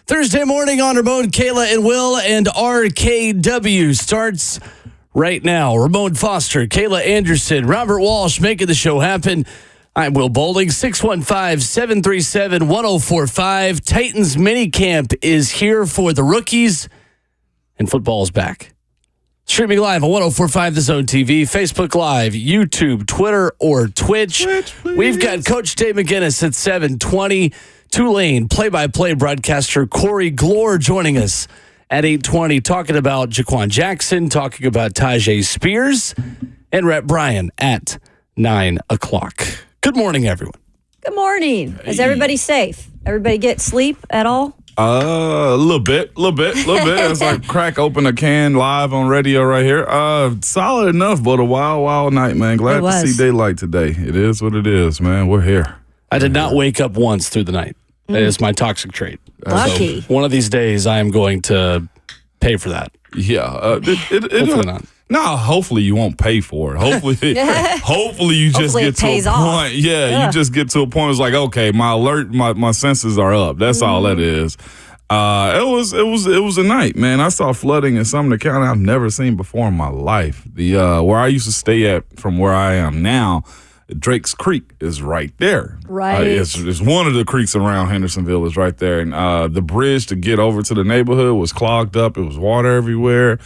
Thursday morning on Ramon, Kayla, and Will, and RKW starts right now. Ramon Foster, Kayla Anderson, Robert Walsh making the show happen. I'm Will Bowling, 615-737-1045. Titans minicamp is here for the rookies, and football is back. Streaming live on 1045 The Zone TV, Facebook Live, YouTube, Twitter, or Twitch. We've got Coach Dave McGinnis at 7:20. Tulane play-by-play broadcaster Corey Gloor joining us at 8:20, talking about Jaquan Jackson, talking about Tajay Spears, and Rhett Bryan at 9 o'clock. Good morning, everyone. Good morning. Is everybody safe? Everybody get sleep at all? A little bit. It's like crack open a can live on radio right here. Solid enough, but a wild night, man. Glad to see daylight today. It is what it is, man. We're here. I did not wake up once through the night. That is my toxic trait. Lucky. So one of these days, I am going to pay for that. Yeah. Hopefully not. No, hopefully you won't pay for it. Hopefully you just get to a point. Yeah, you just get to a point. It's like, okay, my senses are up. That's all that is. It was a night, man. I saw flooding in some of the county I've never seen before in my life. The where I used to stay at from where I am now, Drake's Creek is right there. Right. It's one of the creeks around Hendersonville is right there. And the bridge to get over to the neighborhood was clogged up. It was water everywhere.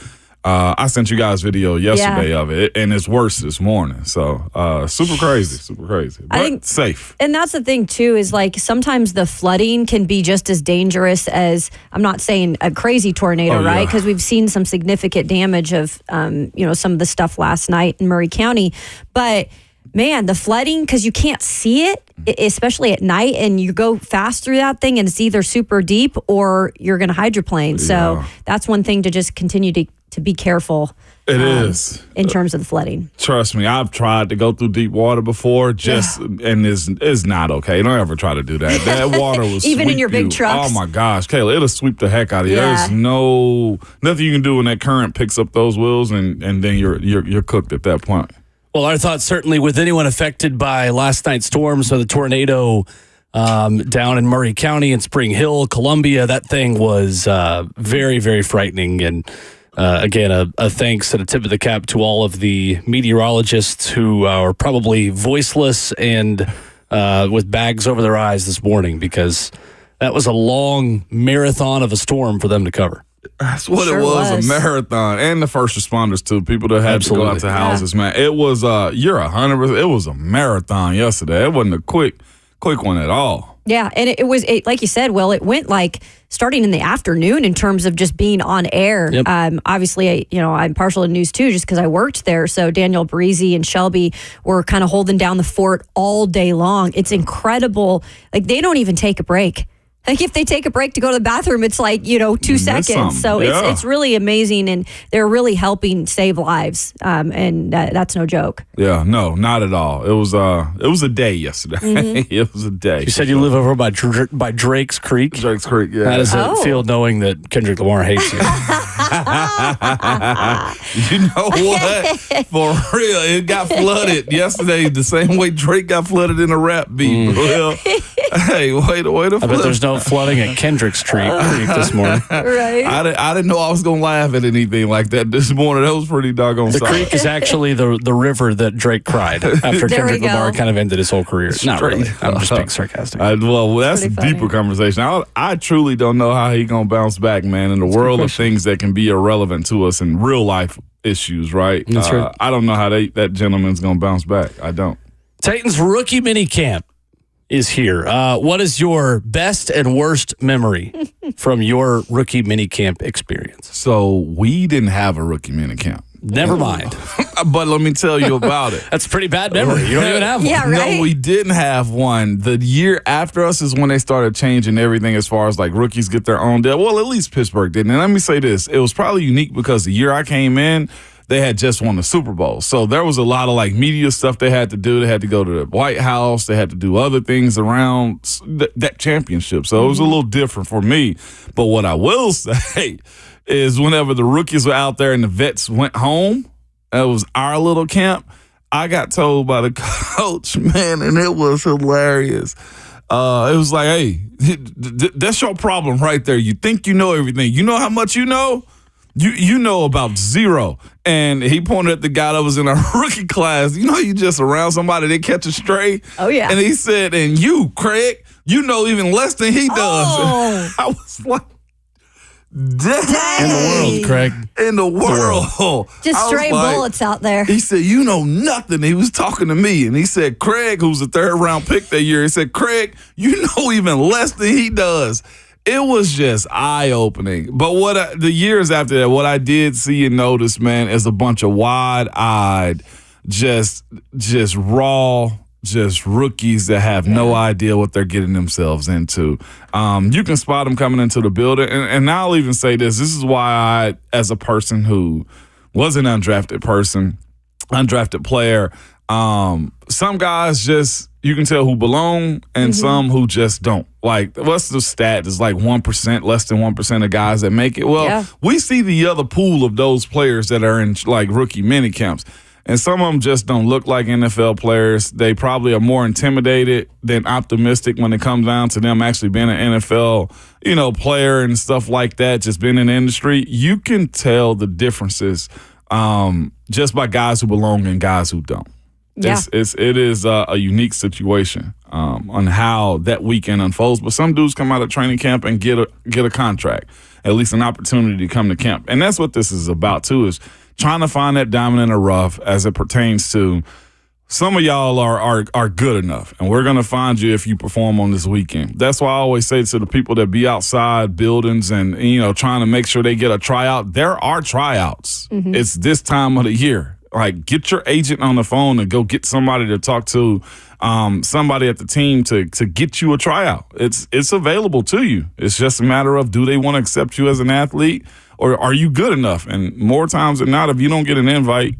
I sent you guys video yesterday of it, and it's worse this morning. So super crazy. But I think safe. And that's the thing, too, is like sometimes the flooding can be just as dangerous as, I'm not saying a crazy tornado, right? Because we've seen some significant damage of, some of the stuff last night in Murray County. But man, the flooding, because you can't see it, especially at night, and you go fast through that thing, and it's either super deep or you're going to hydroplane. So that's one thing to just continue to be careful. It is. In terms of the flooding. Trust me, I've tried to go through deep water before, and it's not okay. Don't ever try to do that. That water was even in your big trucks. Oh my gosh, Kayla, it'll sweep the heck out of you. Yeah. There's nothing you can do when that current picks up those wheels, and then you're cooked at that point. Well, our thoughts certainly with anyone affected by last night's storms or the tornado down in Murray County and Spring Hill, Columbia. That thing was very, very frightening. And again, a thanks and a tip of the cap to all of the meteorologists who are probably voiceless and with bags over their eyes this morning, because that was a long marathon of a storm for them to cover. That's what it was, a marathon. And the first responders, too, people that had to go out to houses, man. It was, you're 100%, it was a marathon yesterday. It wasn't a quick one at all. Yeah, and it was, like you said, Will, it went like starting in the afternoon in terms of just being on air. Yep. Obviously, I'm partial to news, too, just because I worked there. So Daniel Breezy and Shelby were kind of holding down the fort all day long. It's incredible. Like, they don't even take a break. Like, if they take a break to go to the bathroom, it's like, 2 seconds. So it's really amazing, and they're really helping save lives, and that's no joke. Yeah, no, not at all. It was a day yesterday. Mm-hmm. It was a day. You said you live over by Drake's Creek? Drake's Creek, yeah. How does it feel knowing that Kendrick Lamar hates you? You know what? For real, it got flooded yesterday the same way Drake got flooded in a rap beat. Well, hey, wait to I bet there's no flooding at Kendrick's Creek this morning. Right. I didn't know I was going to laugh at anything like that this morning. That was pretty doggone The solid. creek is actually the river that Drake cried after Kendrick Lamar kind of ended his whole career. Not really. I'm just being sarcastic. Well, that's a deeper conversation. I truly don't know how he's going to bounce back, man, in the world of things that can be irrelevant to us in real life issues, right? That's right. I don't know how that gentleman's going to bounce back. I don't. Titans rookie minicamp is here. What is your best and worst memory from your rookie minicamp experience? So we didn't have a rookie minicamp. Never mind. But let me tell you about it. That's a pretty bad memory. You don't even have one. Yeah, right? No, we didn't have one. The year after us is when they started changing everything as far as like rookies get their own deal. Well, at least Pittsburgh didn't. And let me say this. It was probably unique because the year I came in, they had just won the Super Bowl. So there was a lot of like media stuff they had to do. They had to go to the White House. They had to do other things around that championship. So it was a little different for me. But what I will say is whenever the rookies were out there and the vets went home, that was our little camp, I got told by the coach, man, and it was hilarious. it was like, hey, that's your problem right there. You think you know everything. You know how much you know? You know about zero. And he pointed at the guy that was in our rookie class. You know, you just around somebody, they catch a stray. Oh, yeah. And he said, and you, Craig, you know even less than he does. Oh. I was like, dang. In the world, Craig. In the world. Just stray bullets out there. He said, you know nothing. He was talking to me. And he said, Craig, who's a third-round pick that year, he said, Craig, you know even less than he does. It was just eye-opening. But the years after that, what I did see and notice, man, is a bunch of wide-eyed, just raw, just rookies that have no idea what they're getting themselves into. You can spot them coming into the building. And I'll even say this. This is why I, as a person who was an undrafted player, some guys just, you can tell who belong and some who just don't. Like, what's the stat? It's like 1%, less than 1% of guys that make it. Well, we see the other pool of those players that are in like rookie mini camps. And some of them just don't look like NFL players. They probably are more intimidated than optimistic when it comes down to them actually being an NFL, player and stuff like that, just being in the industry. You can tell the differences just by guys who belong and guys who don't. Yeah. It is a unique situation on how that weekend unfolds. But some dudes come out of training camp and get a contract, at least an opportunity to come to camp. And that's what this is about, too, is trying to find that diamond in the rough as it pertains to some of y'all are good enough. And we're going to find you if you perform on this weekend. That's why I always say to the people that be outside buildings and, trying to make sure they get a tryout, there are tryouts. Mm-hmm. It's this time of the year. Like, get your agent on the phone and go get somebody to talk to, somebody at the team to get you a tryout. It's available to you. It's just a matter of, do they want to accept you as an athlete, or are you good enough? And more times than not, if you don't get an invite,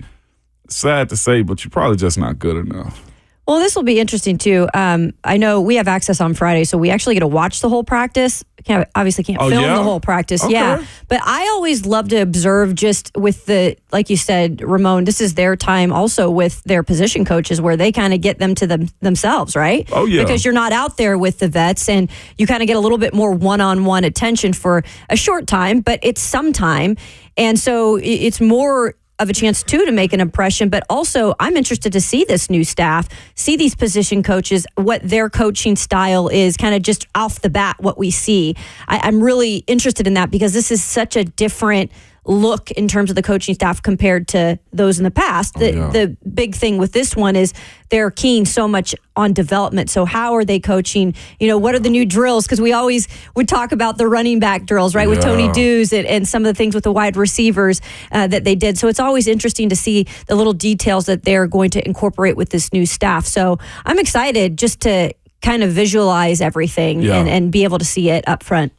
sad to say, but you're probably just not good enough. Well, this will be interesting, too. I know we have access on Friday, so we actually get to watch the whole practice. Obviously can't film the whole practice. Okay. Yeah. But I always love to observe just with like you said, Ramon, this is their time also with their position coaches where they kind of get them to themselves, right? Oh, yeah. Because you're not out there with the vets and you kind of get a little bit more one-on-one attention for a short time, but it's some time. And so it's more of a chance too to make an impression, but also I'm interested to see this new staff, see these position coaches, what their coaching style is, kind of just off the bat what we see. I'm really interested in that because this is such a different look in terms of the coaching staff compared to those in the past. The big thing with this one is they're keen so much on development. So how are they coaching? What are the new drills? Because we always would talk about the running back drills, right? With Tony Dews and some of the things with the wide receivers that they did. So it's always interesting to see the little details that they're going to incorporate with this new staff. So I'm excited just to kind of visualize everything and be able to see it up front.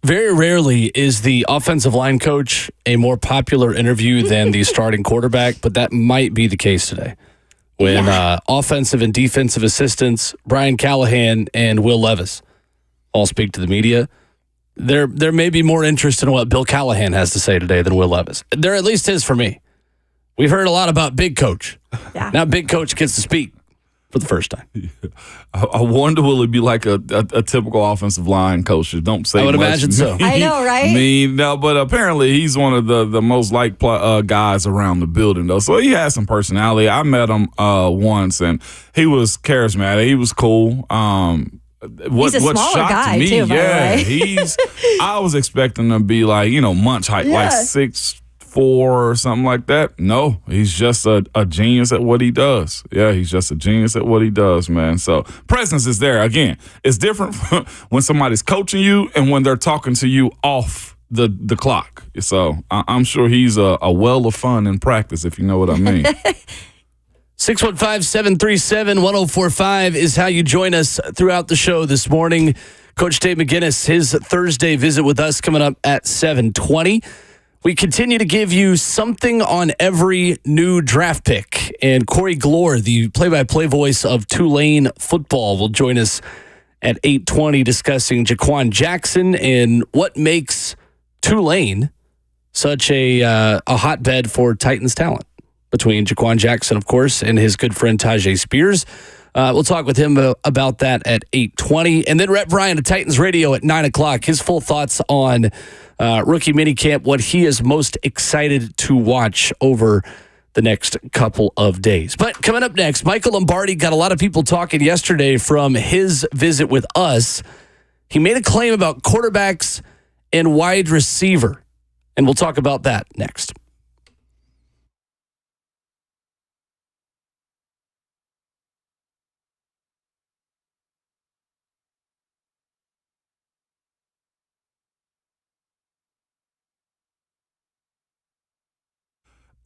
Very rarely is the offensive line coach a more popular interview than the starting quarterback, but that might be the case today. When offensive and defensive assistants, Brian Callahan and Will Levis, all speak to the media, there may be more interest in what Bill Callahan has to say today than Will Levis. There at least is for me. We've heard a lot about Big Coach. Yeah. Now Big Coach gets to speak for the first time. I wonder, will it be like a typical offensive line coach? Don't say I would much. imagine so. I know, right? No, but apparently he's one of the most liked guys around the building, though. So he has some personality. I met him once, and he was charismatic. He was cool. He's a smaller guy, me, too, by the way. I was expecting him to be like, Munch height, like 6'4" or something like that. No, he's just a genius at what he does. Yeah, he's just a genius at what he does, man. So presence is there. Again, it's different when somebody's coaching you and when they're talking to you off the clock. So I'm sure he's a well of fun in practice, if you know what I mean. 615-737-1045 is how you join us throughout the show this morning. Coach Dave McGinnis, his Thursday visit with us coming up at 7:20. We continue to give you something on every new draft pick. And Corey Gloor, the play-by-play voice of Tulane football, will join us at 8:20 discussing Jaquan Jackson and what makes Tulane such a hotbed for Titans talent. Between Jaquan Jackson, of course, and his good friend Tajay Spears. We'll talk with him about that at 8:20. And then Rhett Bryan of Titans Radio at 9 o'clock. His full thoughts on rookie minicamp, what he is most excited to watch over the next couple of days. But coming up next, Michael Lombardi got a lot of people talking yesterday from his visit with us. He made a claim about quarterbacks and wide receiver, and we'll talk about that next.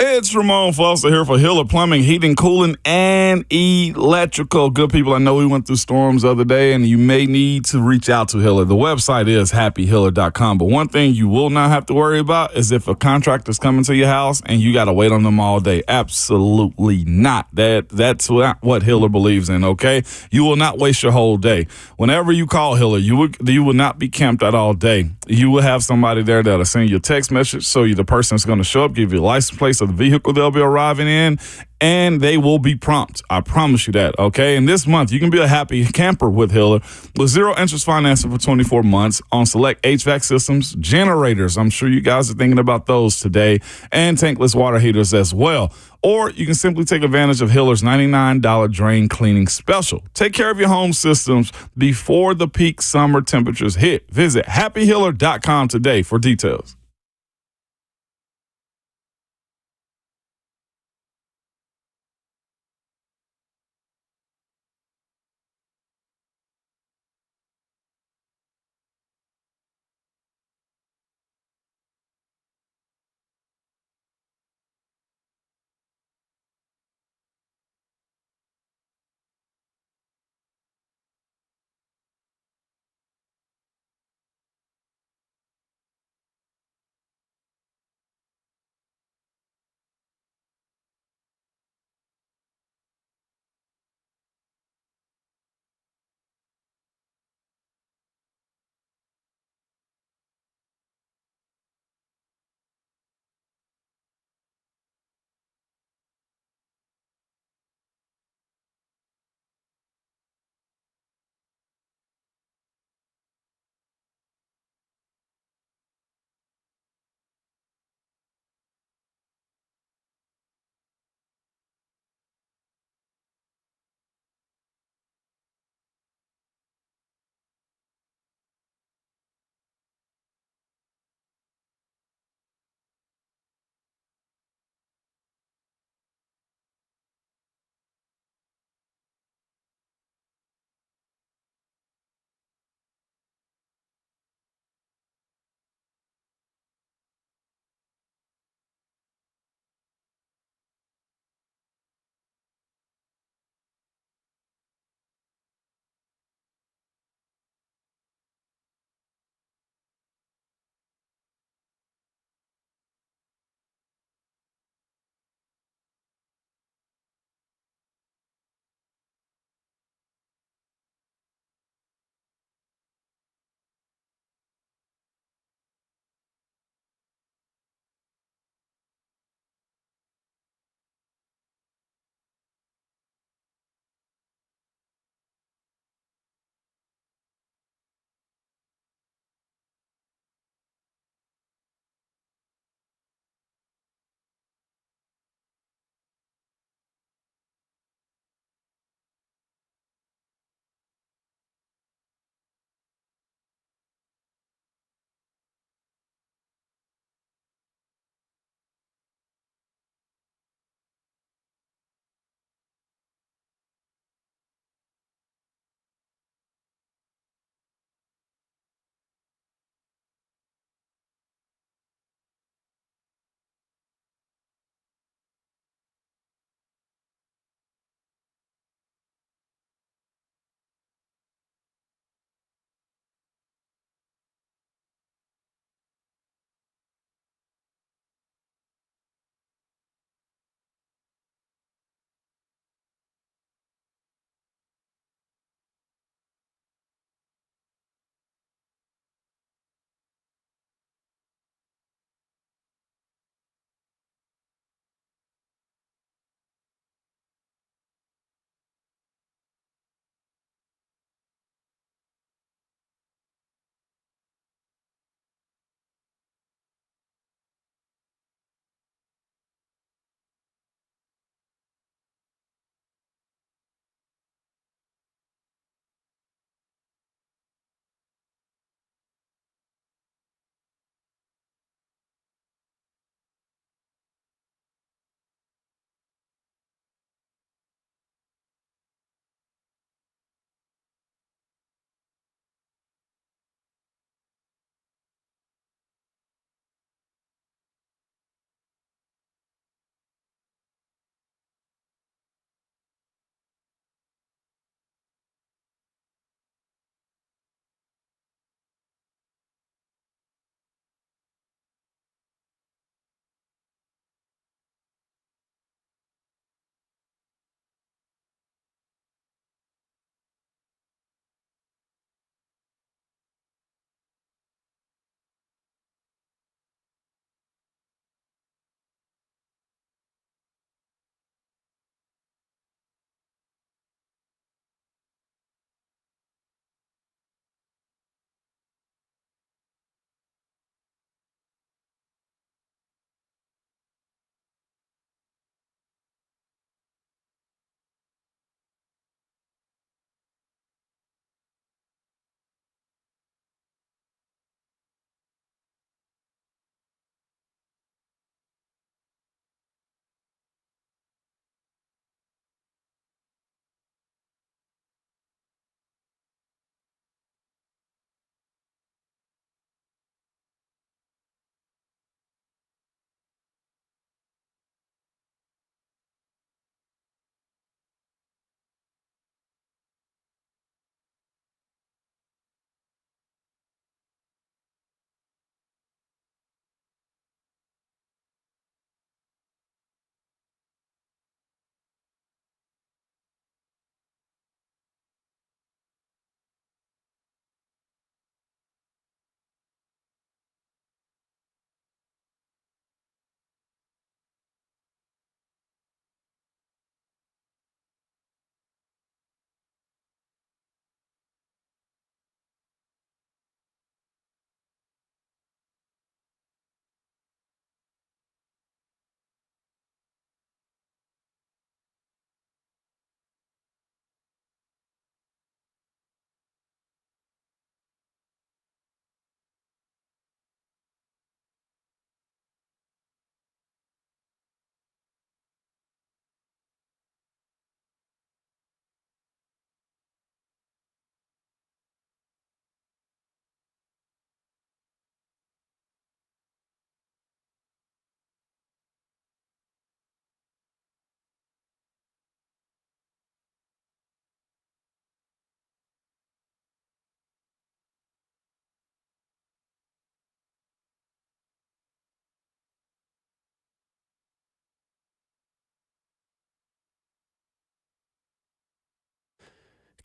It's Ramon Foster here for Hiller Plumbing, Heating, Cooling, and Electrical. Good people, I know we went through storms the other day, and you may need to reach out to Hiller. The website is happyhiller.com, but one thing you will not have to worry about is if a contractor's coming to your house and you got to wait on them all day. Absolutely not. That's what Hiller believes in, okay? You will not waste your whole day. Whenever you call Hiller, you will not be camped out all day. You will have somebody there that'll send you a text message, so the person's going to show up, give you a license plate of the vehicle they'll be arriving in, and they will be prompt. I promise you that, okay? And this month, you can be a happy camper with Hiller with zero interest financing for 24 months on select HVAC systems, generators. I'm sure you guys are thinking about those today, and tankless water heaters as well. Or you can simply take advantage of Hiller's $99 drain cleaning special. Take care of your home systems before the peak summer temperatures hit. Visit happyhiller.com today for details.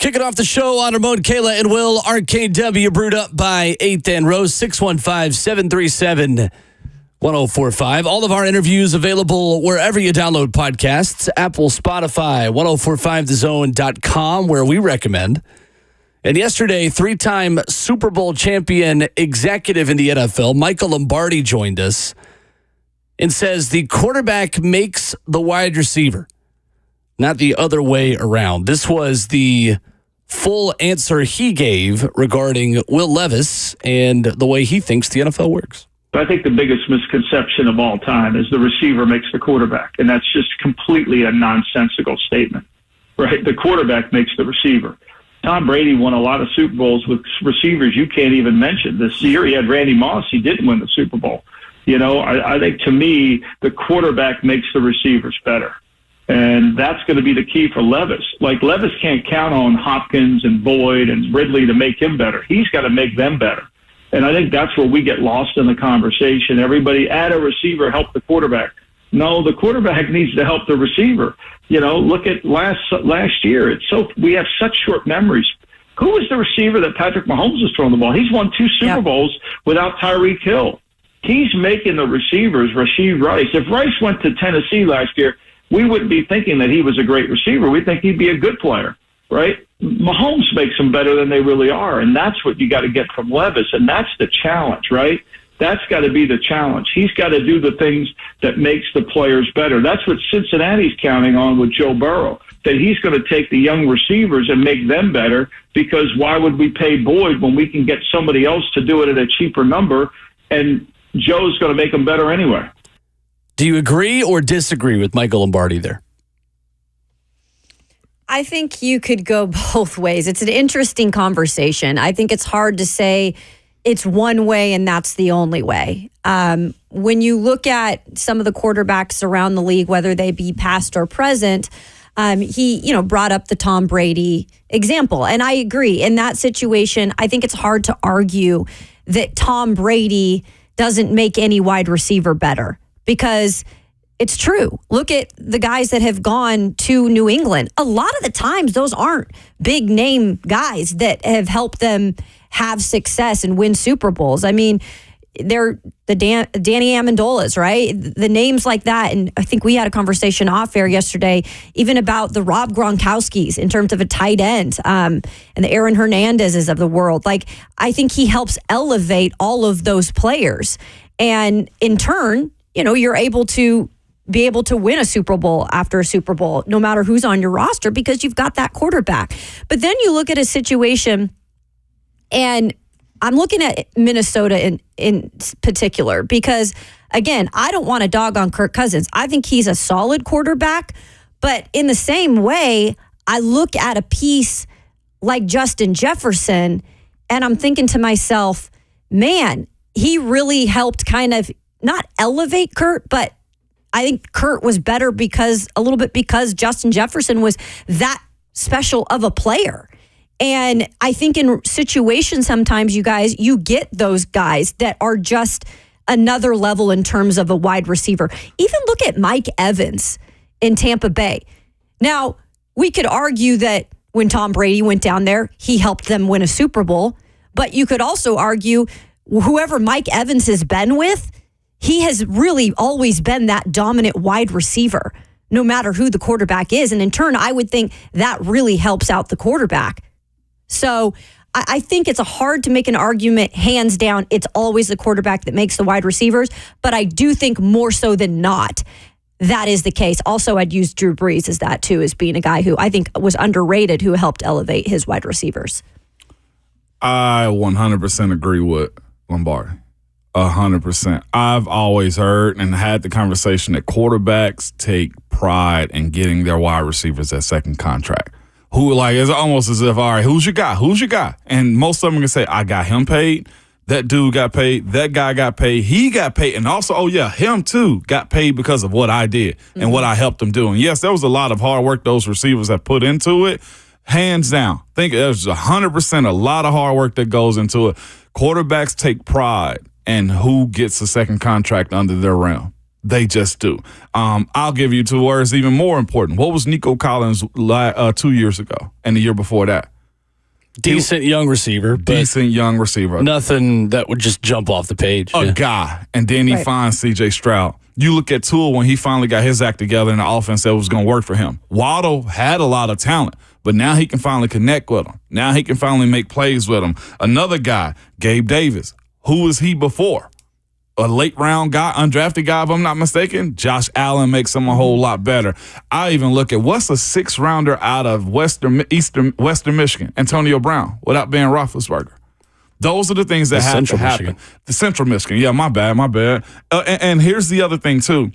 Kicking off the show on Ramon, Kayla, and Will. RKW brewed up by 8th and Rose, 615-737-1045. All of our interviews available wherever you download podcasts. Apple, Spotify, 1045thezone.com, where we recommend. And yesterday, three-time Super Bowl champion executive in the NFL, Michael Lombardi, joined us and says the quarterback makes the wide receiver, not the other way around. This was the full answer he gave regarding Will Levis and the way he thinks the NFL works. I think the biggest misconception of all time is the receiver makes the quarterback, and that's just completely a nonsensical statement, right? The quarterback makes the receiver. Tom Brady won a lot of Super Bowls with receivers you can't even mention. This year he had Randy Moss. He didn't win the Super Bowl. You know, I think to me, the quarterback makes the receivers better. And that's going to be the key for Levis. Like, Levis can't count on Hopkins and Boyd and Ridley to make him better. He's got to make them better. And I think that's where we get lost in the conversation. Everybody, add a receiver, help the quarterback. No, the quarterback needs to help the receiver. You know, look at last year. We have such short memories. Who was the receiver that Patrick Mahomes was throwing the ball? He's won 2 Super Bowls without Tyreek Hill. He's making the receivers, Rashee Rice. If Rice went to Tennessee last year, we wouldn't be thinking that he was a great receiver. We think he'd be a good player, right? Mahomes makes them better than they really are, and that's what you got to get from Levis, and that's the challenge, right? That's got to be the challenge. He's got to do the things that makes the players better. That's what Cincinnati's counting on with Joe Burrow, that he's going to take the young receivers and make them better, because why would we pay Boyd when we can get somebody else to do it at a cheaper number, and Joe's going to make them better anyway. Do you agree or disagree with Michael Lombardi there? I think you could go both ways. It's an interesting conversation. I think it's hard to say it's one way and that's the only way. When you look at some of the quarterbacks around the league, whether they be past or present, he brought up the Tom Brady example. And I agree. In that situation, I think it's hard to argue that Tom Brady doesn't make any wide receiver better, because it's true. Look at the guys that have gone to New England. A lot of the times, those aren't big name guys that have helped them have success and win Super Bowls. I mean, they're the Danny Amendolas, right? The names like that. And I think we had a conversation off air yesterday, even about the Rob Gronkowskis in terms of a tight end, and the Aaron Hernandezes of the world. Like, I think he helps elevate all of those players. And in turn, you're able to be able to win a Super Bowl after a Super Bowl, no matter who's on your roster, because you've got that quarterback. But then you look at a situation, and I'm looking at Minnesota in particular, because, again, I don't want to dog on Kirk Cousins. I think he's a solid quarterback. But in the same way, I look at a piece like Justin Jefferson, and I'm thinking to myself, man, he really helped kind of not elevate Kurt, but I think Kurt was better because Justin Jefferson was that special of a player. And I think in situations sometimes, you get those guys that are just another level in terms of a wide receiver. Even look at Mike Evans in Tampa Bay. Now, we could argue that when Tom Brady went down there, he helped them win a Super Bowl. But you could also argue whoever Mike Evans has been with, he has really always been that dominant wide receiver, no matter who the quarterback is. And in turn, I would think that really helps out the quarterback. So I think it's hard to make an argument, hands down, it's always the quarterback that makes the wide receivers. But I do think more so than not, that is the case. Also, I'd use Drew Brees as that too, as being a guy who I think was underrated, who helped elevate his wide receivers. I 100% agree with Lombardi. 100%. I've always heard and had the conversation that quarterbacks take pride in getting their wide receivers that second contract. Who, like, it's almost as if, all right, who's your guy? Who's your guy? And most of them can say, I got him paid. That dude got paid. That guy got paid. He got paid. And also, oh, yeah, him too got paid because of what I did and what I helped them do. And yes, there was a lot of hard work those receivers have put into it. Hands down. I think there's 100% a lot of hard work that goes into it. Quarterbacks take pride in who gets a second contract under their realm. They just do. I'll give you two words even more important. What was Nico Collins 2 years ago and the year before that? Decent young receiver. Decent young receiver. Nothing that would just jump off the page. A guy. And then he finds C.J. Stroud. You look at Tua when he finally got his act together and the offense that was going to work for him. Waddle had a lot of talent, but now he can finally connect with him. Now he can finally make plays with him. Another guy, Gabe Davis. Who was he before? A late round guy, undrafted guy, if I'm not mistaken. Josh Allen makes him a whole lot better. I even look at what's a sixth rounder out of Western Michigan, Antonio Brown, without being Roethlisberger. Those are the things that have to happen. Michigan. The Central Michigan. Yeah, my bad. And here's the other thing, too.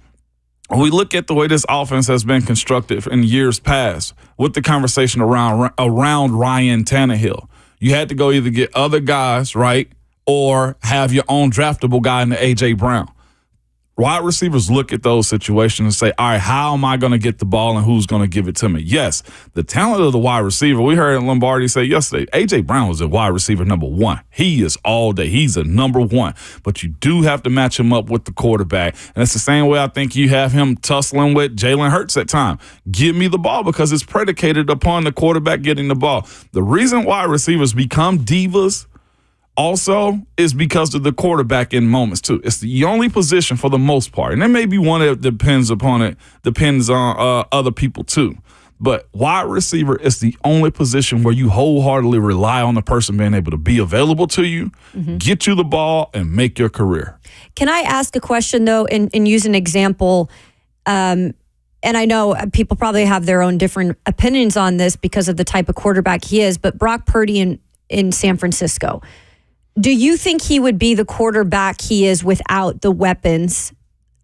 When we look at the way this offense has been constructed in years past with the conversation around Ryan Tannehill, you had to go either get other guys, right, or have your own draftable guy in the A.J. Brown. Wide receivers look at those situations and say, all right, how am I going to get the ball and who's going to give it to me? Yes, the talent of the wide receiver, we heard Lombardi say yesterday, A.J. Brown was a wide receiver number one. He is all day. He's a number one. But you do have to match him up with the quarterback. And it's the same way I think you have him tussling with Jalen Hurts at time. Give me the ball because it's predicated upon the quarterback getting the ball. The reason why receivers become divas also is because of the quarterback in moments too. It's the only position for the most part, and there may be one that depends on other people too. But wide receiver is the only position where you wholeheartedly rely on the person being able to be available to you, get you the ball, and make your career. Can I ask a question though, and use an example? And I know people probably have their own different opinions on this because of the type of quarterback he is. But Brock Purdy in San Francisco. Do you think he would be the quarterback he is without the weapons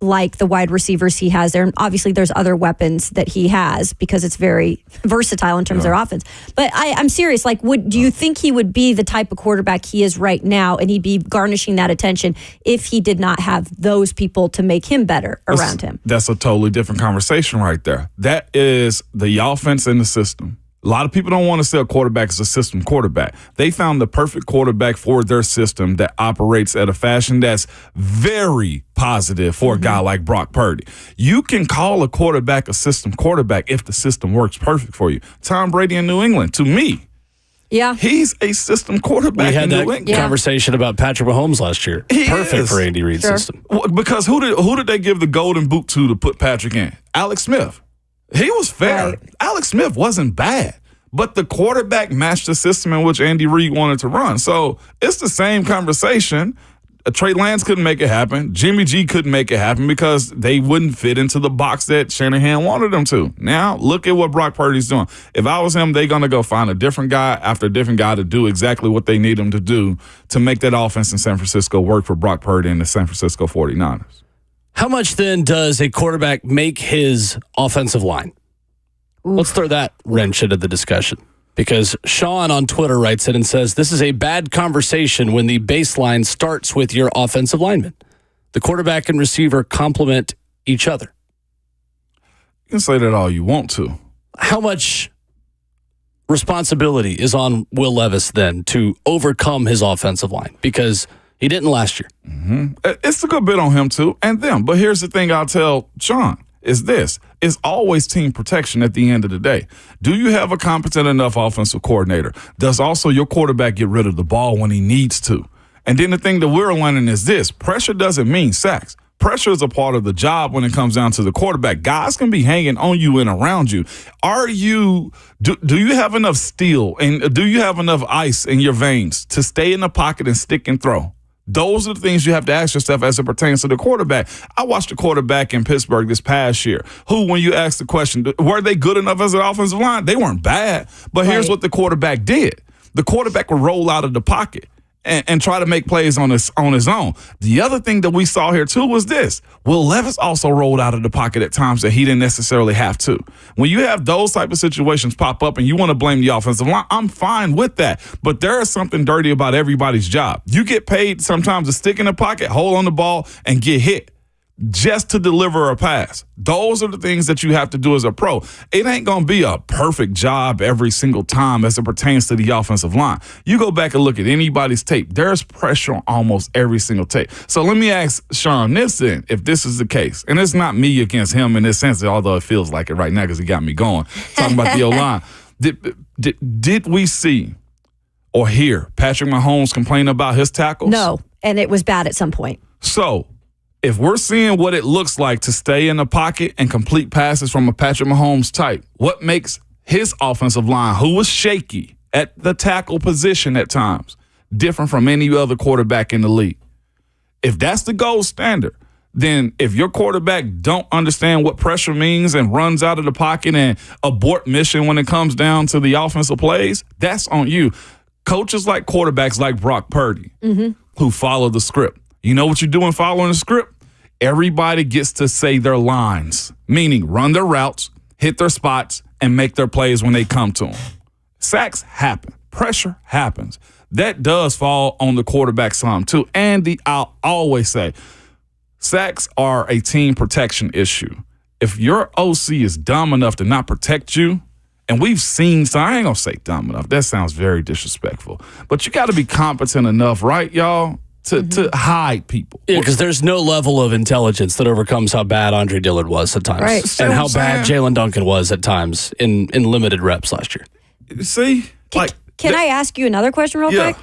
like the wide receivers he has there? And obviously there's other weapons that he has because it's very versatile in terms of their offense. But I'm serious. Like, do you think he would be the type of quarterback he is right now and he'd be garnishing that attention if he did not have those people to make him better around him? That's a totally different conversation right there. That is the offense and the system. A lot of people don't want to say a quarterback is a system quarterback. They found the perfect quarterback for their system that operates at a fashion that's very positive for a guy like Brock Purdy. You can call a quarterback a system quarterback if the system works perfect for you. Tom Brady in New England, to me, he's a system quarterback. We had in that New England. conversation about Patrick Mahomes last year. Perfect for Andy Reid's system. Because who did they give the golden boot to put Patrick in? Alex Smith. He was fair. Right. Alex Smith wasn't bad, but the quarterback matched the system in which Andy Reid wanted to run. So it's the same conversation. Trey Lance couldn't make it happen. Jimmy G couldn't make it happen because they wouldn't fit into the box that Shanahan wanted them to. Now, look at what Brock Purdy's doing. If I was him, they're going to go find a different guy after a different guy to do exactly what they need him to do to make that offense in San Francisco work for Brock Purdy and the San Francisco 49ers. How much then does a quarterback make his offensive line? Let's throw that wrench into the discussion because Sean on Twitter writes it and says, this is a bad conversation when the baseline starts with your offensive lineman. The quarterback and receiver complement each other. You can say that all you want to. How much responsibility is on Will Levis then to overcome his offensive line? Because he didn't last year. It's a good bit on him, too, and them. But here's the thing I'll tell Sean is this. It's always team protection at the end of the day. Do you have a competent enough offensive coordinator? Does also your quarterback get rid of the ball when he needs to? And then the thing that we're learning is this. Pressure doesn't mean sacks. Pressure is a part of the job when it comes down to the quarterback. Guys can be hanging on you and around you. Do you have enough steel and do you have enough ice in your veins to stay in the pocket and stick and throw? Those are the things you have to ask yourself as it pertains to the quarterback. I watched a quarterback in Pittsburgh this past year who, when you ask the question, were they good enough as an offensive line? They weren't bad. But here's what the quarterback did. The quarterback would roll out of the pocket and try to make plays on his own. The other thing that we saw here, too, was this. Will Levis also rolled out of the pocket at times that he didn't necessarily have to. When you have those type of situations pop up and you want to blame the offensive line, I'm fine with that. But there is something dirty about everybody's job. You get paid sometimes to stick in the pocket, hold on the ball, and get hit just to deliver a pass. Those are the things that you have to do as a pro. It ain't going to be a perfect job every single time as it pertains to the offensive line. You go back and look at anybody's tape. There's pressure on almost every single tape. So let me ask Sean this then, if this is the case. And it's not me against him in this sense, although it feels like it right now because he got me going. Talking about the O-line. Did we see or hear Patrick Mahomes complain about his tackles? No, and it was bad at some point. So if we're seeing what it looks like to stay in the pocket and complete passes from a Patrick Mahomes type, what makes his offensive line, who was shaky at the tackle position at times, different from any other quarterback in the league? If that's the gold standard, then if your quarterback don't understand what pressure means and runs out of the pocket and abort mission when it comes down to the offensive plays, that's on you. Coaches like quarterbacks like Brock Purdy, who follow the script. You know what you're doing following the script? Everybody gets to say their lines, meaning run their routes, hit their spots, and make their plays when they come to them. Sacks happen. Pressure happens. That does fall on the quarterback some too. And I'll always say, sacks are a team protection issue. If your OC is dumb enough to not protect you, and we've seen, so I ain't going to say dumb enough. That sounds very disrespectful. But you got to be competent enough, right, y'all, to hide people. Yeah, because there's no level of intelligence that overcomes how bad Andre Dillard was at times. Right. And how bad Jalen Duncan was at times in limited reps last year. See? Can I ask you another question real quick?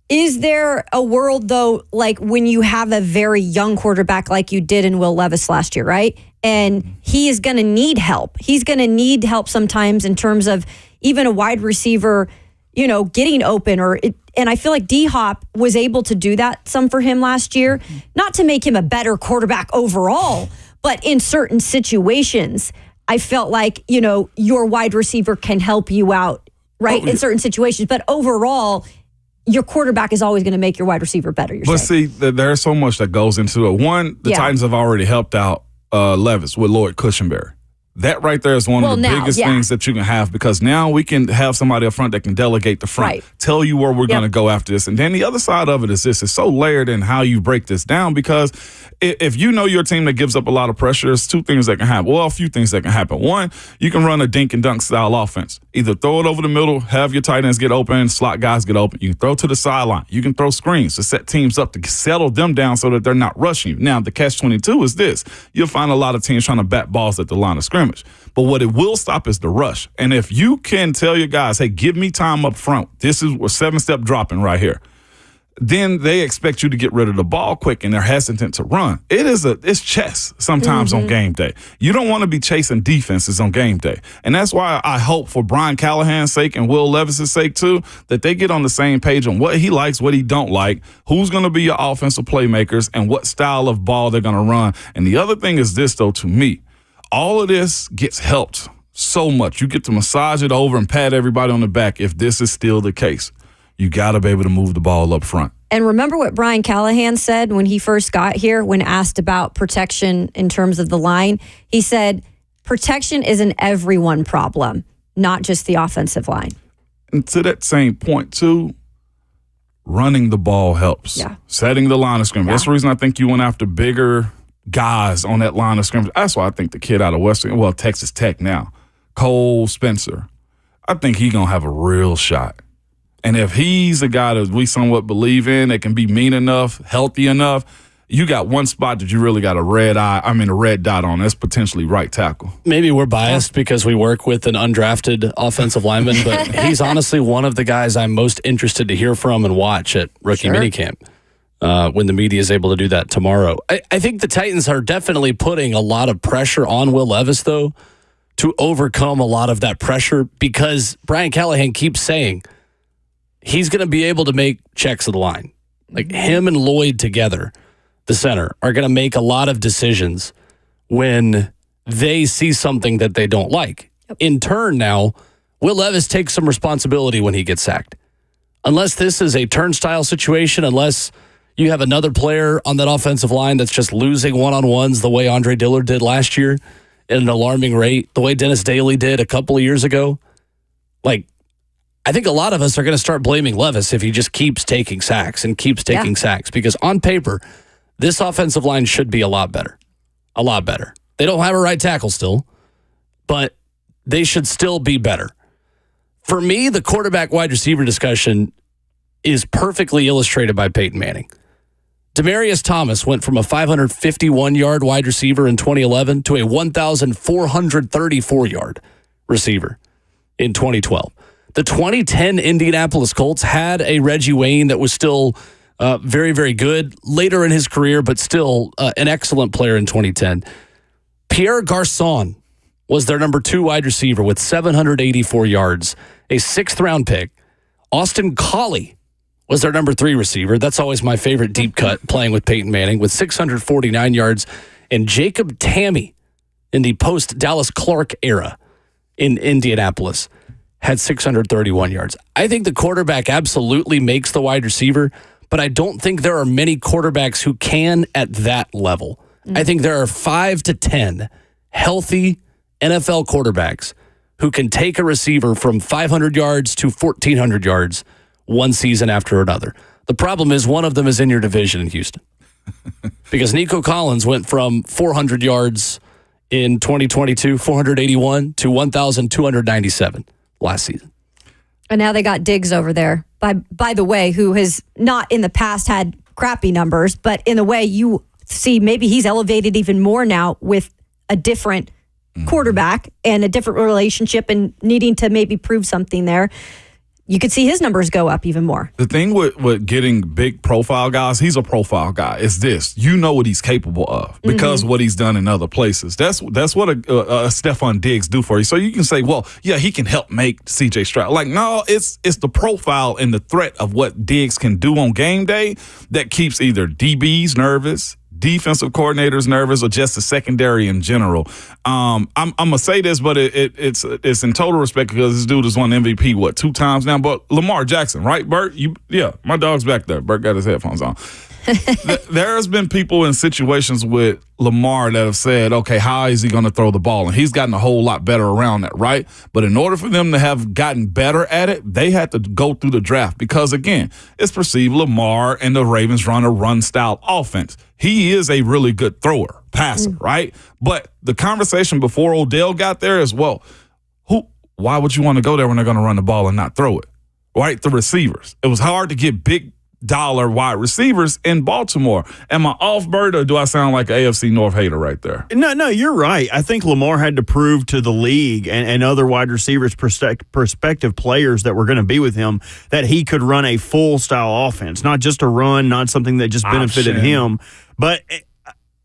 Is there a world, though, like when you have a very young quarterback like you did in Will Levis last year, right? And he is going to need help. He's going to need help sometimes in terms of even a wide receiver, getting open. And I feel like D-Hop was able to do that some for him last year. Not to make him a better quarterback overall, but in certain situations, I felt like, your wide receiver can help you out, right, in certain situations. But overall, your quarterback is always going to make your wide receiver better. But see, there's so much that goes into it. One, the Titans have already helped out Levis with Lloyd Cushenberry. That right there is one of the biggest things that you can have, because now we can have somebody up front that can delegate the front, tell you where we're going to go after this. And then the other side of it is this. It's so layered in how you break this down, because if you know you're a team that gives up a lot of pressure, there's two things that can happen. Well, a few things that can happen. One, you can run a dink and dunk style offense. Either throw it over the middle, have your tight ends get open, slot guys get open. You can throw to the sideline. You can throw screens to set teams up to settle them down so that they're not rushing you. Now, the catch-22 is this. You'll find a lot of teams trying to bat balls at the line of scrimmage. But what it will stop is the rush. And if you can tell your guys, hey, give me time up front. This is a 7-step dropping right here. Then they expect you to get rid of the ball quick, and they're hesitant to run. It's chess sometimes on game day. You don't want to be chasing defenses on game day. And that's why I hope, for Brian Callahan's sake and Will Levis's sake too, that they get on the same page on what he likes, what he don't like, who's going to be your offensive playmakers, and what style of ball they're going to run. And the other thing is this, though, to me. All of this gets helped so much. You get to massage it over and pat everybody on the back if this is still the case. You got to be able to move the ball up front. And remember what Brian Callahan said when he first got here, when asked about protection in terms of the line? He said, protection is an everyone problem, not just the offensive line. And to that same point, too, running the ball helps. Yeah. Setting the line of scrimmage. That's the reason I think you went after bigger guys on that line of scrimmage. That's why I think the kid out of Texas Tech now, Cole Spencer, I think he's going to have a real shot. And if he's a guy that we somewhat believe in, that can be mean enough, healthy enough, you got one spot that you really got a red dot on. That's potentially right tackle. Maybe we're biased because we work with an undrafted offensive lineman, but he's honestly one of the guys I'm most interested to hear from and watch at rookie minicamp. When the media is able to do that tomorrow. I think the Titans are definitely putting a lot of pressure on Will Levis, though, to overcome a lot of that pressure, because Brian Callahan keeps saying he's going to be able to make checks of the line. Like, him and Lloyd together, the center, are going to make a lot of decisions when they see something that they don't like. In turn, now, Will Levis takes some responsibility when he gets sacked. Unless this is a turnstile situation, unless you have another player on that offensive line that's just losing one-on-ones the way Andre Dillard did last year at an alarming rate, the way Dennis Daly did a couple of years ago. Like, I think a lot of us are going to start blaming Levis if he just keeps taking sacks and keeps taking sacks, because on paper, this offensive line should be a lot better. A lot better. They don't have a right tackle still, but they should still be better. For me, the quarterback wide receiver discussion is perfectly illustrated by Peyton Manning. Demaryius Thomas went from a 551-yard wide receiver in 2011 to a 1,434-yard receiver in 2012. The 2010 Indianapolis Colts had a Reggie Wayne that was still very, very good later in his career, but still an excellent player in 2010. Pierre Garçon was their number 2 wide receiver with 784 yards, a 6th-round pick. Austin Collie was their number 3 receiver. That's always my favorite deep cut, playing with Peyton Manning, with 649 yards. And Jacob Tamme, in the post-Dallas Clark era in Indianapolis, had 631 yards. I think the quarterback absolutely makes the wide receiver, but I don't think there are many quarterbacks who can at that level. I think there are 5 to 10 healthy NFL quarterbacks who can take a receiver from 500 yards to 1,400 yards one season after another. The problem is one of them is in your division in Houston. Because Nico Collins went from 400 yards in 2022, 481 to 1,297 last season. And now they got Diggs over there, by the way, who has not in the past had crappy numbers, but in the way you see maybe he's elevated even more now with a different quarterback and a different relationship and needing to maybe prove something there. You could see his numbers go up even more. The thing with getting big profile guys, he's a profile guy. It's this. You know what he's capable of because what he's done in other places. That's what a Stephon Diggs do for you. So you can say, well, yeah, he can help make C.J. Stroud. Like, no, it's the profile and the threat of what Diggs can do on game day that keeps either DBs nervous, defensive coordinators nervous, or just the secondary in general. I'm gonna say this, but it's in total respect because this dude has won MVP 2 times now. But Lamar Jackson, right, Bert? My dog's back there. Bert got his headphones on. There's been people in situations with Lamar that have said, okay, how is he going to throw the ball? And he's gotten a whole lot better around that, right? But in order for them to have gotten better at it, they had to go through the draft because, again, it's perceived Lamar and the Ravens run a run-style offense. He is a really good thrower, passer, right? But the conversation before Odell got there is, well, why would you want to go there when they're going to run the ball and not throw it? Right? The receivers. It was hard to get big dollar wide receivers in Baltimore. Am I off, Bert, or do I sound like an AFC North hater right there? No, you're right. I think Lamar had to prove to the league and other wide receivers, prospective players that were going to be with him, that he could run a full-style offense, not just a run, not something that just benefited him. But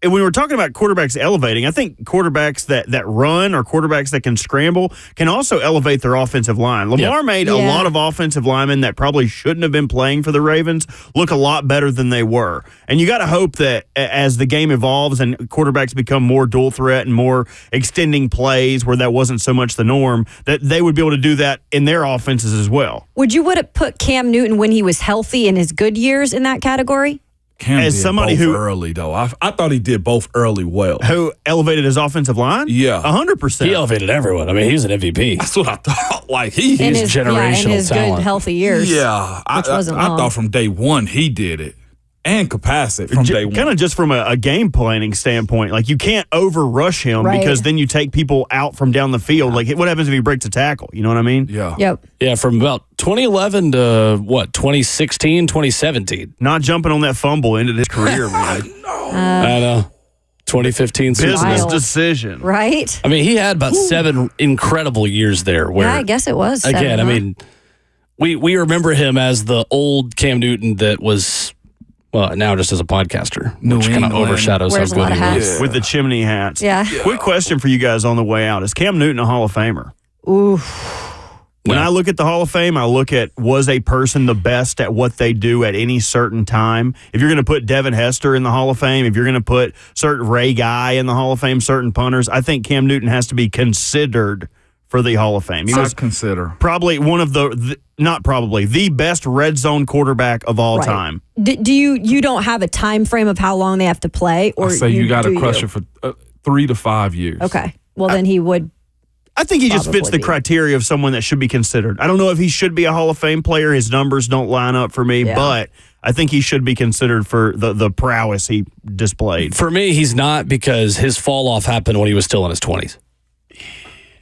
when we're talking about quarterbacks elevating, I think quarterbacks that run or quarterbacks that can scramble can also elevate their offensive line. Lamar made a lot of offensive linemen that probably shouldn't have been playing for the Ravens look a lot better than they were. And you got to hope that as the game evolves and quarterbacks become more dual threat and more extending plays where that wasn't so much the norm, that they would be able to do that in their offenses as well. Would you have put Cam Newton when he was healthy in his good years in that category? Cam as somebody who early though, I thought he did both early well. Who elevated his offensive line? Yeah, 100%. He elevated everyone. I mean, he's an MVP. That's what I thought. Like he's generational in his talent. Good healthy years. Yeah, I thought from day one he did it. And capacity from day one. Kind of just from a game planning standpoint. Like, you can't overrush him because then you take people out from down the field. Like, what happens if he breaks a tackle? You know what I mean? Yeah. Yep. Yeah, from about 2011 to, 2016, 2017. Not jumping on that fumble ended his career, man. I know. 2015 business decision. Right? I mean, he had about 7 incredible years there. Where, I guess it was. Again, I mean, we remember him as the old Cam Newton that was... Well, now just as a podcaster, which kind of overshadows how good he was. With the chimney hats. Yeah. Quick question for you guys on the way out. Is Cam Newton a Hall of Famer? Ooh. When I look at the Hall of Fame, I look at, was a person the best at what they do at any certain time? If you're going to put Devin Hester in the Hall of Fame, if you're going to put certain Ray Guy in the Hall of Fame, certain punters, I think Cam Newton has to be considered for the Hall of Fame. He was probably one of the best red zone quarterback of all time. Do you don't have a time frame of how long they have to play, or I say you got to crush it for 3 to 5 years? Okay, well then he would. I think he just fits the criteria of someone that should be considered. I don't know if he should be a Hall of Fame player. His numbers don't line up for me, but I think he should be considered for the prowess he displayed. For me, he's not, because his fall off happened when he was still in his 20s.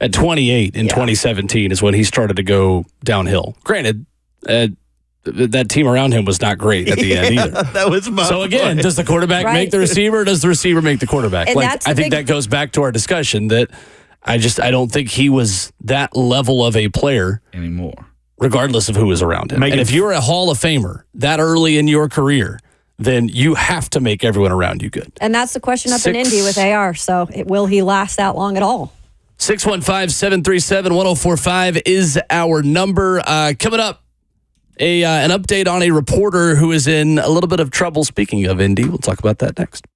At 28 in 2017 is when he started to go downhill. Granted, that team around him was not great at the end either. That was my So again, does the quarterback make the receiver, or does the receiver make the quarterback? And I think that goes back to our discussion that I don't think he was that level of a player anymore. regardless of who was around him. And if you're a Hall of Famer that early in your career, then you have to make everyone around you good. And that's the question up in Indy with AR. So will he last that long at all? 615-737-1045 is our number. Coming up, an update on a reporter who is in a little bit of trouble. Speaking of Indy, we'll talk about that next.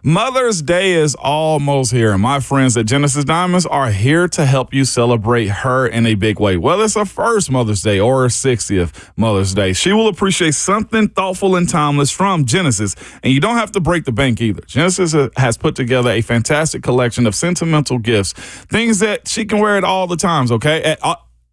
Mother's Day is almost here, and my friends at Genesis Diamonds are here to help you celebrate her in a big way. Whether it's her first Mother's Day or her 60th Mother's Day, she will appreciate something thoughtful and timeless from Genesis, and you don't have to break the bank either. Genesis has put together a fantastic collection of sentimental gifts, things that she can wear at all the times, okay?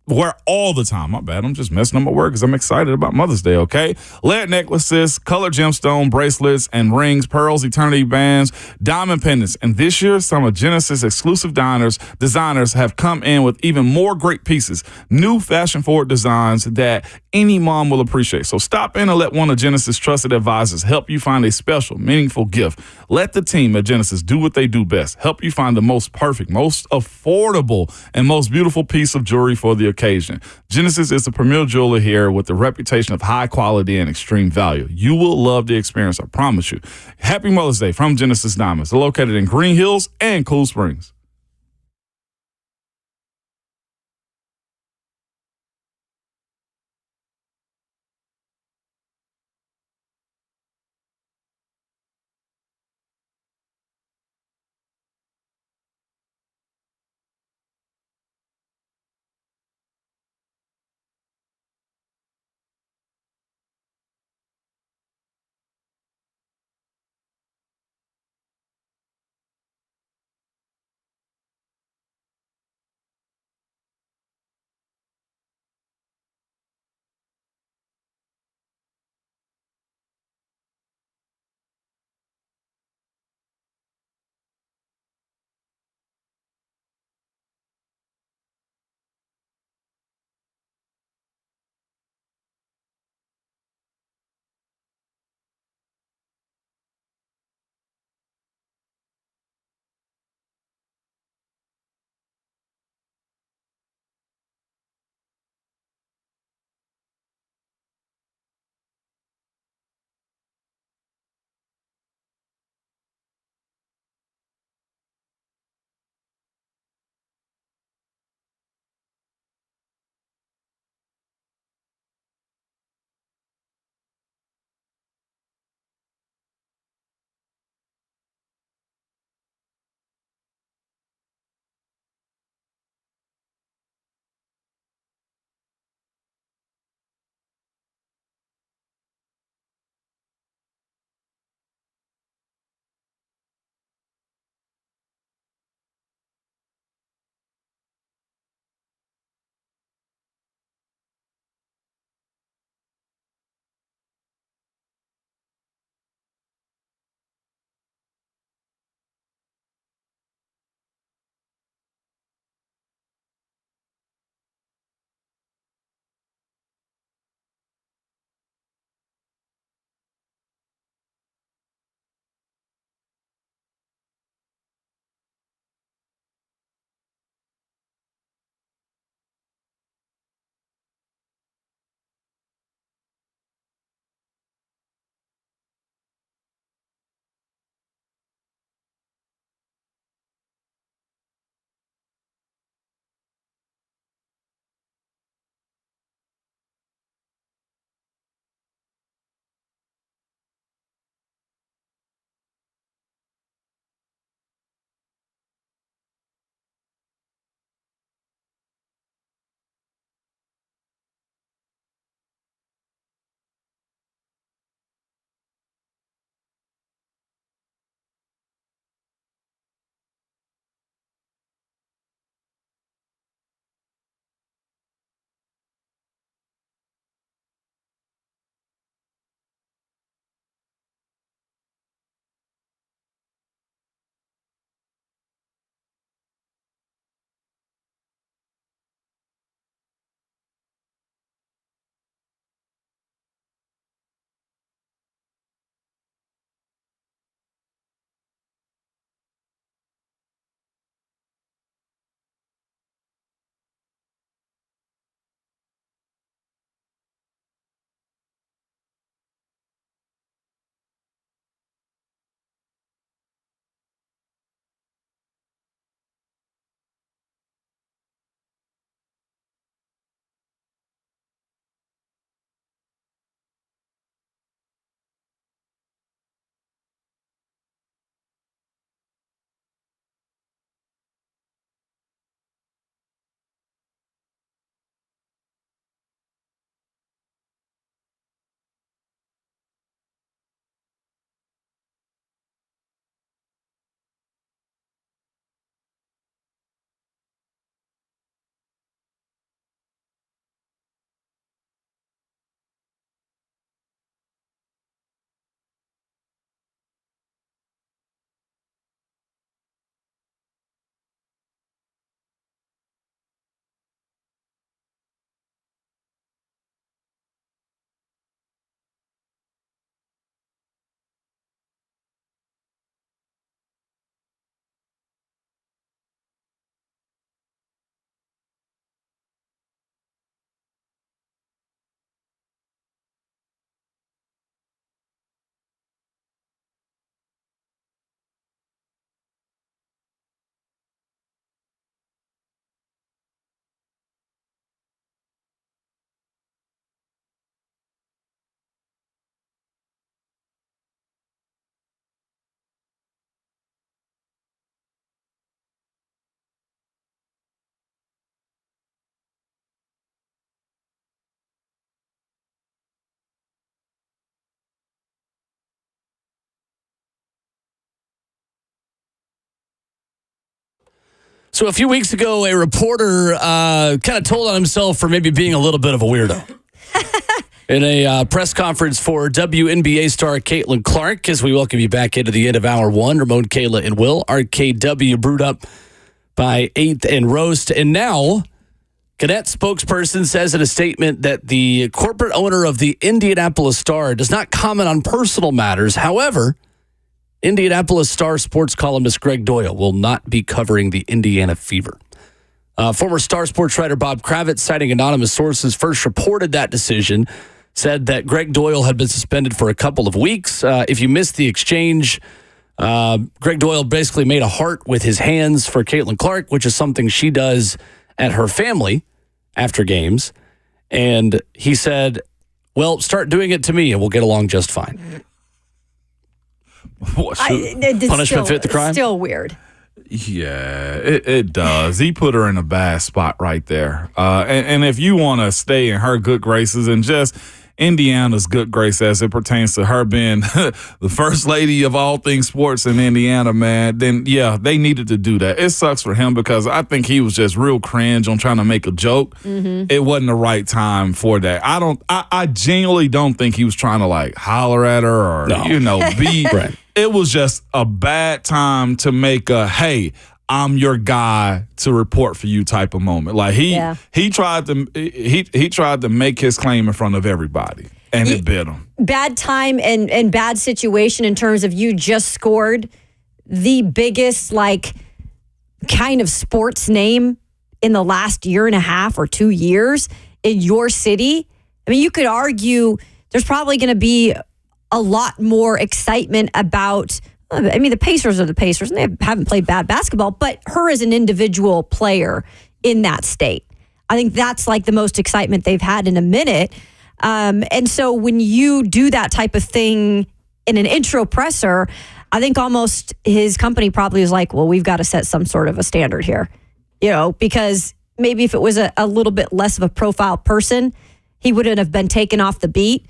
Wear all the time. My bad. I'm just messing up my word because I'm excited about Mother's Day, okay? Lead necklaces, colored gemstone bracelets and rings, pearls, eternity bands, diamond pendants. And this year, some of Genesis exclusive designers have come in with even more great pieces, new fashion-forward designs that any mom will appreciate. So stop in and let one of Genesis' trusted advisors help you find a special, meaningful gift. Let the team at Genesis do what they do best, help you find the most perfect, most affordable, and most beautiful piece of jewelry for the occasion. Genesis is the premier jeweler here with the reputation of high quality and extreme value. You will love the experience, I promise you. Happy Mother's Day from Genesis Diamonds. They're located in Green Hills and Cool Springs. So a few weeks ago, a reporter kind of told on himself for maybe being a little bit of a weirdo. In a press conference for WNBA star Caitlin Clark, as we welcome you back into the end of Hour 1, Ramon, Kayla, and Will. RKW brewed up by 8th and Roast. And now, Gannett spokesperson says in a statement that the corporate owner of the Indianapolis Star does not comment on personal matters. However, Indianapolis Star sports columnist Greg Doyle will not be covering the Indiana Fever. Former Star sports writer Bob Kravitz, citing anonymous sources, first reported that decision, said that Greg Doyle had been suspended for a couple of weeks. If you missed the exchange, Greg Doyle basically made a heart with his hands for Caitlin Clark, which is something she does at her family after games. And he said, well, start doing it to me and we'll get along just fine. Punishment fit the crime? Still weird. Yeah, it does. He put her in a bad spot right there. And if you want to stay in her good graces and just Indiana's good grace as it pertains to her being the first lady of all things sports in Indiana, man, then yeah, they needed to do that. It sucks for him because I think he was just real cringe on trying to make a joke. Mm-hmm. It wasn't the right time for that. I genuinely don't think he was trying to like holler at her or, be. Right. It was just a bad time to make a, hey, I'm your guy to report for you type of moment. Like he tried to make his claim in front of everybody, and it bit him. Bad time and bad situation in terms of you just scored the biggest kind of sports name in the last year and a half or 2 years in your city. I mean, you could argue there's probably going to be a lot more excitement about. I mean, the Pacers are the Pacers, and they haven't played bad basketball, but her as an individual player in that state, I think that's the most excitement they've had in a minute. And so when you do that type of thing in an intro presser, I think almost his company probably is like, well, we've got to set some sort of a standard here, because maybe if it was a little bit less of a profile person, he wouldn't have been taken off the beat.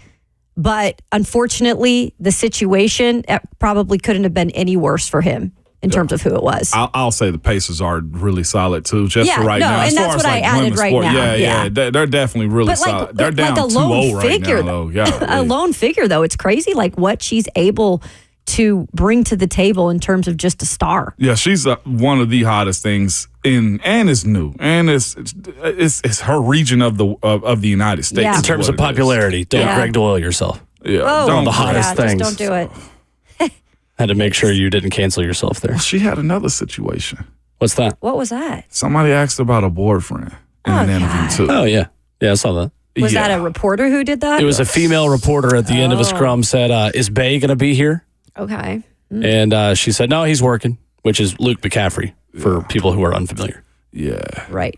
But unfortunately, the situation probably couldn't have been any worse for him in terms of who it was. I'll say the Pacers are really solid too, just for right now. And that's what I added right now. Yeah, they're definitely really solid. They're down 2-0 right now, though. Yeah, a lone figure, though. It's crazy, what she's able to bring to the table in terms of just a star. Yeah, she's one of the hottest things and it's new, and it's her region of the United States. Yeah. In terms of popularity, don't Greg Doyle yourself. Yeah, don't the hottest things. Just don't do it. Had to make sure you didn't cancel yourself there. Well, she had another situation. What's that? What was that? Somebody asked about a boyfriend in an interview too. Oh yeah, I saw that. Was that a reporter who did that? It was a female reporter at the end of a scrum said, "Is Bay going to be here?" Okay. And she said, "No, he's working," which is Luke McCaffrey for people who are unfamiliar. Yeah. Right.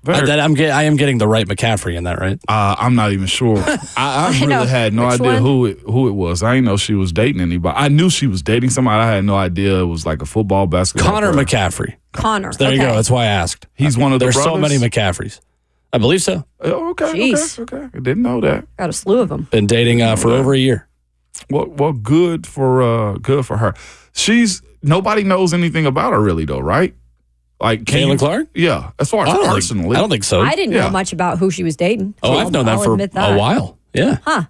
I am getting the right McCaffrey in that, right? I'm not even sure. I really had no idea who it was. I didn't know she was dating anybody. I knew she was dating somebody. I had no idea it was like a football, basketball Connor player. McCaffrey. Connor. So there you go. That's why I asked. He's one of the There's brothers? so many McCaffreys. I believe so. Oh, okay. Jeez. Okay. I didn't know that. Got a slew of them. Been dating for over a year. Well, good for her. Nobody knows anything about her really though, right? Like Caitlin Clark? Yeah, as far as personally. I don't think so. I didn't know much about who she was dating. Oh, I've known that for a while. Yeah. Huh.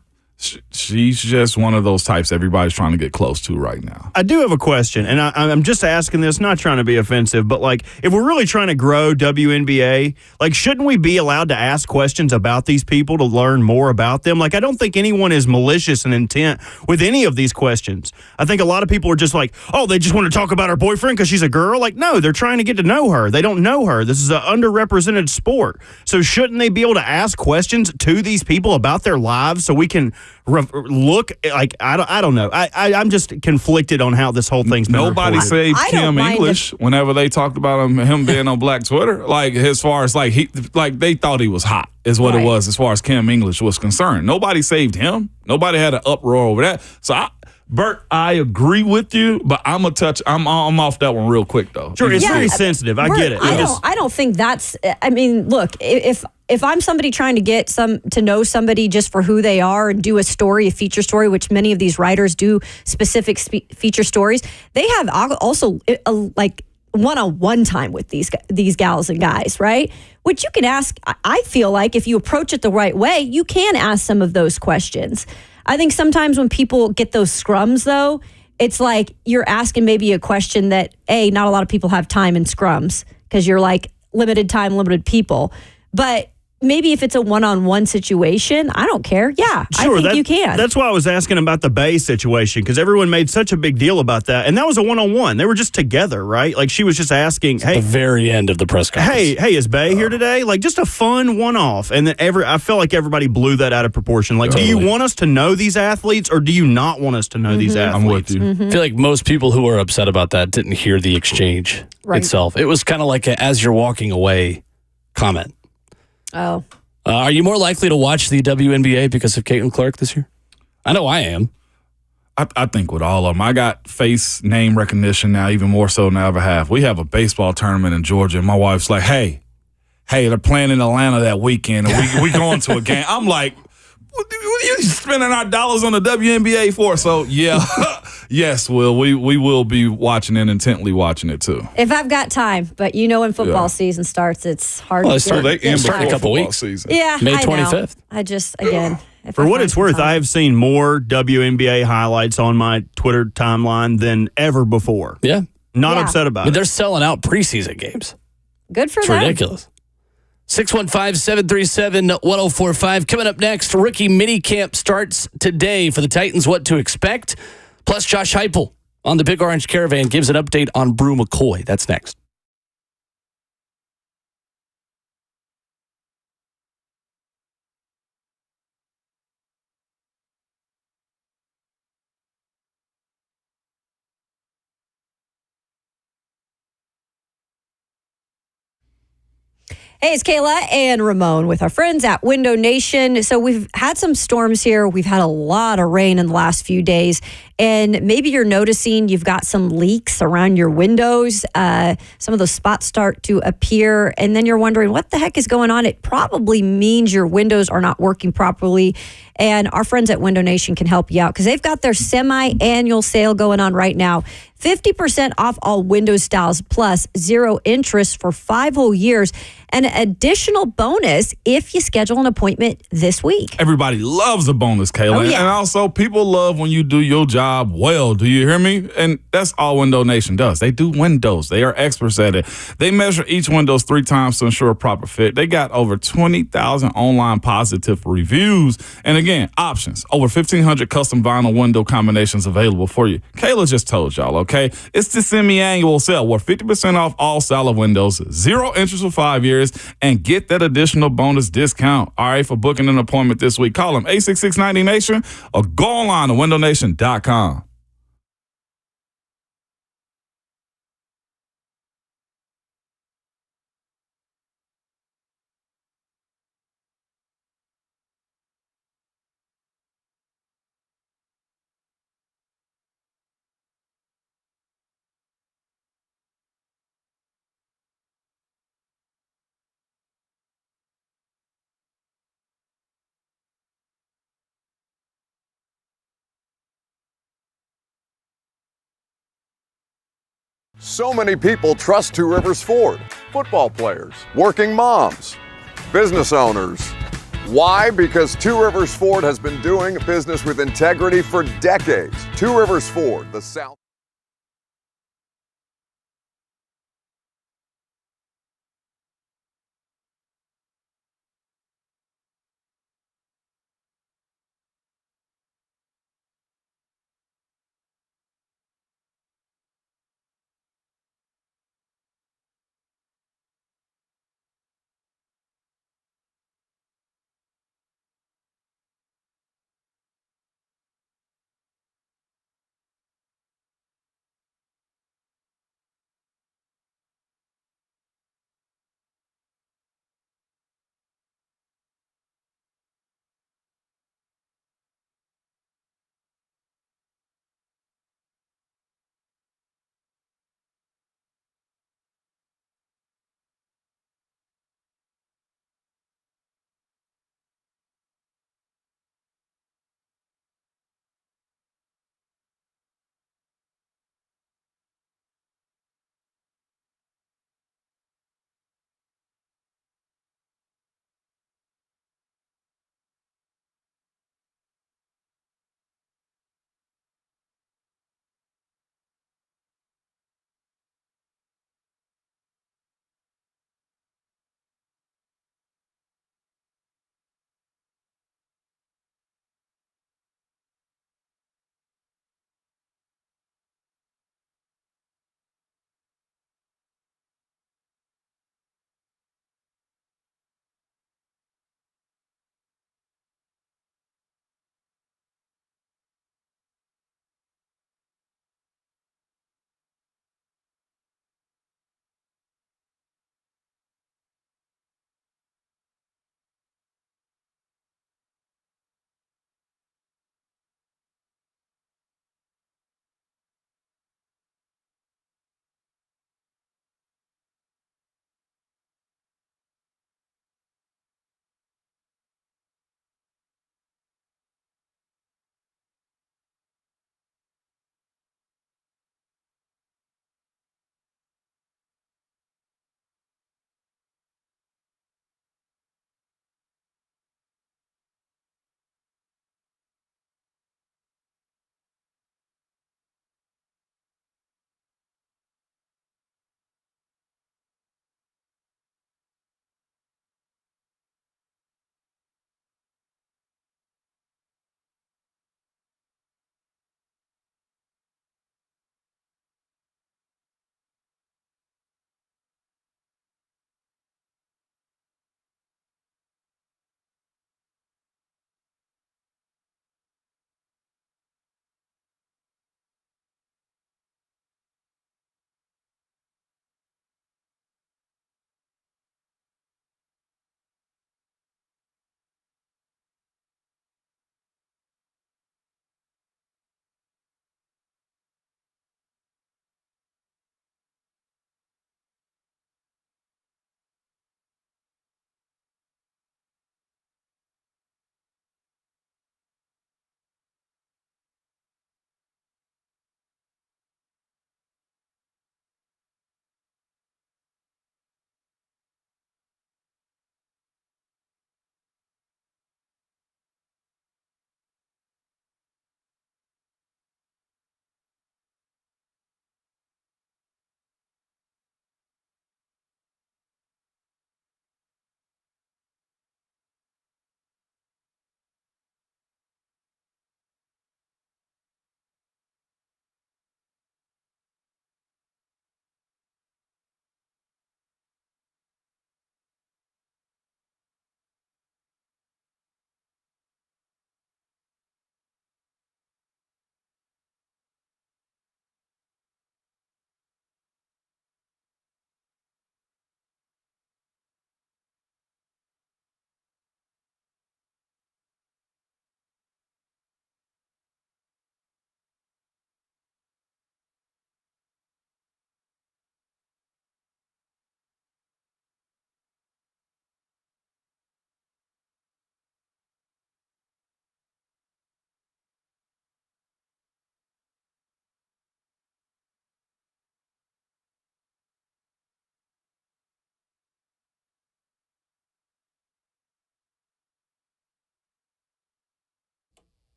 She's just one of those types everybody's trying to get close to right now. I do have a question, and I'm just asking this, not trying to be offensive, but if we're really trying to grow WNBA, shouldn't we be allowed to ask questions about these people to learn more about them? I don't think anyone is malicious in intent with any of these questions. I think a lot of people are just they just want to talk about her boyfriend because she's a girl. No, they're trying to get to know her. They don't know her. This is an underrepresented sport. So shouldn't they be able to ask questions to these people about their lives so we can look I don't know. I'm just conflicted on how this whole thing's been Nobody reported. saved Kim English whenever they talked about him being on Black Twitter. As far as they thought he was hot is what it was as far as Kim English was concerned. Nobody saved him. Nobody had an uproar over that. So Bert, I agree with you, but I'm off that one real quick though. Sure, it's very sensitive. I get it. I don't think that's. I mean, look, if I'm somebody trying to get to know somebody just for who they are and do a feature story, which many of these writers do, specific feature stories, they have also one-on-one time with these gals and guys, right? Which you can ask. I feel like if you approach it the right way, you can ask some of those questions. I think sometimes when people get those scrums, though, it's like you're asking maybe a question that, not a lot of people have time in scrums because you're like limited time, limited people. But maybe if it's a one-on-one situation, I don't care. Yeah, sure, I think you can. That's why I was asking about the Bay situation, because everyone made such a big deal about that. And that was a one-on-one. They were just together, right? Like, she was just asking, At the very end of the press conference. Hey, is Bay here today? Like, just a fun one-off. And then I feel like everybody blew that out of proportion. Like, do you want us to know these athletes, or do you not want us to know these athletes? I'm with you. I feel like most people who were upset about that didn't hear the exchange itself. It was kind of like a as you're walking away comment. Oh. Are you more likely to watch the WNBA because of Caitlin Clark this year? I know I am. I think with all of them, I got face name recognition now, even more so than I ever have. We have a baseball tournament in Georgia, and my wife's like, hey, they're playing in Atlanta that weekend, and we going to a game. I'm like, what are you spending our dollars on the WNBA for? So, yeah, yes, Will, we will be watching and intently watching it, too. If I've got time, but when football season starts, it's hard to So they end start in a before couple football weeks. season. Yeah, May I know. 25th. I just, again, if For I what find it's some worth, time. I have seen more WNBA highlights on my Twitter timeline than ever before. Yeah. Not Yeah. upset about But it. they're selling out preseason games. Good for It's them. ridiculous. 615-737-1045. Coming up next, rookie minicamp starts today for the Titans. What to expect? Plus, Josh Heupel on the Big Orange Caravan gives an update on Brew McCoy. That's next. Hey, it's Kayla and Ramon with our friends at Window Nation. So we've had some storms here. We've had a lot of rain in the last few days. And maybe you're noticing you've got some leaks around your windows. Some of those spots start to appear. And then you're wondering, what the heck is going on? It probably means your windows are not working properly. And our friends at Window Nation can help you out because they've got their semi-annual sale going on right now. 50% off all window styles plus 0 interest for 5 whole years. And an additional bonus if you schedule an appointment this week. Everybody loves a bonus, Kayla. Oh, yeah. And also, people love when you do your job well. Do you hear me? And that's all Window Nation does. They do windows. They are experts at it. They measure each windows 3 times to ensure a proper fit. They got over 20,000 online positive reviews. And again, options. Over 1,500 custom vinyl window combinations available for you. Kayla just told y'all, okay? It's the semi-annual sale where 50% off all style of windows, 0 interest for 5 years, and get that additional bonus discount. All right, for booking an appointment this week, call them 866-90-NATION or go online to windownation.com. So many people trust Two Rivers Ford. Football players, working moms, business owners. Why? Because Two Rivers Ford has been doing business with integrity for decades. Two Rivers Ford, the South.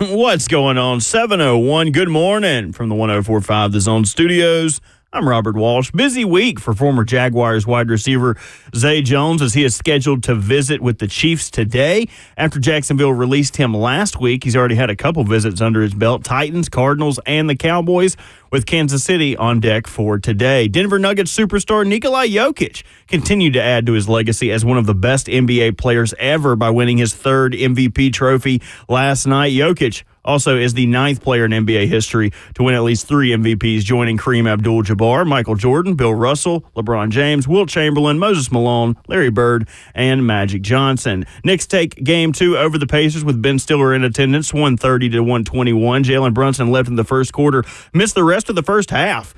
What's going on? 7:01. Good morning from the 104.5 The Zone Studios. I'm Robert Walsh. Busy week for former Jaguars wide receiver Zay Jones as he is scheduled to visit with the Chiefs today. After Jacksonville released him last week, he's already had a couple visits under his belt. Titans, Cardinals, and the Cowboys, with Kansas City on deck for today. Denver Nuggets superstar Nikola Jokic continued to add to his legacy as one of the best NBA players ever by winning his third MVP trophy last night. Jokic also is the 9th player in NBA history to win at least 3 MVPs, joining Kareem Abdul-Jabbar, Michael Jordan, Bill Russell, LeBron James, Wilt Chamberlain, Moses Malone, Larry Bird, and Magic Johnson. Knicks take Game 2 over the Pacers with Ben Stiller in attendance, 130-121. Jalen Brunson left in the first quarter, missed the rest of the first half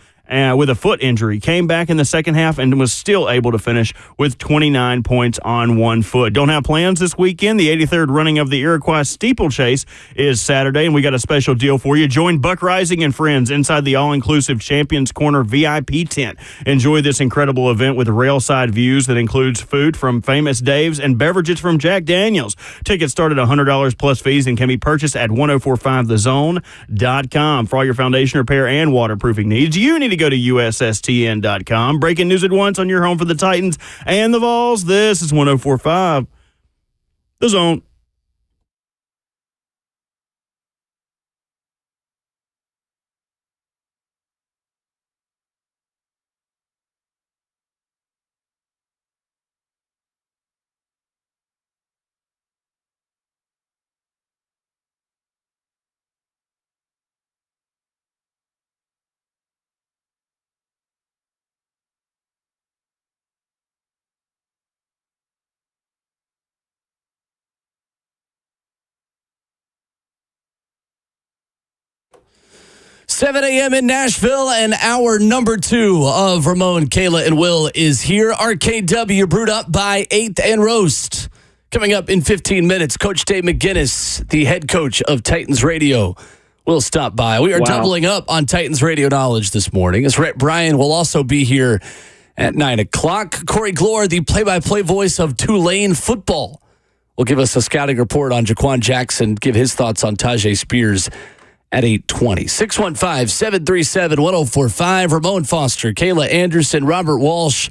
with a foot injury, came back in the second half and was still able to finish with 29 points on one foot. Don't have plans this weekend. The 83rd running of the Iroquois Steeplechase is Saturday, and we got a special deal for you. Join Buck Rising and friends inside the all-inclusive Champions Corner VIP tent. Enjoy this incredible event with railside views that includes food from Famous Dave's and beverages from Jack Daniels. Tickets start at $100 plus fees and can be purchased at 1045thezone.com. For all your foundation repair and waterproofing needs, you need to go to USSTN.com. Breaking news at once on your home for the Titans and the Vols. This is 104.5 The Zone. Seven a.m. in Nashville, and hour number 2 of Ramon, Kayla, and Will is here. RKW brewed up by 8th and Roast. Coming up in 15 minutes, Coach Dave McGinnis, the head coach of Titans Radio, will stop by. We are doubling up on Titans Radio knowledge this morning, as Rhett Bryan will also be here at 9 o'clock. Corey Gloor, the play-by-play voice of Tulane football, will give us a scouting report on Jaquan Jackson, give his thoughts on Tajay Spears at 8:20. 615-737-1045. Ramon Foster, Kayla Anderson, Robert Walsh.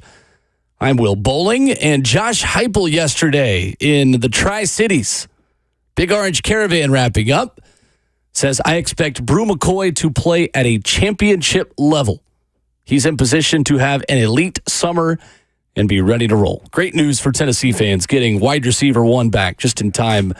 I'm Will Bowling. And Josh Heupel yesterday in the Tri-Cities. Big Orange Caravan wrapping up. Says, I expect Brew McCoy to play at a championship level. He's in position to have an elite summer and be ready to roll. Great news for Tennessee fans, getting wide receiver 1 back just in time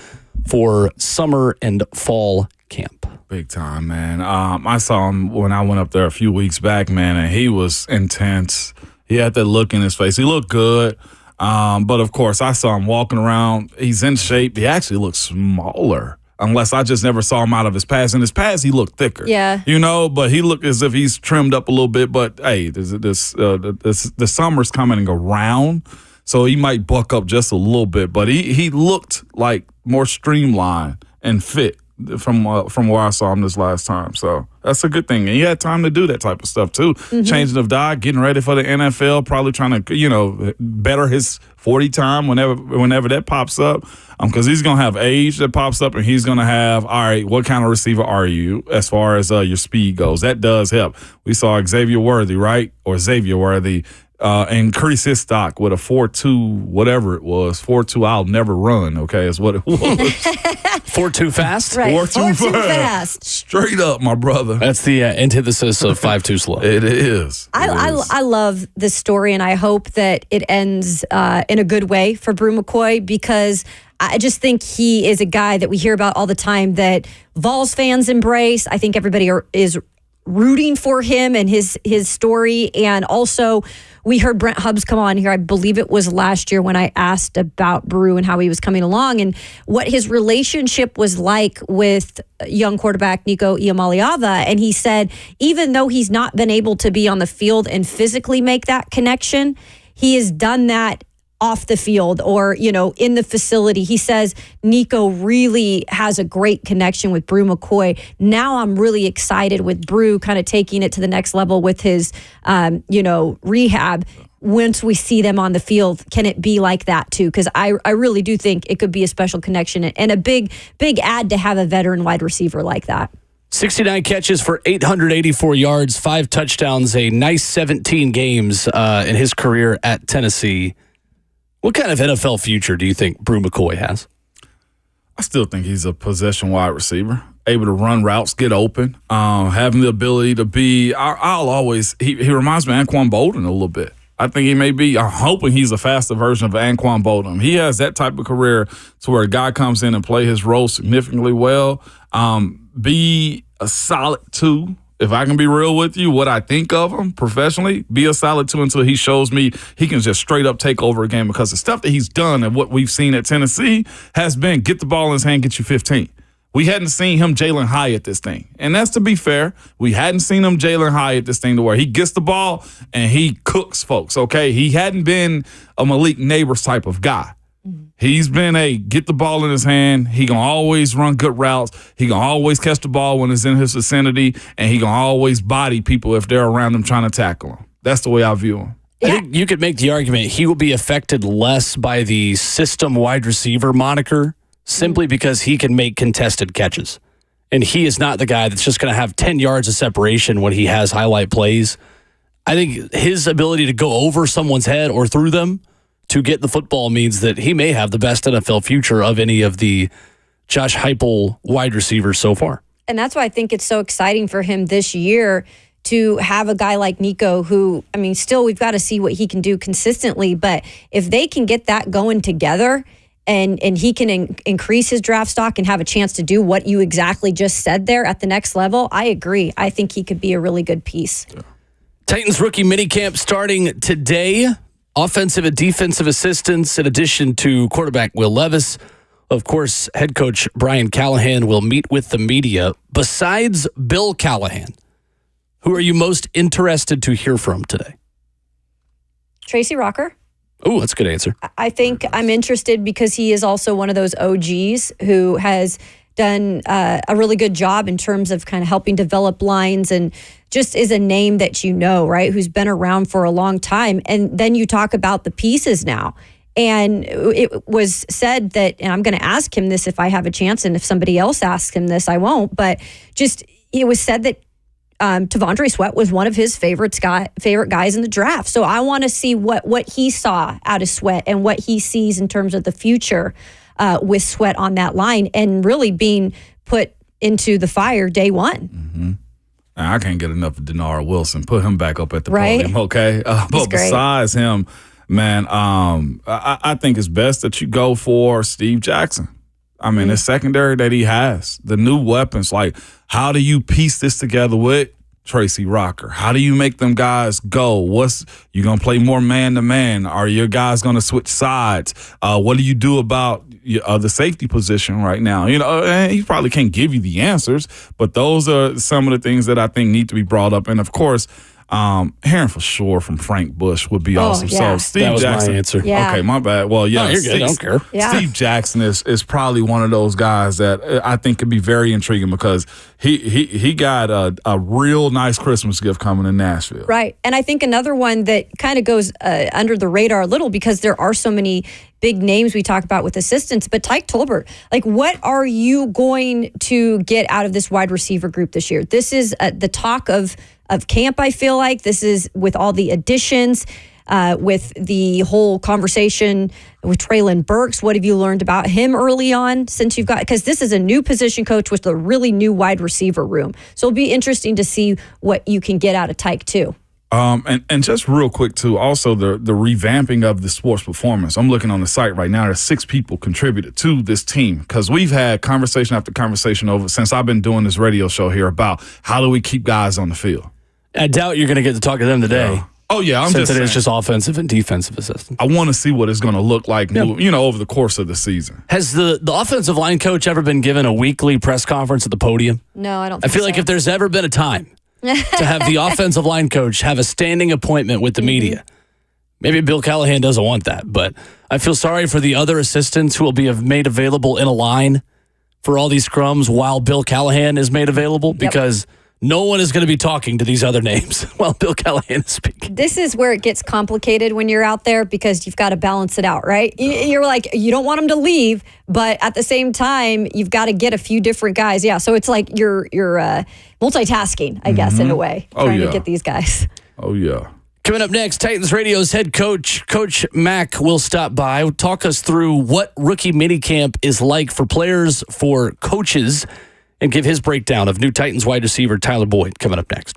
for summer and fall camp. Big time, man. I saw him when I went up there a few weeks back, man, and he was intense. He had that look in his face. He looked good. But, of course, I saw him walking around. He's in shape. He actually looks smaller, unless I just never saw him out of his pass. In his pass, he looked thicker. Yeah. You know, but he looked as if he's trimmed up a little bit. But, hey, the summer's coming around, so he might buck up just a little bit. But he looked like more streamlined and fit from where I saw him this last time. So that's a good thing. And he had time to do that type of stuff too. Mm-hmm. Changing of diet, getting ready for the NFL, probably trying to, better his 40 time whenever that pops up. Because he's going to have age that pops up, and he's going to have, all right, what kind of receiver are you as far as your speed goes? That does help. We saw Xavier Worthy, right? Or Xavier Worthy. Increase his stock with a 4.2, whatever it was. 4.2, I'll never run, okay, is what it was. 4.2 fast? Right. 4.2 fast. Straight up, my brother. That's the antithesis of 5.2 slow. It is. I love this story, and I hope that it ends in a good way for Brew McCoy, because I just think he is a guy that we hear about all the time that Vols fans embrace. I think everybody is rooting for him and his story. And also, we heard Brent Hubbs come on here, I believe it was last year, when I asked about Brew and how he was coming along and what his relationship was like with young quarterback Nico Iamaleava. And he said, even though he's not been able to be on the field and physically make that connection, he has done that off the field or, in the facility. He says Nico really has a great connection with Brew McCoy. Now I'm really excited with Brew kind of taking it to the next level with his, rehab. once we see them on the field, can it be like that too? Because I really do think it could be a special connection and a big add to have a veteran wide receiver like that. 69 catches for 884 yards, 5 touchdowns, a nice 17 games in his career at Tennessee. What kind of NFL future do you think Brew McCoy has? I still think he's a possession wide receiver, able to run routes, get open, having the ability to be. He reminds me of Anquan Bolden a little bit. I think he may be. I'm hoping he's a faster version of Anquan Bolden. He has that type of career to where a guy comes in and play his role significantly well. Be a solid 2. If I can be real with you, what I think of him professionally, be a solid 2 until he shows me he can just straight up take over a game, because the stuff that he's done and what we've seen at Tennessee has been get the ball in his hand, get you 15. We hadn't seen him Jalen Hyatt this thing. And that's to be fair. We hadn't seen him Jalen Hyatt this thing to where he gets the ball and he cooks folks, okay? He hadn't been a Malik Neighbors type of guy. He's been a get the ball in his hand. He going to always run good routes. He going to always catch the ball when it's in his vicinity, and he going to always body people if they're around him trying to tackle him. That's the way I view him. I think you could make the argument he will be affected less by the system wide receiver moniker simply because he can make contested catches. And he is not the guy that's just going to have 10 yards of separation when he has highlight plays. I think his ability to go over someone's head or through them to get the football means that he may have the best NFL future of any of the Josh Heupel wide receivers so far. And that's why I think it's so exciting for him this year to have a guy like Nico who, I mean, still we've got to see what he can do consistently. But if they can get that going together and he can increase his draft stock and have a chance to do what you exactly just said there at the next level, I agree. I think he could be a really good piece. Yeah. Titans rookie minicamp starting today. Offensive and defensive assistants, in addition to quarterback Will Levis. Of course, head coach Bryan Callahan will meet with the media. Besides Bill Callahan, who are you most interested to hear from today? Tracy Rocker. Oh, that's a good answer. I think I'm interested because he is also one of those OGs who has done a really good job in terms of kind of helping develop lines and just is a name that you know, right, who's been around for a long time. And then you talk about the pieces now. And it was said that, and I'm going to ask him this if I have a chance, and if somebody else asks him this, I won't, but just it was said that Tavondre Sweat was one of his favorite guys in the draft. So I want to see what he saw out of Sweat and what he sees in terms of the future with Sweat on that line and really being put into the fire day one. Mm-hmm. I can't get enough of Denard Wilson. Put him back up at the podium, okay? But besides him, man, I think it's best that you go for Steve Jackson. I mean, the secondary that he has, the new weapons, like how do you piece this together with Tracy Rocker? How do you make them guys go? You going to play more man-to-man? Are your guys going to switch sides? What do you do about the safety position right now? You know, he probably can't give you the answers, but those are some of the things that I think need to be brought up. And, of course, hearing for sure from Frank Bush would be awesome. Yeah. So Steve that was Jackson. My answer. Yeah. Okay, my bad. Well, yeah, no, you're good. I don't care. Yeah. Steve Jackson is probably one of those guys that I think could be very intriguing because he got a real nice Christmas gift coming in Nashville. Right, and I think another one that kind of goes under the radar a little because there are so many big names we talk about with assistants, but Tyke Tolbert, like what are you going to get out of this wide receiver group this year? This is the talk of camp, I feel like. This is with all the additions, with the whole conversation with Treylon Burks. What have you learned about him early on since you've got, because this is a new position coach with a really new wide receiver room. So it'll be interesting to see what you can get out of Tyke too. And just real quick too, also the revamping of the sports performance. I'm looking on the site right now. There's 6 people contributed to this team because we've had conversation after conversation over since I've been doing this radio show here about how do we keep guys on the field. I doubt you're going to get to talk to them today. Yeah. Oh, yeah. Since it is just offensive and defensive assistants. I want to see what it's going to look like, over the course of the season. Has the offensive line coach ever been given a weekly press conference at the podium? No, I don't think I feel like if there's ever been a time to have the offensive line coach have a standing appointment with the media, maybe Bill Callahan doesn't want that, but I feel sorry for the other assistants who will be made available in a line for all these scrums while Bill Callahan is made available because No one is going to be talking to these other names while Bill Callahan is speaking. This is where it gets complicated when you're out there because you've got to balance it out, right? You're like, you don't want them to leave, but at the same time, you've got to get a few different guys. Yeah, so it's like you're multitasking, I guess, in a way, trying to get these guys. Oh, yeah. Coming up next, Titans Radio's head coach, Coach Mack, will stop by, talk us through what rookie minicamp is like for players, for coaches, and give his breakdown of new Titans wide receiver Tyler Boyd coming up next.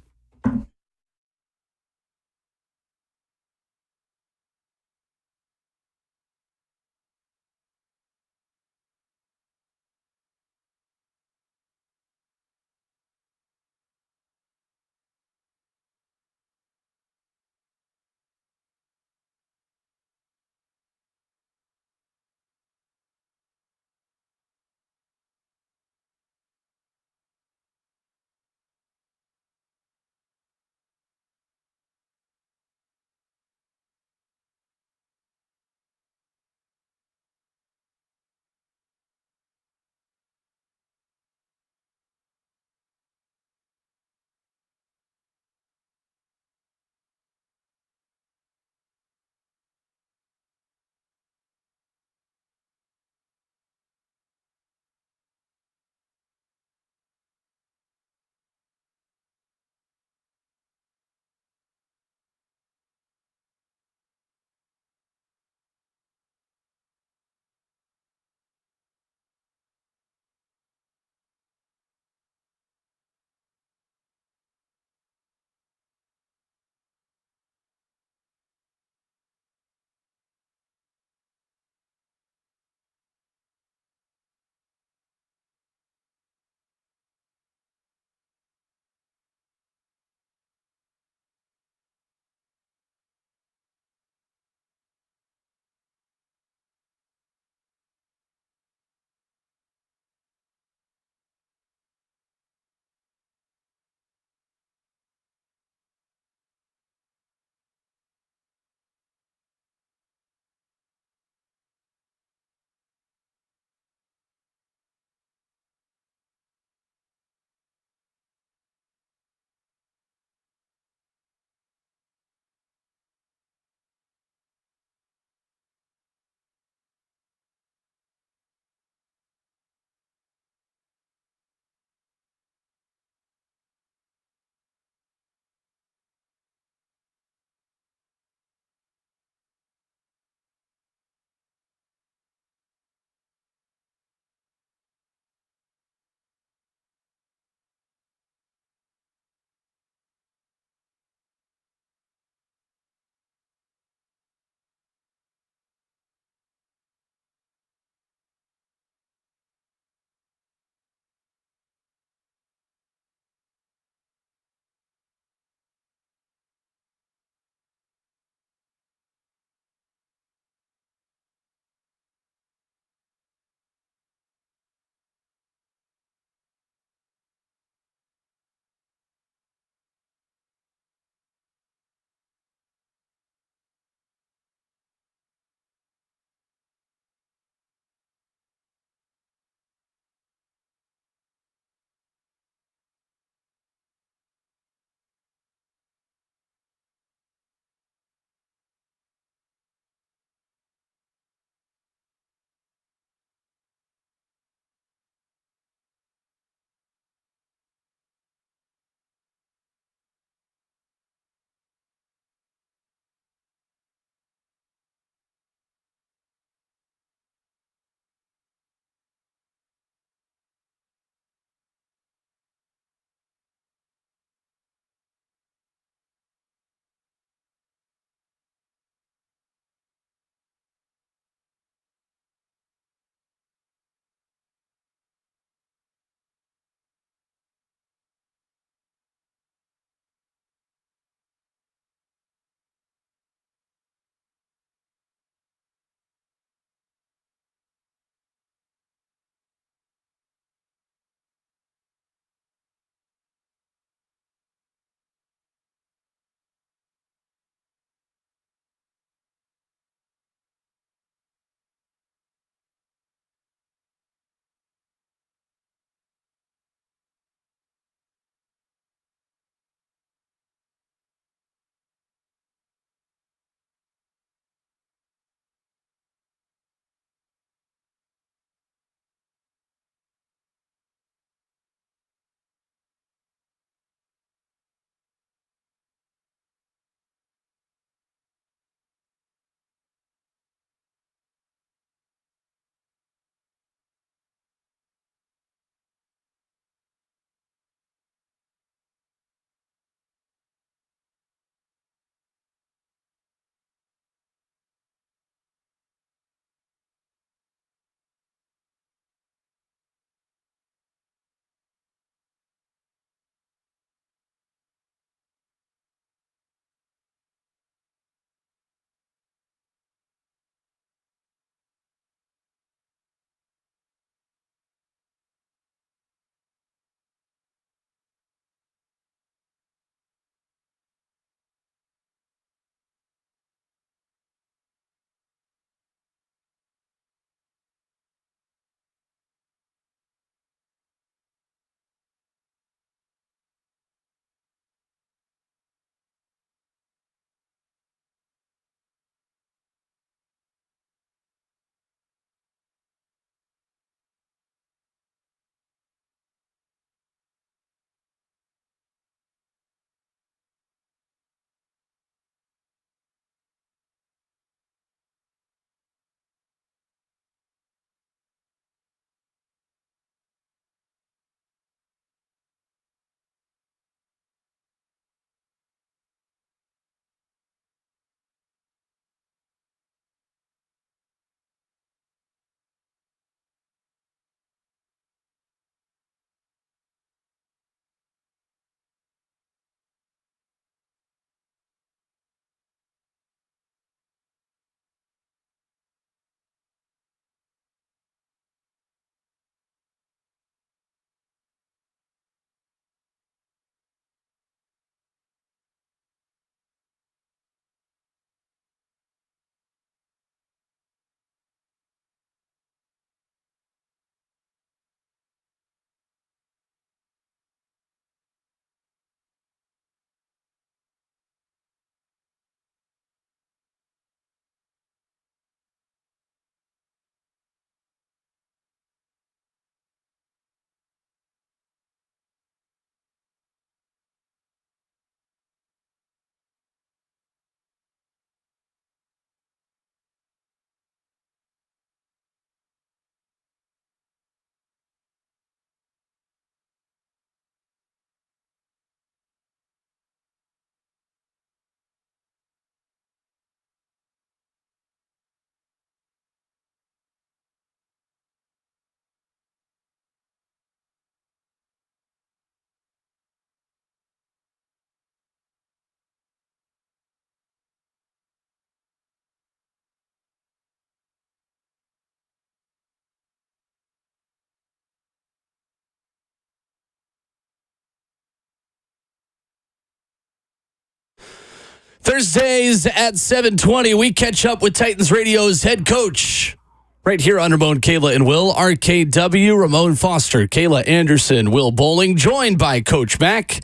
Thursdays at 7:20, we catch up with Titans Radio's head coach. Right here on Ramon, Kayla, and Will. RKW, Ramon Foster, Kayla Anderson, Will Bowling, joined by Coach Mack,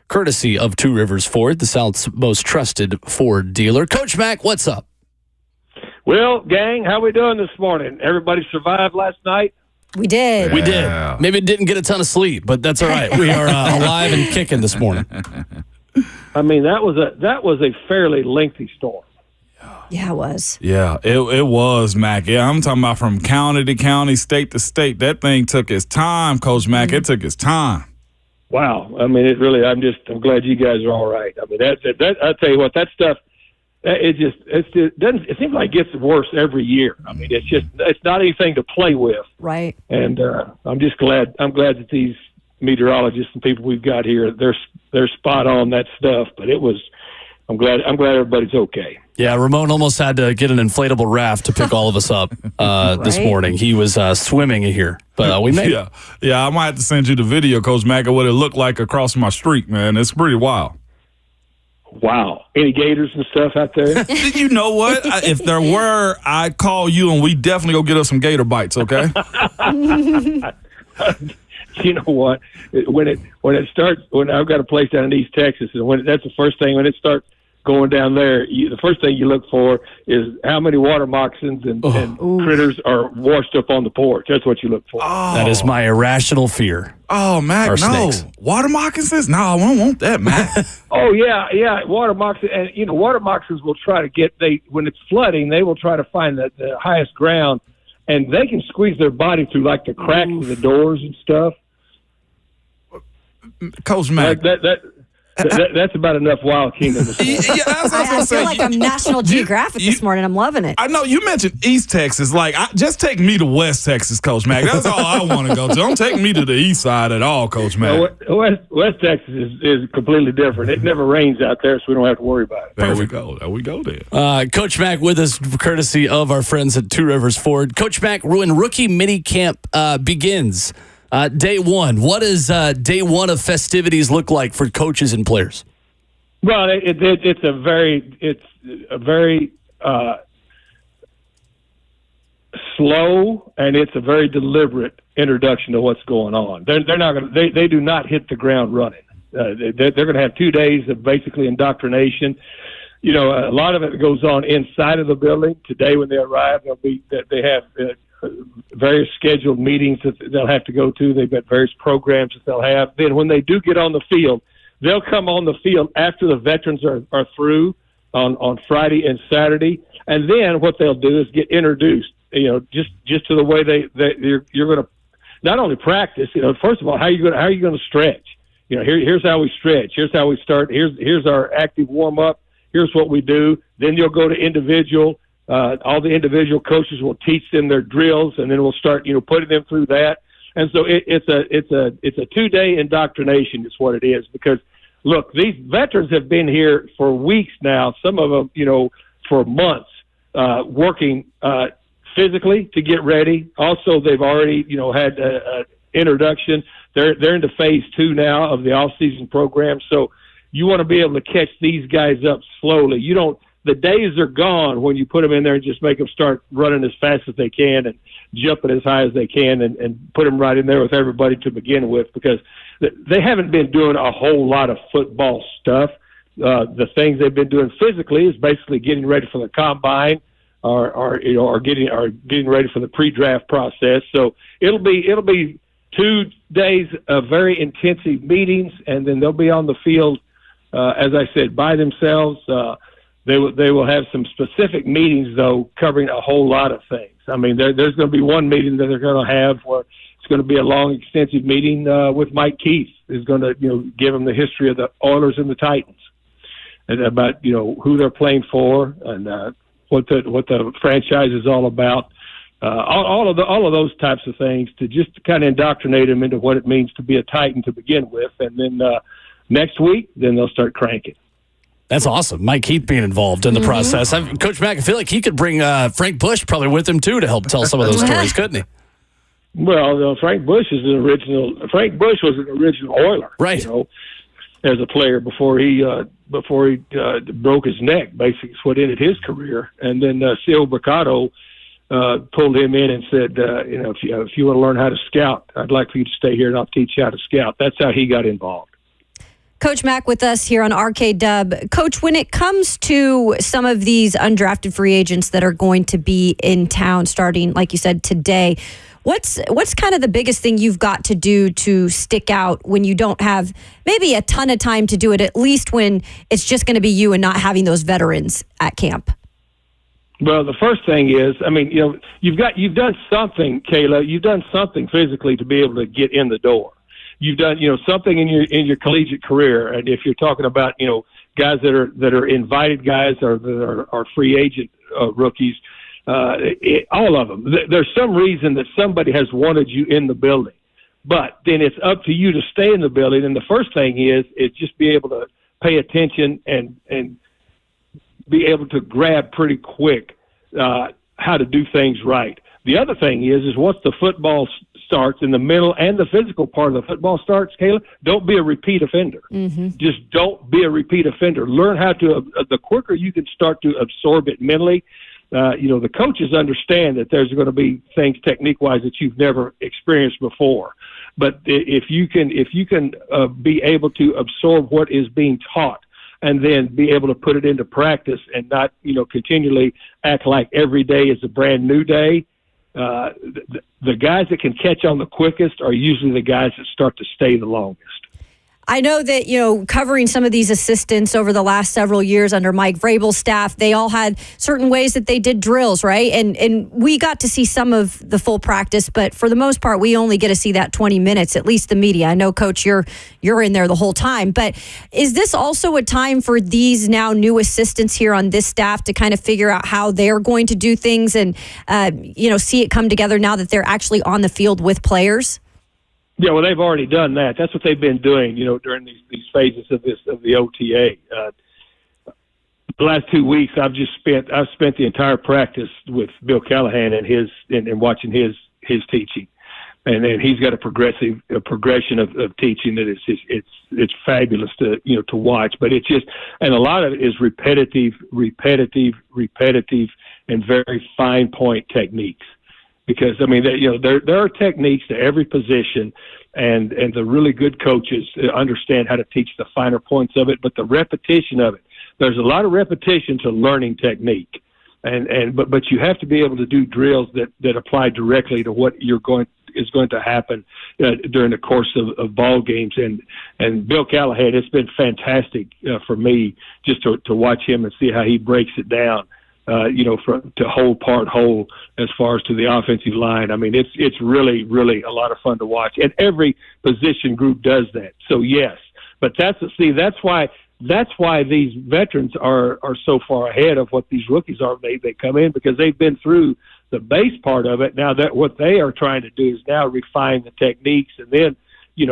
courtesy of Two Rivers Ford, the South's most trusted Ford dealer. Coach Mack, what's up? Well, gang, how we doing this morning? Everybody survived last night? We did. We did. Maybe didn't get a ton of sleep, but that's all right. We are alive and kicking this morning. I mean, that was a fairly lengthy storm. Yeah, it was. Yeah, it was, Mac. Yeah, I'm talking about from county to county, state to state. That thing took its time, Coach Mack. It took its time. Wow. I mean, it really. I'm glad you guys are all right. I mean, that I tell you what, that stuff. It seems like it gets worse every year. I mean, it's not anything to play with. Right. And I'm just glad. I'm glad that these meteorologists and people we've got here, they're spot on that stuff. But it was. I'm glad everybody's okay. Yeah, Ramon almost had to get an inflatable raft to pick all of us up this morning. He was swimming here, but we made it. Yeah, I might have to send you the video, Coach Mack, of what it looked like across my street, man. It's pretty wild. Wow. Any gators and stuff out there? You know what? If there were, I'd call you and we definitely go get us some gator bites, okay? You know what? When I've got a place down in East Texas, and that's the first thing when it starts going down there, the first thing you look for is how many water moccasins and critters are washed up on the porch. That's what you look for. Oh. That is my irrational fear. Oh, Mac, no. Snakes. Water moccasins? No, I don't want that, Mac. Oh, yeah. Water moccasins. And, water moccasins will try to when it's flooding, they will try to find the highest ground, and they can squeeze their body through, like, the cracks of the doors and stuff. Coach Mac. That's about enough Wild Kingdom. I feel like I'm National Geographic this morning. I'm loving it. I know you mentioned East Texas. Like, just take me to West Texas, Coach Mack. That's all I want to go to. Don't take me to the East Side at all, Coach Mack. West Texas is completely different. It never rains out there, so we don't have to worry about it. There we go then. Coach Mack with us, courtesy of our friends at Two Rivers Ford. Coach Mack, when rookie mini camp begins, day one, what does day one of festivities look like for coaches and players? Well, it's a very slow, and it's a very deliberate introduction to what's going on. They're not going. They do not hit the ground running. They're going to have 2 days of basically indoctrination. A lot of it goes on inside of the building. Today, when they arrive, they have various scheduled meetings that they'll have to go to. They've got various programs that they'll have. Then when they do get on the field, they'll come on the field after the veterans are through on Friday and Saturday. And then what they'll do is get introduced, just to the way you're going to not only practice, first of all, how are you going to stretch? Here's how we stretch. Here's how we start. Here's our active warm up. Here's what we do. Then you'll go to individual. All the individual coaches will teach them their drills, and then we'll start, putting them through that. And so it's a 2-day indoctrination is what it is. Because look, these veterans have been here for weeks now. Some of them, for months, working physically to get ready. Also, they've already, had an introduction. They're into phase 2 now of the off-season program. So you want to be able to catch these guys up slowly. The days are gone when you put them in there and just make them start running as fast as they can and jumping as high as they can and put them right in there with everybody to begin with, because they haven't been doing a whole lot of football stuff. The things they've been doing physically is basically getting ready for the combine or getting ready for the pre-draft process. So it'll be 2 days of very intensive meetings, and then they'll be on the field, as I said, by themselves. They will have some specific meetings, though, covering a whole lot of things. I mean, there's going to be one meeting that they're going to have where it's going to be a long, extensive meeting with Mike Keith, who's going to give them the history of the Oilers and the Titans, and about who they're playing for and what the franchise is all about. All of those types of things to just kind of indoctrinate them into what it means to be a Titan to begin with, and then next week, then they'll start cranking. That's awesome. Mike Keith being involved in the process. Coach Mack, I feel like he could bring Frank Bush probably with him, too, to help tell some of those stories, couldn't he? Well, Frank Bush was an original Oiler. Right. as a player before he broke his neck. Basically, it's what ended his career. And then Sil Mercado pulled him in and said, if you want to learn how to scout, I'd like for you to stay here and I'll teach you how to scout. That's how he got involved. Coach Mack with us here on RK Coach, when it comes to some of these undrafted free agents that are going to be in town starting, like you said, today, what's kind of the biggest thing you've got to do to stick out when you don't have maybe a ton of time to do it, at least when it's just going to be you and not having those veterans at camp? Well, the first thing is, you've done something, Kayla. You've done something physically to be able to get in the door. You've done, something in your collegiate career, and if you're talking about, guys that are invited guys or that are free agent rookies, all of them. There's some reason that somebody has wanted you in the building, but then it's up to you to stay in the building. And the first thing is just be able to pay attention and be able to grab pretty quick how to do things right. The other thing is once the football starts and the mental and the physical part of the football starts, Kayla, don't be a repeat offender. Mm-hmm. Just don't be a repeat offender. Learn how to, the quicker you can start to absorb it mentally, the coaches understand that there's going to be things technique-wise that you've never experienced before. But if you can be able to absorb what is being taught and then be able to put it into practice and not, continually act like every day is a brand new day, the guys that can catch on the quickest are usually the guys that start to stay the longest. I know that, covering some of these assistants over the last several years under Mike Vrabel's staff, they all had certain ways that they did drills, right? And we got to see some of the full practice, but for the most part, we only get to see that 20 minutes, at least the media. I know, Coach, you're in there the whole time, but is this also a time for these now new assistants here on this staff to kind of figure out how they're going to do things and, see it come together now that they're actually on the field with players? Yeah, well, they've already done that. That's what they've been doing, during these phases of the OTA. The last 2 weeks, I've spent the entire practice with Bill Callahan and watching his teaching, and he's got a progression of teaching that it's fabulous to watch. But it's just, and a lot of it is repetitive, and very fine point techniques. Because there are techniques to every position, and the really good coaches understand how to teach the finer points of it. But the repetition of it, there's a lot of repetition to learning technique, but you have to be able to do drills that apply directly to what is going to happen during the course of ball games. And Bill Callahan, it's been fantastic for me just to watch him and see how he breaks it down. To whole as far as to the offensive line. I mean, it's really, really a lot of fun to watch. And every position group does that. So yes, but that's why these veterans are so far ahead of what these rookies are. They come in because they've been through the base part of it. Now that what they are trying to do is now refine the techniques, and then as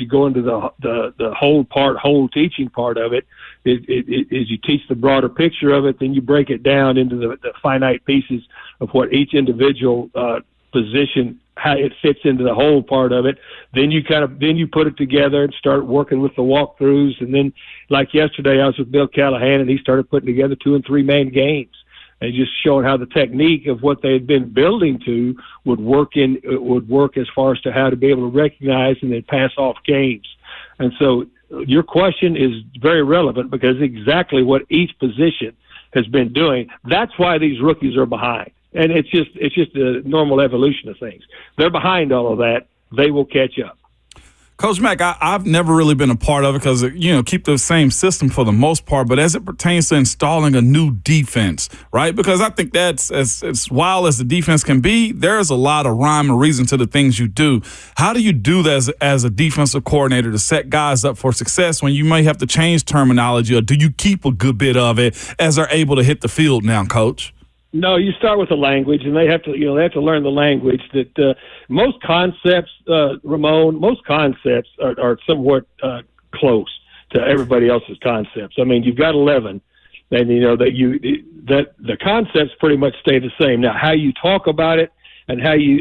you go into the whole teaching part of it, as you teach the broader picture of it, then you break it down into the finite pieces of what each individual position, how it fits into the whole part of it. Then you put it together and start working with the walkthroughs. And then, like yesterday, I was with Bill Callahan, and he started putting together 2 and 3 man games. And just showing how the technique of what they had been building to would work as far as to how to be able to recognize and then pass off games. And so your question is very relevant because exactly what each position has been doing. That's why these rookies are behind. And it's just the normal evolution of things. They're behind all of that. They will catch up. Coach Mack, I've never really been a part of it because, keep the same system for the most part. But as it pertains to installing a new defense, right? Because I think that's as wild as the defense can be, there's a lot of rhyme and reason to the things you do. How do you do that as a defensive coordinator to set guys up for success when you may have to change terminology, or do you keep a good bit of it as they're able to hit the field now, Coach? No, you start with the language, and they have to learn the language. That most concepts, Ramon, are somewhat close to everybody else's concepts. I mean, you've got 11, and that the concepts pretty much stay the same. Now, how you talk about it and how you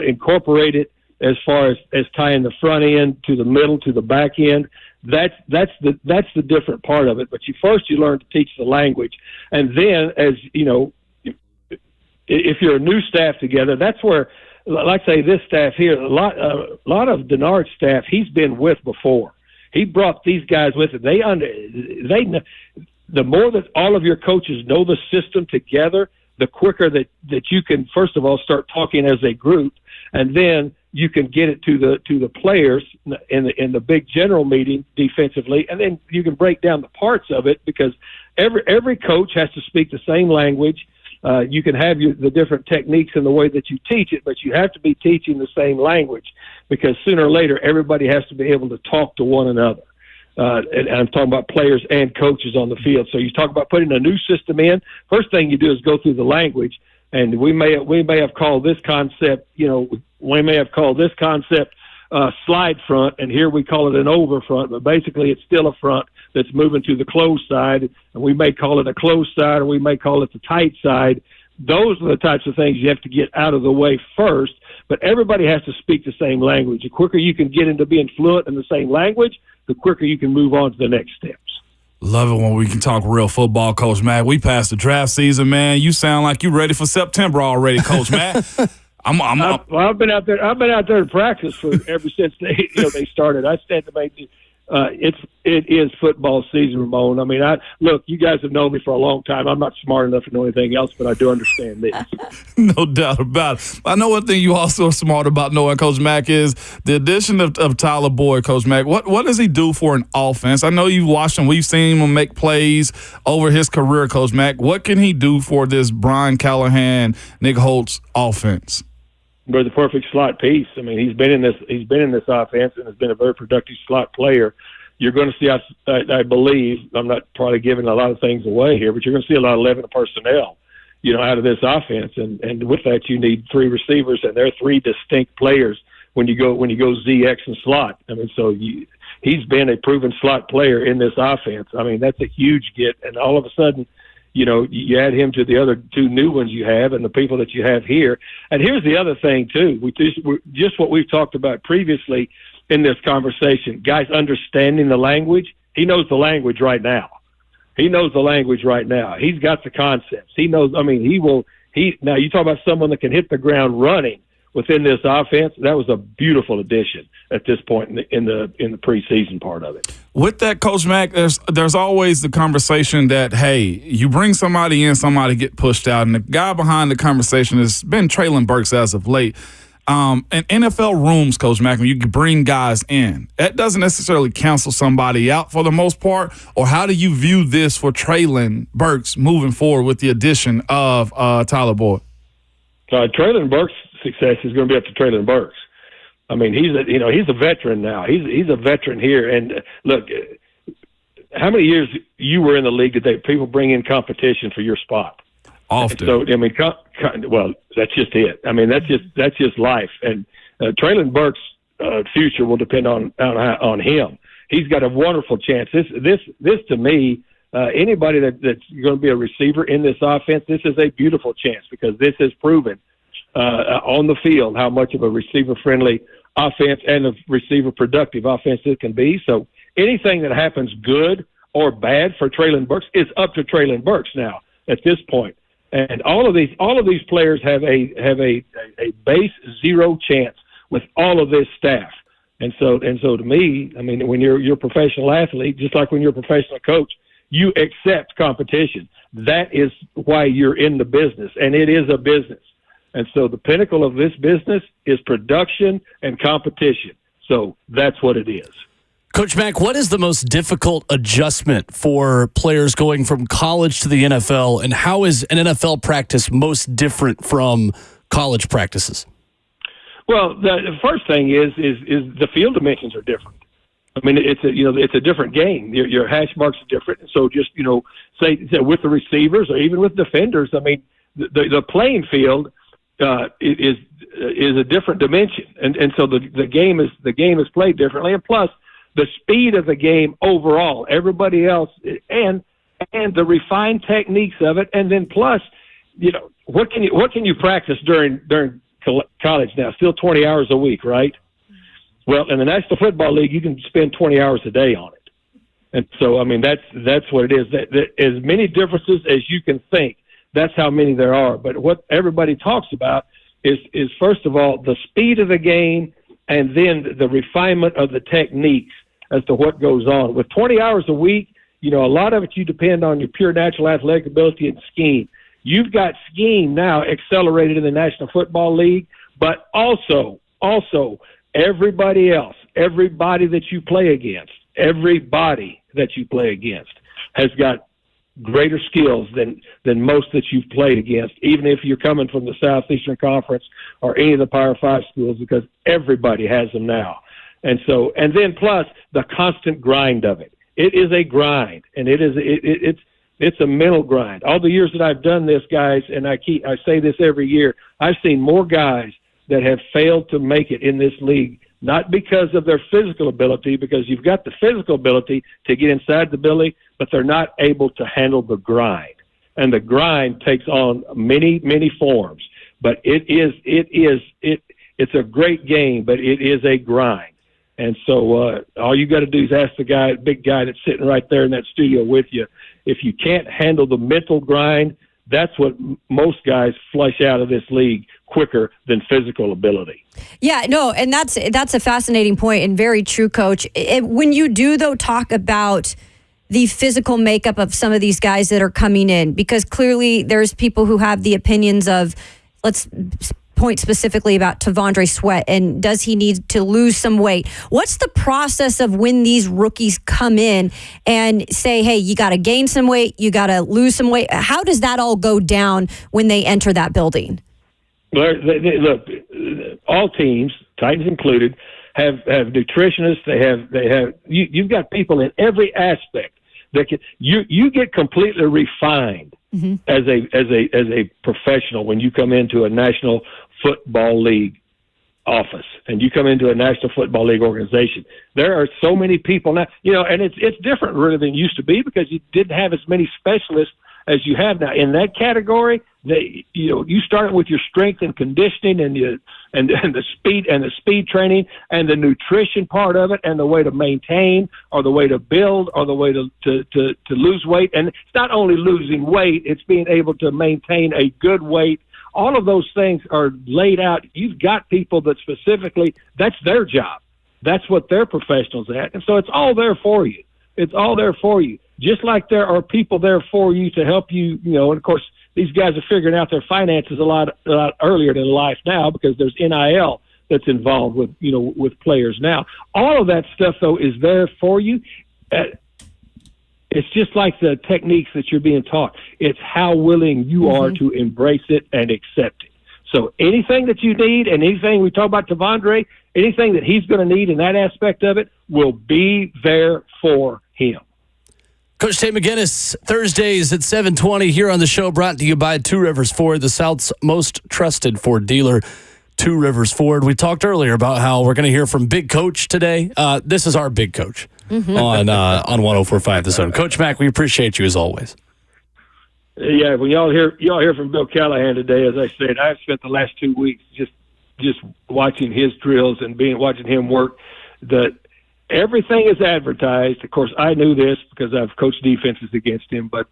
incorporate it as far as tying the front end to the middle to the back end. That's the different part of it. But you learn to teach the language, and then as you know, if you're a new staff together, that's where, like say this staff here, a lot of Denard's staff he's been with before. He brought these guys with him. The more that all of your coaches know the system together, the quicker that you can, first of all, start talking as a group, and then you can get it to the players in the big general meeting defensively, and then you can break down the parts of it, because every coach has to speak the same language. You can have the different techniques in the way that you teach it, but you have to be teaching the same language, because sooner or later everybody has to be able to talk to one another. And I'm talking about players and coaches on the field. So you talk about putting a new system in. First thing you do is go through the language, and we may have called this concept, slide front, and here we call it an over front, but basically it's still a front that's moving to the closed side, and we may call it a closed side, or we may call it the tight side. Those are the types of things you have to get out of the way first, but everybody has to speak the same language. The quicker you can get into being fluent in the same language, the quicker you can move on to the next steps. Love it when we can talk real football, Coach Mack. We passed the draft season, man. You sound like you're ready for September already, Coach Mack. I've been out there. I've been out there to practice ever since they started. I stand to make it is football season, Ramon. I mean, look, you guys have known me for a long time. I'm not smart enough to know anything else, but I do understand this. No doubt about it. I know one thing you also are smart about knowing, Coach Mack, is the addition of Tyler Boyd, Coach Mack. What does he do for an offense? I know you've watched him. We've seen him make plays over his career, Coach Mack. What can he do for this Bryan Callahan, Nick Holtz offense? We're the perfect slot piece. I mean, he's been in this offense and has been a very productive slot player. You're going to see, I believe, I'm not probably giving a lot of things away here, but you're going to see a lot of 11 personnel, out of this offense. And with that, you need 3 receivers, and they're 3 distinct players when you go ZX and slot. I mean, so he's been a proven slot player in this offense. I mean, that's a huge get. And all of a sudden, you add him to the other 2 new ones you have and the people that you have here. And here's the other thing, too. Just what we've talked about previously in this conversation, guys understanding the language. He knows the language right now. He's got the concepts. He knows, now you talk about someone that can hit the ground running within this offense. That was a beautiful addition at this point in the preseason part of it. With that, Coach Mack, there's always the conversation that, hey, you bring somebody in, somebody get pushed out, and the guy behind the conversation has been Treylon Burks as of late. In NFL rooms, Coach Mack, when you bring guys in, that doesn't necessarily cancel somebody out for the most part, or how do you view this for Treylon Burks moving forward with the addition of Tyler Boyd? Treylon Burks' success is going to be up to Treylon Burks. I mean, he's a veteran now. He's a veteran here. And look, how many years you were in the league did people bring in competition for your spot? Often. So I mean, well, that's just it. I mean, that's just life. And Treylon Burks' future will depend on him. He's got a wonderful chance. This to me, anybody that's going to be a receiver in this offense, this is a beautiful chance, because this has proven on the field how much of a receiver-friendly offense and a receiver-productive offense it can be. So anything that happens good or bad for Treylon Burks is up to Treylon Burks now at this point. And all of these players have a base 0 chance with all of this staff. And so to me, I mean, when you're a professional athlete, just like when you're a professional coach, you accept competition. That is why you're in the business, and it is a business. And so the pinnacle of this business is production and competition. So that's what it is. Coach Mack, what is the most difficult adjustment for players going from college to the NFL, and how is an NFL practice most different from college practices? Well, the first thing is the field dimensions are different. I mean, it's a different game. Your hash marks are different. So just say with the receivers or even with defenders, I mean, the playing field is a different dimension, and so the game is played differently, and plus the speed of the game overall, everybody else, and the refined techniques of it, and then plus, what can you practice during college now, still 20 hours a week, right? Well, in the National Football League, you can spend 20 hours a day on it. And so, I mean, that's what it is. That as many differences as you can think, that's how many there are. But what everybody talks about is first of all, the speed of the game, and then the refinement of the techniques as to what goes on. With 20 hours a week, a lot of it you depend on your pure natural athletic ability and scheme. You've got scheme now accelerated in the National Football League, but also everybody else, everybody that you play against has got greater skills than most that you've played against, even if you're coming from the Southeastern Conference or any of the Power 5 schools, because everybody has them now. And then plus the constant grind of it. It is a grind, and it's a mental grind. All the years that I've done this, guys, and I say this every year, I've seen more guys that have failed to make it in this league, not because of their physical ability, because you've got the physical ability to get inside the building, but they're not able to handle the grind. And the grind takes on many, many forms. But it's a great game, but it is a grind. And so all you got to do is ask the big guy that's sitting right there in that studio with you. If you can't handle the mental grind, that's what most guys flush out of this league quicker than physical ability. Yeah, no, and that's a fascinating point and very true, Coach. When you do, though, talk about the physical makeup of some of these guys that are coming in, because clearly there's people who have the opinions of, let's point specifically about T'Vondre Sweat, and does he need to lose some weight? What's the process of when these rookies come in and say, hey, you got to gain some weight, you got to lose some weight? How does that all go down when they enter that building? Well, look, all teams, Titans included, have nutritionists. They have. You've got people in every aspect that you get completely refined as a professional when you come into a National Football League office and you come into a National Football League organization. There are so many people now, and it's different really than it used to be, because you didn't have as many specialists as you have now in that category. You start with your strength and conditioning and the speed training and the nutrition part of it, and the way to maintain or the way to build or the way to lose weight. And it's not only losing weight, it's being able to maintain a good weight. All of those things are laid out. You've got people that specifically, that's their job. That's what they're professionals at. And so it's all there for you. It's all there for you. Just like there are people there for you to help you, and of course, these guys are figuring out their finances a lot earlier than life now, because there's NIL that's involved with players now. All of that stuff, though, is there for you. It's just like the techniques that you're being taught. It's how willing you are to embrace it and accept it. So anything that you need, and anything we talk about T'Vondre, anything that he's going to need in that aspect of it will be there for him. Coach Tate McGinnis, Thursdays at 7:20 here on the show, brought to you by Two Rivers Ford, the South's most trusted Ford dealer. Two Rivers Ford. We talked earlier about how we're going to hear from Big Coach today. This is our Big Coach on 104.5 The Zone. Coach Mack, we appreciate you as always. Yeah, when y'all hear from Bill Callahan today, as I said, I've spent the last 2 weeks just watching his drills and watching him work. Everything is advertised. Of course, I knew this because I've coached defenses against him, but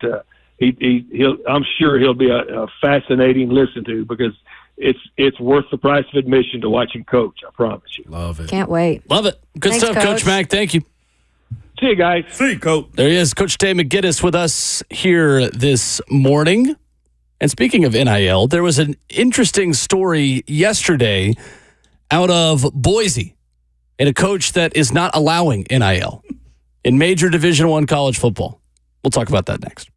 I'm sure he'll be a fascinating listen to, because it's worth the price of admission to watch him coach. I promise you. Love it. Can't wait. Love it. Good Thanks, stuff, Coach Mack. Thank you. See you guys. See you, Coach. There he is, Coach Tate McGinnis with us here this morning. And speaking of NIL, there was an interesting story yesterday out of Boise, and a coach that is not allowing NIL in major Division I college football. We'll talk about that next.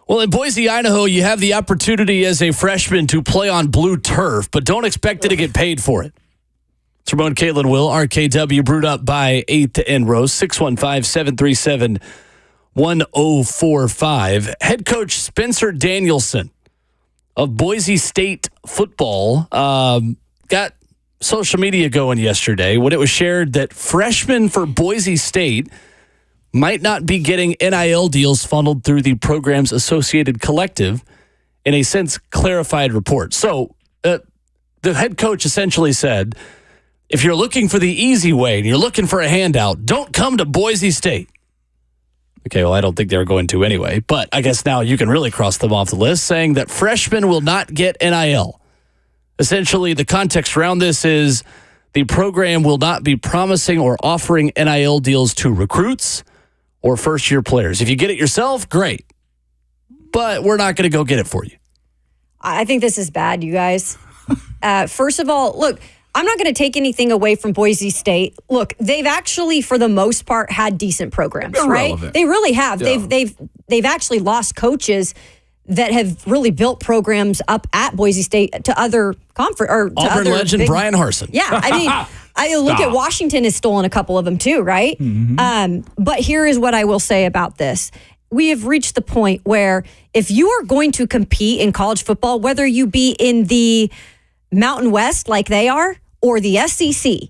Well, in Boise, Idaho, you have the opportunity as a freshman to play on blue turf, but don't expect to get paid for it. It's Ramon, Caitlin, Will, RKW, brewed up by 8th and Rose, 615-737-1045. Head coach Spencer Danielson of Boise State football got social media going yesterday when it was shared that freshmen for Boise State might not be getting NIL deals funneled through the program's associated collective in a since clarified report. So the head coach essentially said, if you're looking for the easy way and you're looking for a handout, don't come to Boise State. Okay, well, I don't think they're going to anyway, but I guess now you can really cross them off the list, saying that freshmen will not get NIL. Essentially, the context around this is the program will not be promising or offering NIL deals to recruits or first-year players. If you get it yourself, great. But we're not going to go get it for you. I think this is bad, you guys. First of all, look, I'm not going to take anything away from Boise State. Look, they've actually, for the most part, had decent programs, right? Relevant. They really have. Yeah. They've actually lost coaches that have really built programs up at Boise State to other conference or to Auburn other legend Bryan Harsin. Yeah, I mean, I look at Washington has stolen a couple of them too, right? Mm-hmm. But here is what I will say about this. We have reached the point where if you are going to compete in college football, whether you be in the Mountain West like they are or the SEC,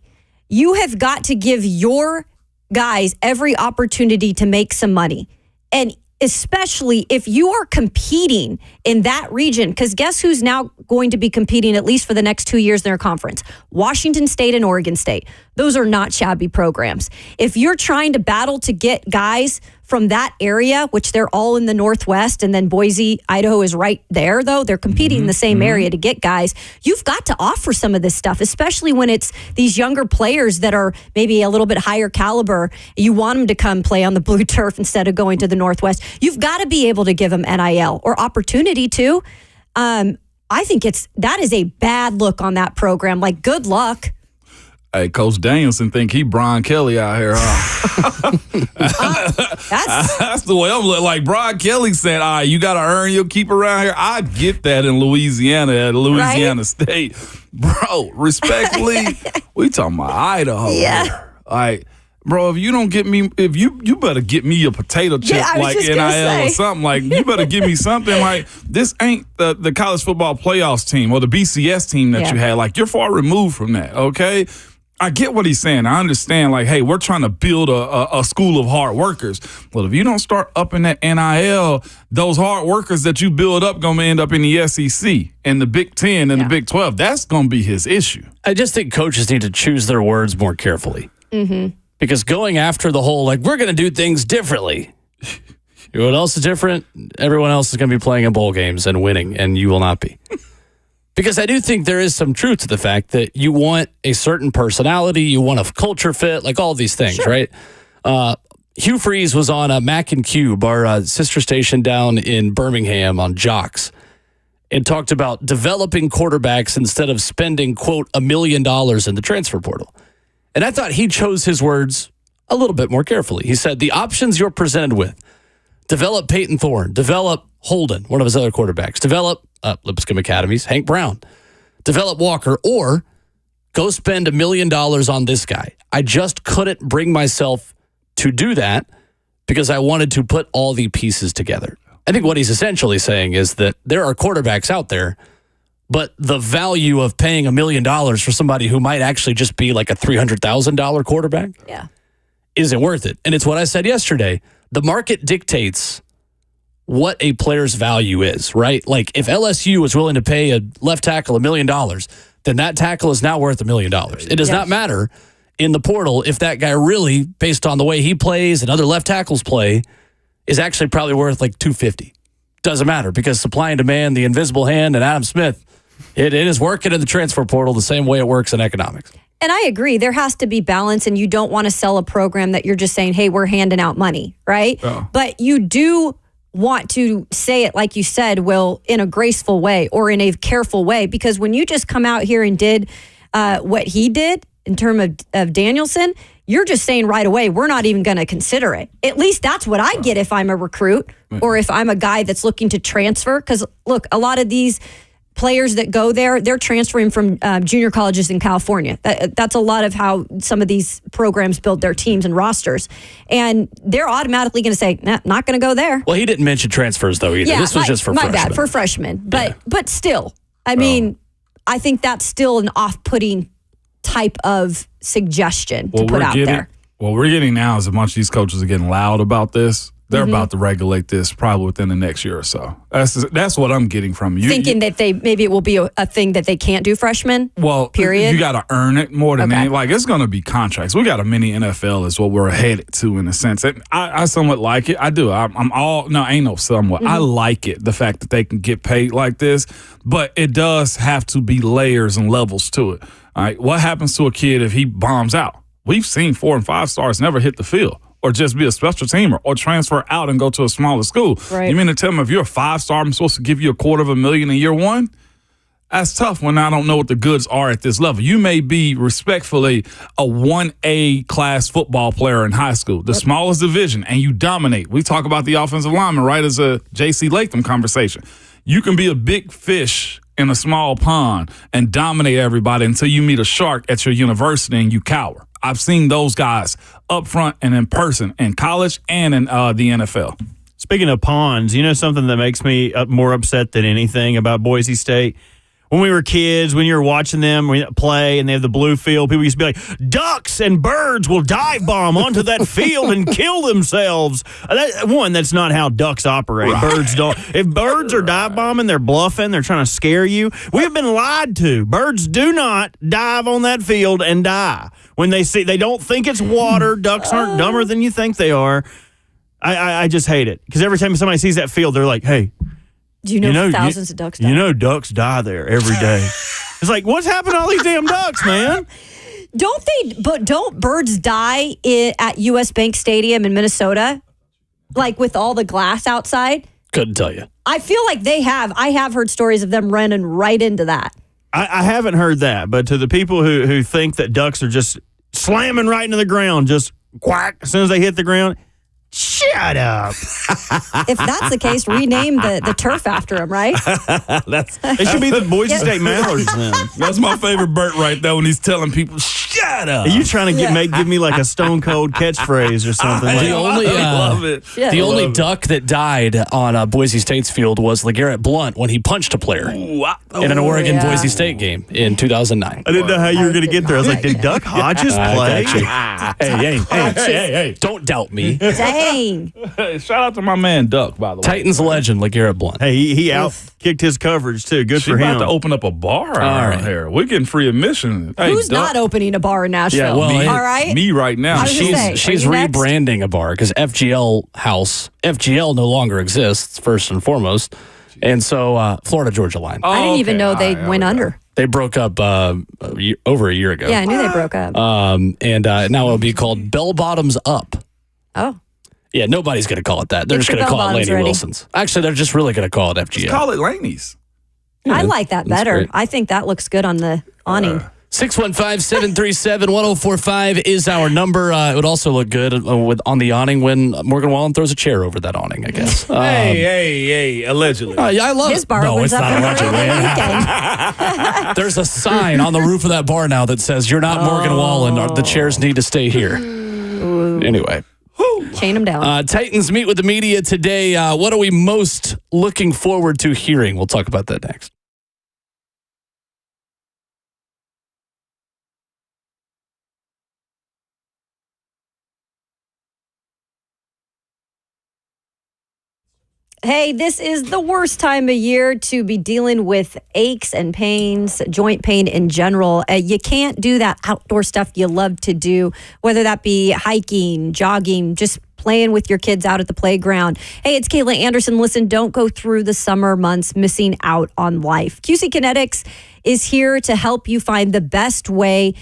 you have got to give your guys every opportunity to make some money. And especially if you are competing in that region, because guess who's now going to be competing at least for the next 2 years in their conference? Washington State and Oregon State. Those are not shabby programs. If you're trying to battle to get guys from that area, which they're all in the Northwest, and then Boise, Idaho is right there, though. They're competing in the same area to get guys. You've got to offer some of this stuff, especially when it's these younger players that are maybe a little bit higher caliber. You want them to come play on the blue turf instead of going to the Northwest. You've got to be able to give them NIL or opportunity to. I think that is a bad look on that program. Like, good luck. Hey, Coach Danielson think he Brian Kelly out here, huh? That's the way I'm looking. Like, Brian Kelly said, all right, you got to earn your keep around here. I get that in Louisiana, at Louisiana State. Bro, respectfully, we talking about Idaho. Yeah. All right. Bro, if you don't get me, you better get me a potato chip like NIL or something. Like, you better give me something. Like, this ain't the college football playoffs team or the BCS team that you had. Like, you're far removed from that, okay? I get what he's saying. I understand, like, hey, we're trying to build a school of hard workers. Well, if you don't start upping that NIL, those hard workers that you build up going to end up in the SEC and the Big 10 and the Big 12. That's going to be his issue. I just think coaches need to choose their words more carefully. Mm-hmm. Because going after the whole, like, we're going to do things differently. You know what else is different? Everyone else is going to be playing in bowl games and winning, and you will not be. Because I do think there is some truth to the fact that you want a certain personality, you want a culture fit, like all these things, right? Hugh Freeze was on Mac and Cube, our sister station down in Birmingham on Jocks, and talked about developing quarterbacks instead of spending, quote, $1 million in the transfer portal. And I thought he chose his words a little bit more carefully. He said, the options you're presented with, develop Peyton Thorne, develop Holden, one of his other quarterbacks, develop Lipscomb Academy's Hank Brown, develop Walker, or go spend $1 million on this guy. I just couldn't bring myself to do that because I wanted to put all the pieces together. I think what he's essentially saying is that there are quarterbacks out there, but the value of paying $1 million for somebody who might actually just be like a $300,000 quarterback isn't worth it. And it's what I said yesterday. The market dictates what a player's value is, right? Like, if LSU was willing to pay a left tackle $1 million, then that tackle is now worth $1 million. It does not matter in the portal if that guy really, based on the way he plays and other left tackles play, is actually probably worth like $250. Doesn't matter, because supply and demand, the invisible hand, and Adam Smith, it is working in the transfer portal the same way it works in economics. And I agree. There has to be balance, and you don't want to sell a program that you're just saying, hey, we're handing out money, right? Oh. But you do want to say it, like you said, Will, in a graceful way or in a careful way, because when you just come out here and did what he did in terms of Danielson, you're just saying right away, we're not even going to consider it. At least that's what I get if I'm a recruit or if I'm a guy that's looking to transfer. Because, look, a lot of these players that go there, they're transferring from junior colleges in California. That's a lot of how some of these programs build their teams and rosters. And they're automatically going to say, nah, not going to go there. Well, he didn't mention transfers, though, either. Yeah, this was just for freshmen. My bad, for freshmen. But still, I mean, I think that's still an off-putting type of suggestion to put out there. What we're getting now is a bunch of these coaches are getting loud about this. They're about to regulate this probably within the next year or so. That's what I'm getting from you. Thinking that maybe it will be a thing that they can't do freshmen? Well, period. You got to earn it more than any. Like, it's going to be contracts. We got a mini NFL is what we're headed to in a sense. I somewhat like it. I do. Ain't no somewhat. I like it, the fact that they can get paid like this, but it does have to be layers and levels to it. All right. What happens to a kid if he bombs out? We've seen 4 and 5 stars never hit the field, or just be a special teamer, or transfer out and go to a smaller school. Right. You mean to tell me if you're a 5-star, I'm supposed to give you $250,000 in year one? That's tough when I don't know what the goods are at this level. You may be, respectfully, a 1A class football player in high school, the smallest division, and you dominate. We talk about the offensive lineman, right, as a J.C. Latham conversation. You can be a big fish in a small pond and dominate everybody until you meet a shark at your university and you cower. I've seen those guys up front and in person in college and in the NFL. Speaking of ponds, you know something that makes me more upset than anything about Boise State? When we were kids, when you were watching them play and they have the blue field, people used to be like, ducks and birds will dive bomb onto that field and kill themselves. That's not how ducks operate. Right. Birds don't. If birds are dive bombing, they're bluffing, they're trying to scare you. We have been lied to. Birds do not dive on that field and die. When they don't think it's water. Ducks aren't dumber than you think they are. I just hate it. Because every time somebody sees that field, they're like, hey, do you know thousands of ducks die? You know ducks die there every day. It's like, what's happened to all these damn ducks, man? Don't birds die at US Bank Stadium in Minnesota? Like with all the glass outside? Couldn't tell you. I feel like they have. I have heard stories of them running right into that. I haven't heard that, but to the people who think that ducks are just slamming right into the ground, just quack, as soon as they hit the ground, shut up. If that's the case, rename the turf after him, right? It should be the Boise State Mallards then. That's my favorite Bert right there when he's telling people, shut up. Are you trying to give me like a Stone Cold catchphrase or something? I love it. The only duck that died on Boise State's field was LeGarrette Blount when he punched a player in an Oregon-Boise State game in 2009. I didn't know how you were going to get there. I was like, did Duck Hodges play? Hey, don't doubt me. Dang. Hey, shout out to my man Duck, by the way. Titans legend LeGarrette Blount. Hey, he out-kicked his coverage, too. Good for him. She's about to open up a bar around here. We're getting free admission. Hey, who's not opening a bar in Nashville? Yeah, well, all right. Me right now. She's rebranding a bar because FGL no longer exists, first and foremost. And so Florida Georgia Line. I didn't even know they went under. They broke up over a year ago. Yeah, I knew they broke up. And now it'll be called Bell Bottoms Up. Oh. Yeah, nobody's going to call it that. They're just going to call it Laney Wilson's. Actually, they're just really going to call it FGL. Just call it Laney's. Yeah, I like that better. Great. I think that looks good on the awning. 615-737-1045 is our number. It would also look good on the awning when Morgan Wallen throws a chair over that awning, I guess. Hey, allegedly. I love his bar opens up every weekend. There's a sign on the roof of that bar now that says, "You're not Morgan Wallen. The chairs need to stay here." Anyway. Chain them down. Titans meet with the media today. What are we most looking forward to hearing? We'll talk about that next. Hey, this is the worst time of year to be dealing with aches and pains, joint pain in general. You can't do that outdoor stuff you love to do, whether that be hiking, jogging, just playing with your kids out at the playground. Hey, it's Kayla Anderson. Listen, don't go through the summer months missing out on life. QC Kinetics is here to help you find the best way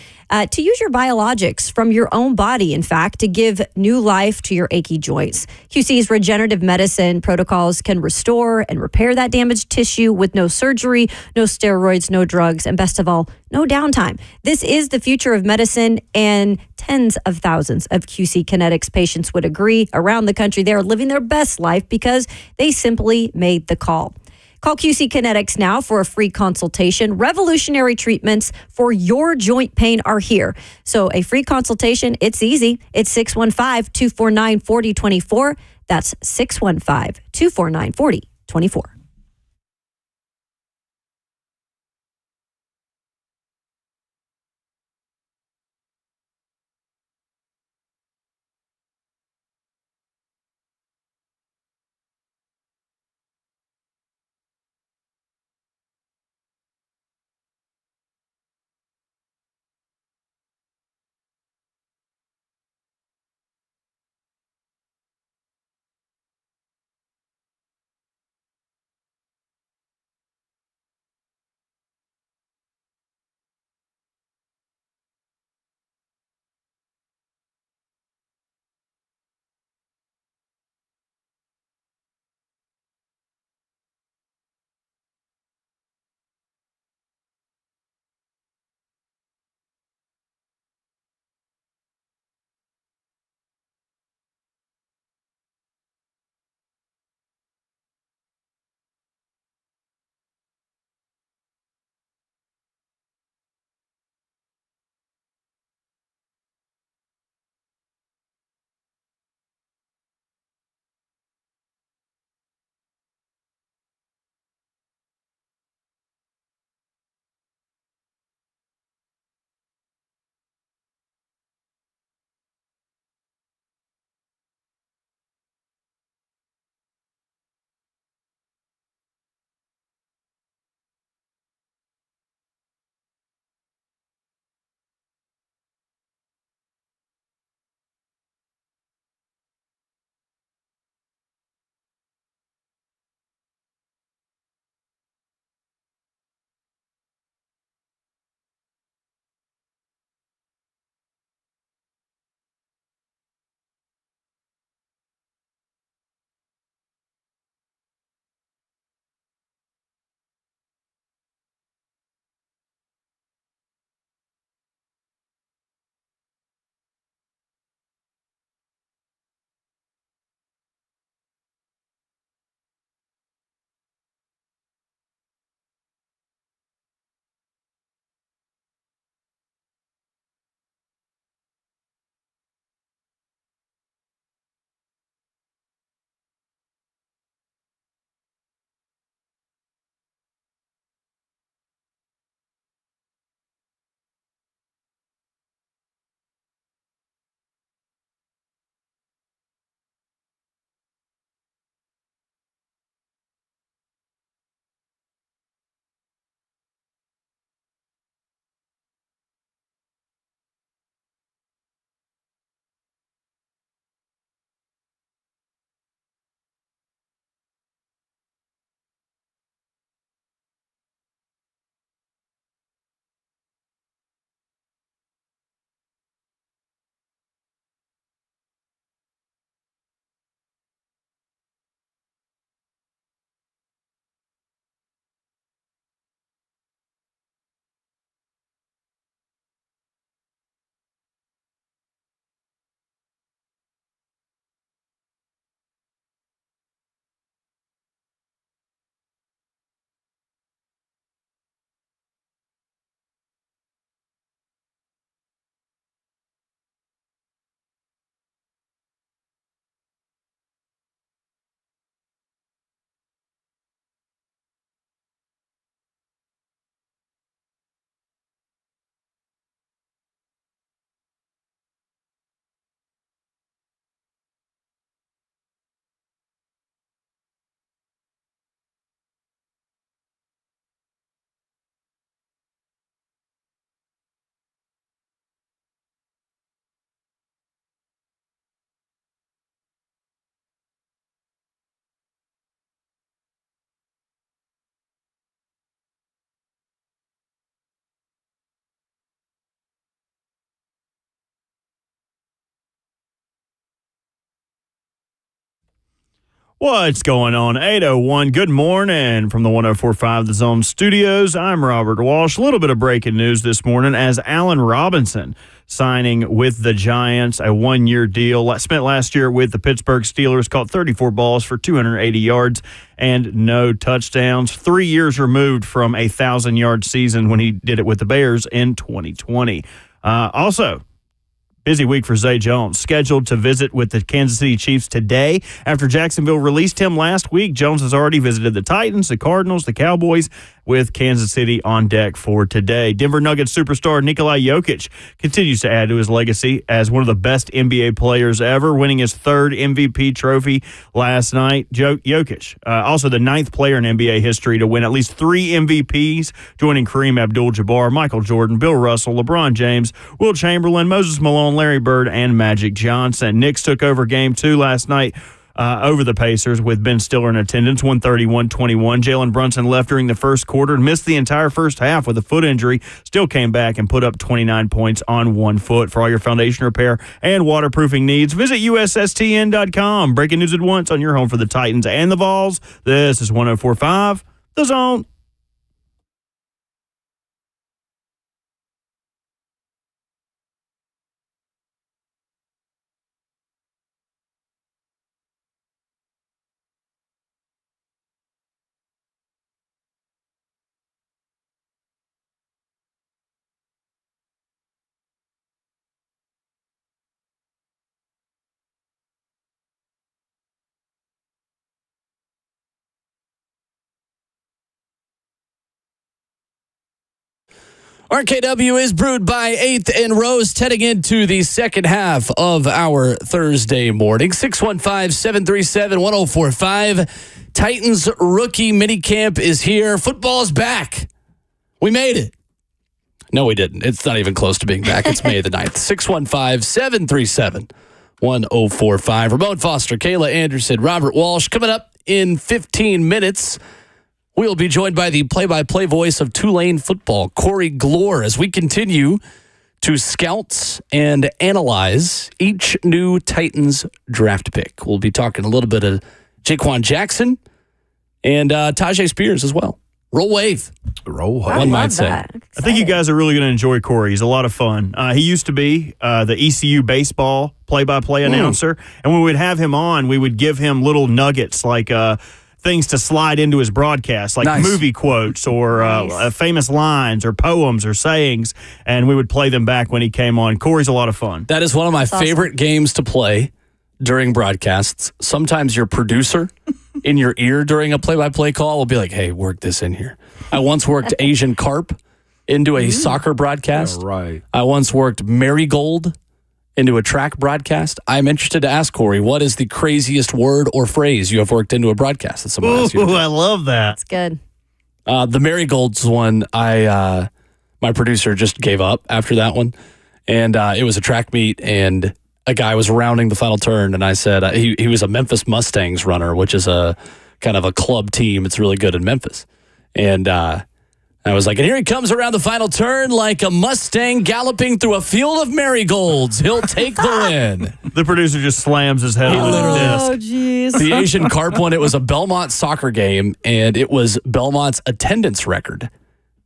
to use your biologics from your own body, in fact, to give new life to your achy joints. QC's regenerative medicine protocols can restore and repair that damaged tissue with no surgery, no steroids, no drugs, and best of all, no downtime. This is the future of medicine, and tens of thousands of QC Kinetics patients would agree around the country they are living their best life because they simply made the call. Call QC Kinetics now for a free consultation. Revolutionary treatments for your joint pain are here. So a free consultation, it's easy. It's 615-249-4024. That's 615-249-4024. What's going on? 801. Good morning from the 104.5 The Zone Studios. I'm Robert Walsh. A little bit of breaking news this morning as Allen Robinson signing with the Giants, a one-year deal. Spent last year with the Pittsburgh Steelers, caught 34 balls for 280 yards and no touchdowns. 3 years removed from a 1,000-yard season when he did it with the Bears in 2020. Also, busy week for Zay Jones, scheduled to visit with the Kansas City Chiefs today. After Jacksonville released him last week, Jones has already visited the Titans, the Cardinals, the Cowboys, with Kansas City on deck for today. Denver Nuggets superstar Nikola Jokic continues to add to his legacy as one of the best NBA players ever, winning his third MVP trophy last night. Jokic, also the ninth player in NBA history to win at least 3 MVPs, joining Kareem Abdul-Jabbar, Michael Jordan, Bill Russell, LeBron James, Wilt Chamberlain, Moses Malone, Larry Bird, and Magic Johnson. Knicks took over Game 2 last night over the Pacers with Ben Stiller in attendance, 131-21. Jalen Brunson left during the first quarter and missed the entire first half with a foot injury. Still came back and put up 29 points on 1 foot. For all your foundation repair and waterproofing needs, visit USSTN.com. Breaking news at once on your home for the Titans and the Vols. This is 104.5 The Zone. RKW is brewed by 8th and Rose, heading into the second half of our Thursday morning. 615-737-1045. Titans rookie minicamp is here. Football's back. We made it. No, we didn't. It's not even close to being back. It's May the 9th. 615-737-1045. Ramon Foster, Kayla Anderson, Robert Walsh. Coming up in 15 minutes, we'll be joined by the play-by-play voice of Tulane football, Corey Gloor, as we continue to scout and analyze each new Titans draft pick. We'll be talking a little bit of Jaquan Jackson and Tajay Spears as well. Roll wave. Roll wave. One might say. I think you guys are really going to enjoy Corey. He's a lot of fun. He used to be the ECU baseball play-by-play announcer, and when we would have him on, we would give him little nuggets like things to slide into his broadcast, like movie quotes or famous lines or poems or sayings, and we would play them back when he came on. Corey's a lot of fun. That is one of my favorite games to play during broadcasts. Sometimes your producer in your ear during a play-by-play call will be like, hey, work this in here. I once worked Asian carp into a soccer broadcast. Yeah, right. I once worked marigold into a track broadcast. I'm interested to ask Corey, what is the craziest word or phrase you have worked into a broadcast that someone asked you? I love that. That's good. The marigolds one, my producer just gave up after that one, and it was a track meet, and a guy was rounding the final turn, and I said he was a Memphis Mustangs runner, which is a kind of a club team. It's really good in Memphis, and I was like, and here he comes around the final turn like a Mustang galloping through a field of marigolds. He'll take the win. The producer just slams his head on the desk. Oh, jeez. The Asian carp one, it was a Belmont soccer game, and it was Belmont's attendance record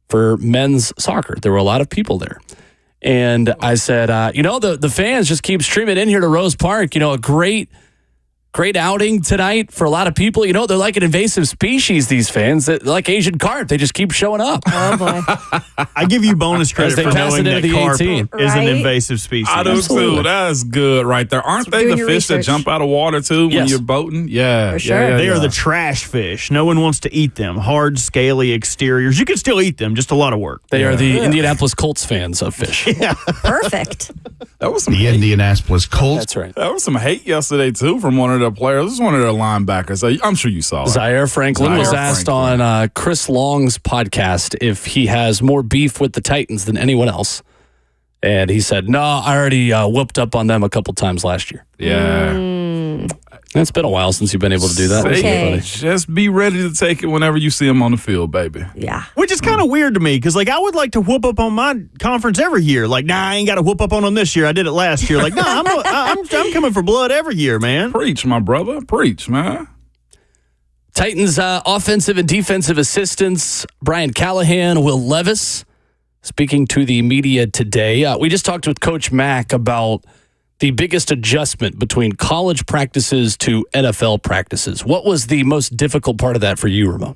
for men's soccer. There were a lot of people there. And I said, the fans just keep streaming in here to Rose Park. A great outing tonight for a lot of people. They're like an invasive species, these fans. They're like Asian carp. They just keep showing up. Oh, boy. I give you bonus credit for knowing that carp is an invasive species. I do too. That's good right there. Aren't they the fish that jump out of water too when you're boating? Yeah. For sure. They are the trash fish. No one wants to eat them. Hard, scaly exteriors. You can still eat them, just a lot of work. They are the Indianapolis Colts fans of fish. Yeah. Perfect. That was some the hate. Indianapolis Colts. That's right. That was some hate yesterday too from one of their players. This is one of their linebackers. I'm sure you saw it. Zaire Franklin was asked on Chris Long's podcast if he has more beef with the Titans than anyone else. And he said, no, I already whooped up on them a couple times last year. Yeah. It's been a while since you've been able to do that. Okay. Just be ready to take it whenever you see them on the field, baby. Yeah. Which is kind of weird to me because, I would like to whoop up on my conference every year. I ain't got to whoop up on them this year. I did it last year. I'm coming for blood every year, man. Preach, my brother. Preach, man. Titans offensive and defensive assistants Brian Callahan, Will Levis, speaking to the media today. We just talked with Coach Mack about the biggest adjustment between college practices to NFL practices. What was the most difficult part of that for you, Ramon?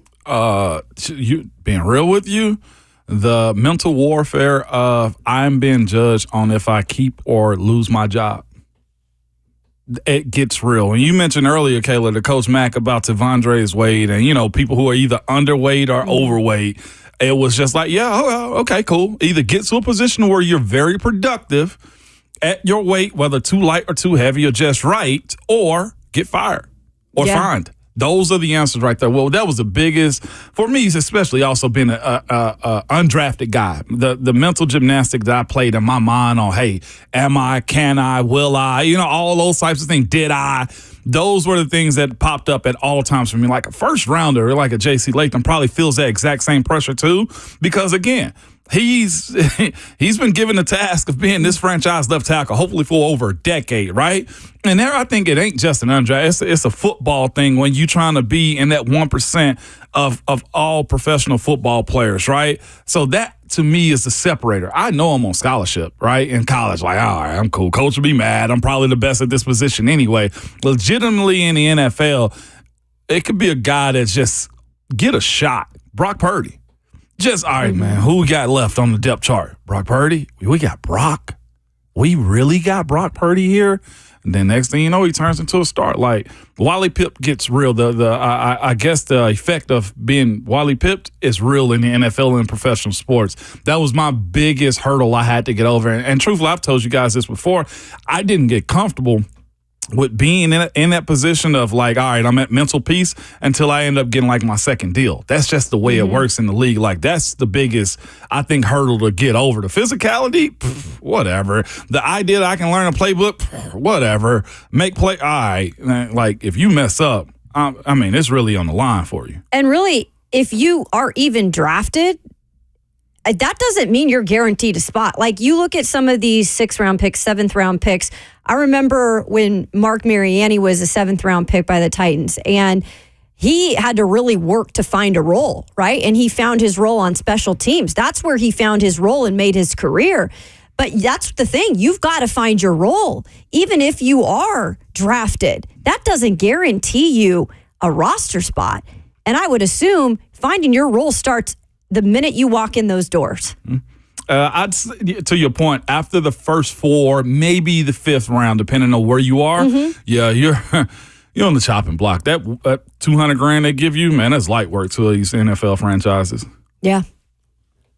You being real with you, the mental warfare of I'm being judged on if I keep or lose my job. It gets real. And you mentioned earlier, Kayla, to Coach Mack about Tavondre's weight and, people who are either underweight or overweight. It was just like, okay, cool. Either get to a position where you're very productive at your weight, whether too light or too heavy or just right, or get fired or fined. Those are the answers right there. Well, that was the biggest for me, especially also being a undrafted guy. The mental gymnastics that I played in my mind on, hey, am I, can I, will I, all those types of things. Did I? Those were the things that popped up at all times for me. Like a first rounder, like a J.C. Latham, probably feels that exact same pressure too, because again, he's been given the task of being this franchise left tackle, hopefully for over a decade, right? And there, I think it ain't just an undrafted. It's a football thing when you're trying to be in that 1% of all professional football players, right? So that, to me, is the separator. I know I'm on scholarship, right, in college. Like, all right, I'm cool. Coach will be mad. I'm probably the best at this position anyway. Legitimately in the NFL, it could be a guy that's just get a shot. Brock Purdy. Just, all right, man, who we got left on the depth chart? Brock Purdy? We got Brock. We really got Brock Purdy here? And then next thing you know, he turns into a star. Like, Wally Pipp gets real. I guess the effect of being Wally Pipped is real in the NFL and professional sports. That was my biggest hurdle I had to get over. And truthfully, I've told you guys this before. I didn't get comfortable with being in that position of like, all right, I'm at mental peace until I end up getting like my second deal. That's just the way it works in the league. Like that's the biggest, I think, hurdle to get over. The physicality, whatever. The idea that I can learn a playbook, whatever. Make play, all right. Like if you mess up, I mean, it's really on the line for you. And really, if you are even drafted, that doesn't mean you're guaranteed a spot. Like you look at some of these 6th-round picks, 7th-round picks. I remember when Mark Mariani was a 7th-round pick by the Titans, and he had to really work to find a role, right? And he found his role on special teams. That's where he found his role and made his career. But that's the thing. You've got to find your role. Even if you are drafted, that doesn't guarantee you a roster spot. And I would assume finding your role starts the minute you walk in those doors. I'd say, to your point, after the first 4, maybe the 5th round, depending on where you are, yeah, you're on the chopping block. That $200,000 they give you, man, that's light work to these NFL franchises. Yeah.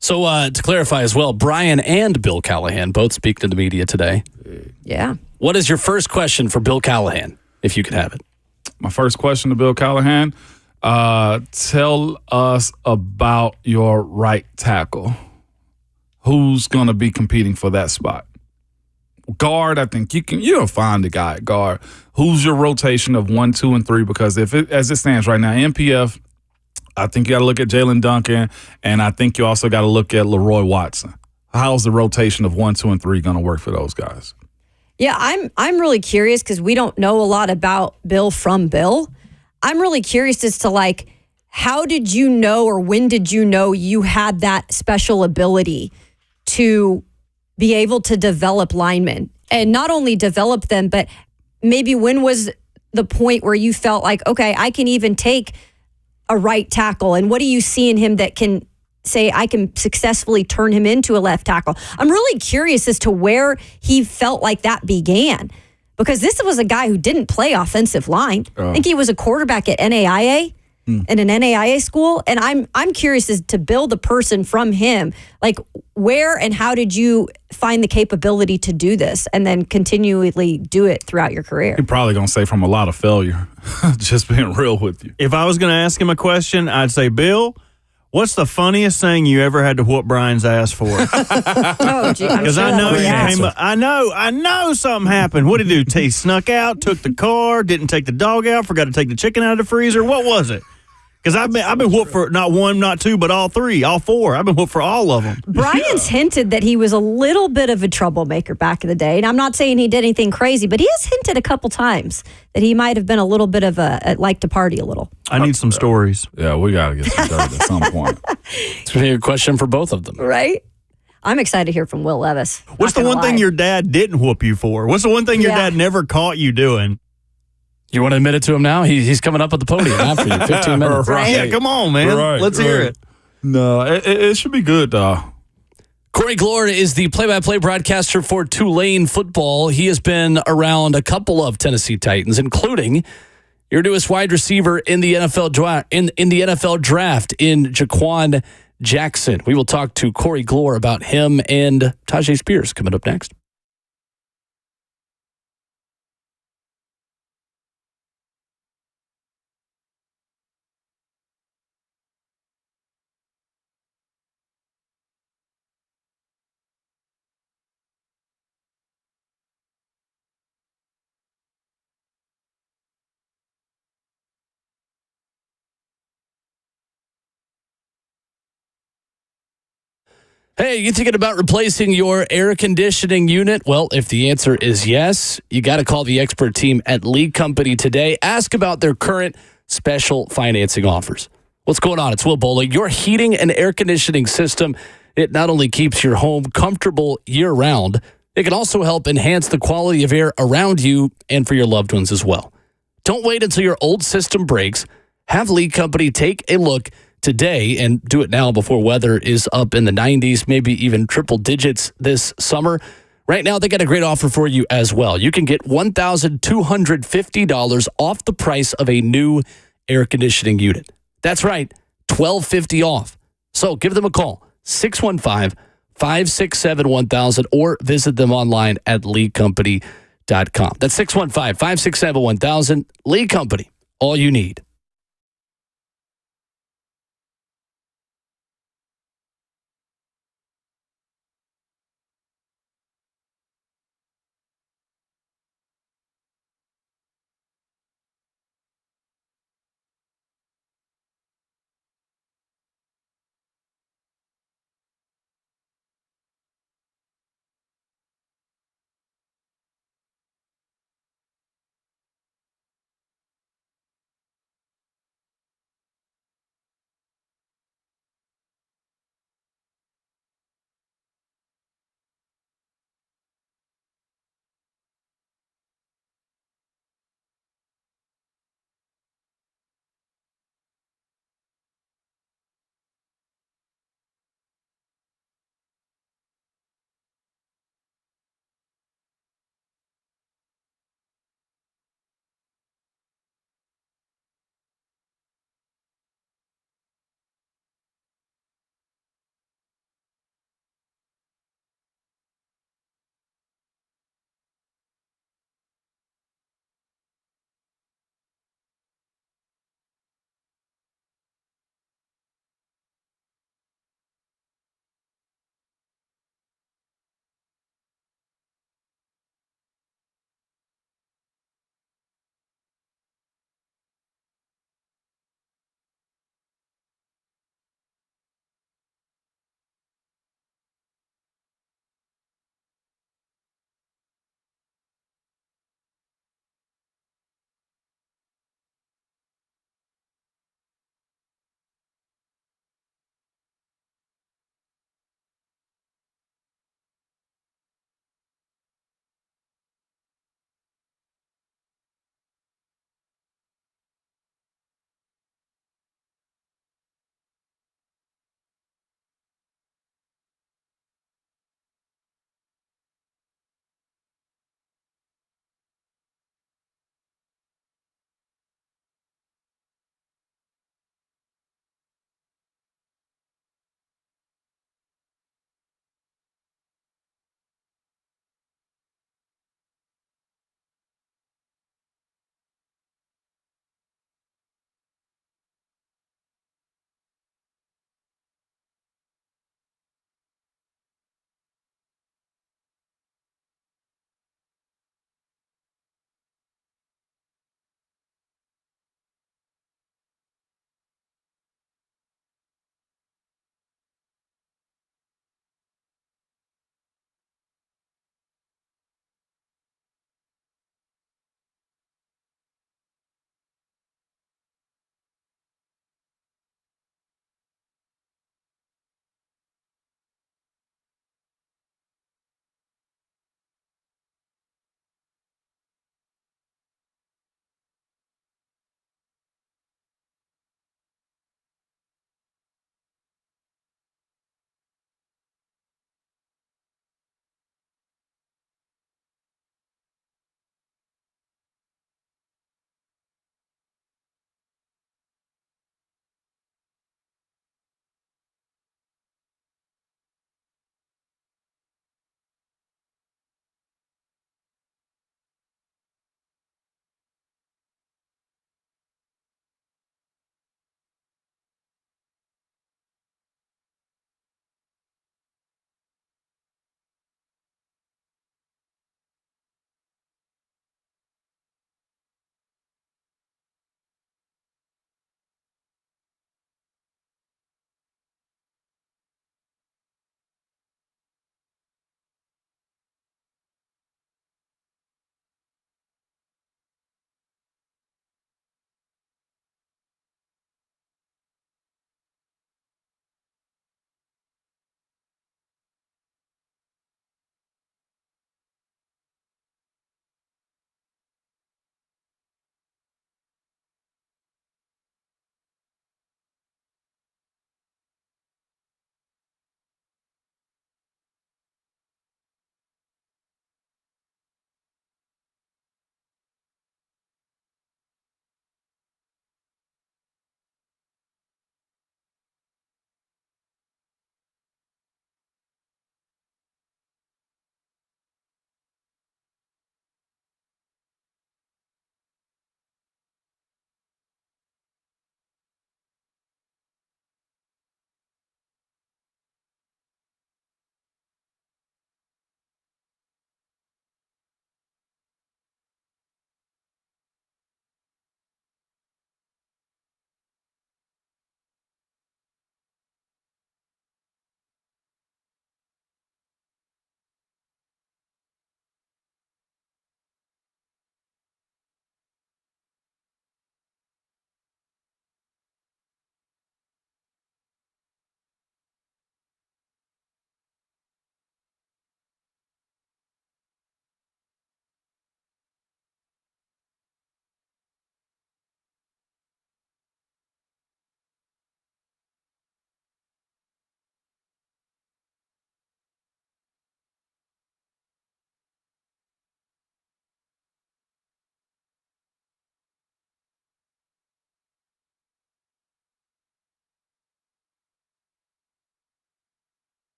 So to clarify as well, Bryan and Bill Callahan both speak to the media today. Yeah. What is your first question for Bill Callahan, if you could have it? My first question to Bill Callahan, tell us about your right tackle. Who's going to be competing for that spot? Guard, I think you'll find the guy at guard. Who's your rotation of 1, 2, and 3? Because as it stands right now, MPF, I think you got to look at Jalen Duncan, and I think you also got to look at Leroy Watson. How's the rotation of 1, 2, and 3 going to work for those guys? Yeah, I'm really curious because we don't know a lot about Bill from Bill. I'm really curious as to like, how did you know or when did you know you had that special ability to be able to develop linemen, and not only develop them, but maybe when was the point where you felt like, okay, I can even take a right tackle, and what do you see in him that can say I can successfully turn him into a left tackle? I'm really curious as to where he felt like that began, because this was a guy who didn't play offensive line. I think he was a quarterback at NAIA. In an NAIA school, and I'm curious as to build a person from him. Like, where and how did you find the capability to do this, and then continually do it throughout your career? You're probably gonna say from a lot of failure. Just being real with you. If I was going to ask him a question, I'd say, Bill, what's the funniest thing you ever had to whoop Brian's ass for? Oh, gee, Because sure I know something happened. What did he do? He snuck out, took the car, didn't take the dog out, forgot to take the chicken out of the freezer. What was it? Because I've been whooped for not one, not two, but all three, all four. I've been whooped for all of them. Bryan's hinted that he was a little bit of a troublemaker back in the day. And I'm not saying he did anything crazy, but he has hinted a couple times that he might have been a little bit of like to party a little. I need some stories. Yeah, we got to get some dirt at some point. It's going to be a question for both of them. Right? I'm excited to hear from Will Levis. What's the one thing your dad didn't whoop you for? What's the one thing your dad never caught you doing? You want to admit it to him now? He's coming up at the podium after you. 15 minutes. Right. Yeah, come on, man. Let's hear it. No, it should be good, though. Corey Gloor is the play-by-play broadcaster for Tulane football. He has been around a couple of Tennessee Titans, including your newest wide receiver in the NFL draft, in the NFL draft in Jaquan Jackson. We will talk to Corey Gloor about him and Tajay Spears coming up next. Hey, you thinking about replacing your air conditioning unit? Well, if the answer is yes, you got to call the expert team at League Company today. Ask about their current special financing offers. What's going on? It's Will Bowling. Your heating and air conditioning system, it not only keeps your home comfortable year-round, it can also help enhance the quality of air around you and for your loved ones as well. Don't wait until your old system breaks. Have League Company take a look today and do it now before weather is up in the 90s, maybe even triple digits this summer. Right now, they got a great offer for you as well. You can get $1,250 off the price of a new air conditioning unit. That's right, $1,250 off. So give them a call, 615-567-1000, or visit them online at leaguecompany.com. That's 615-567-1000. League Company, all you need.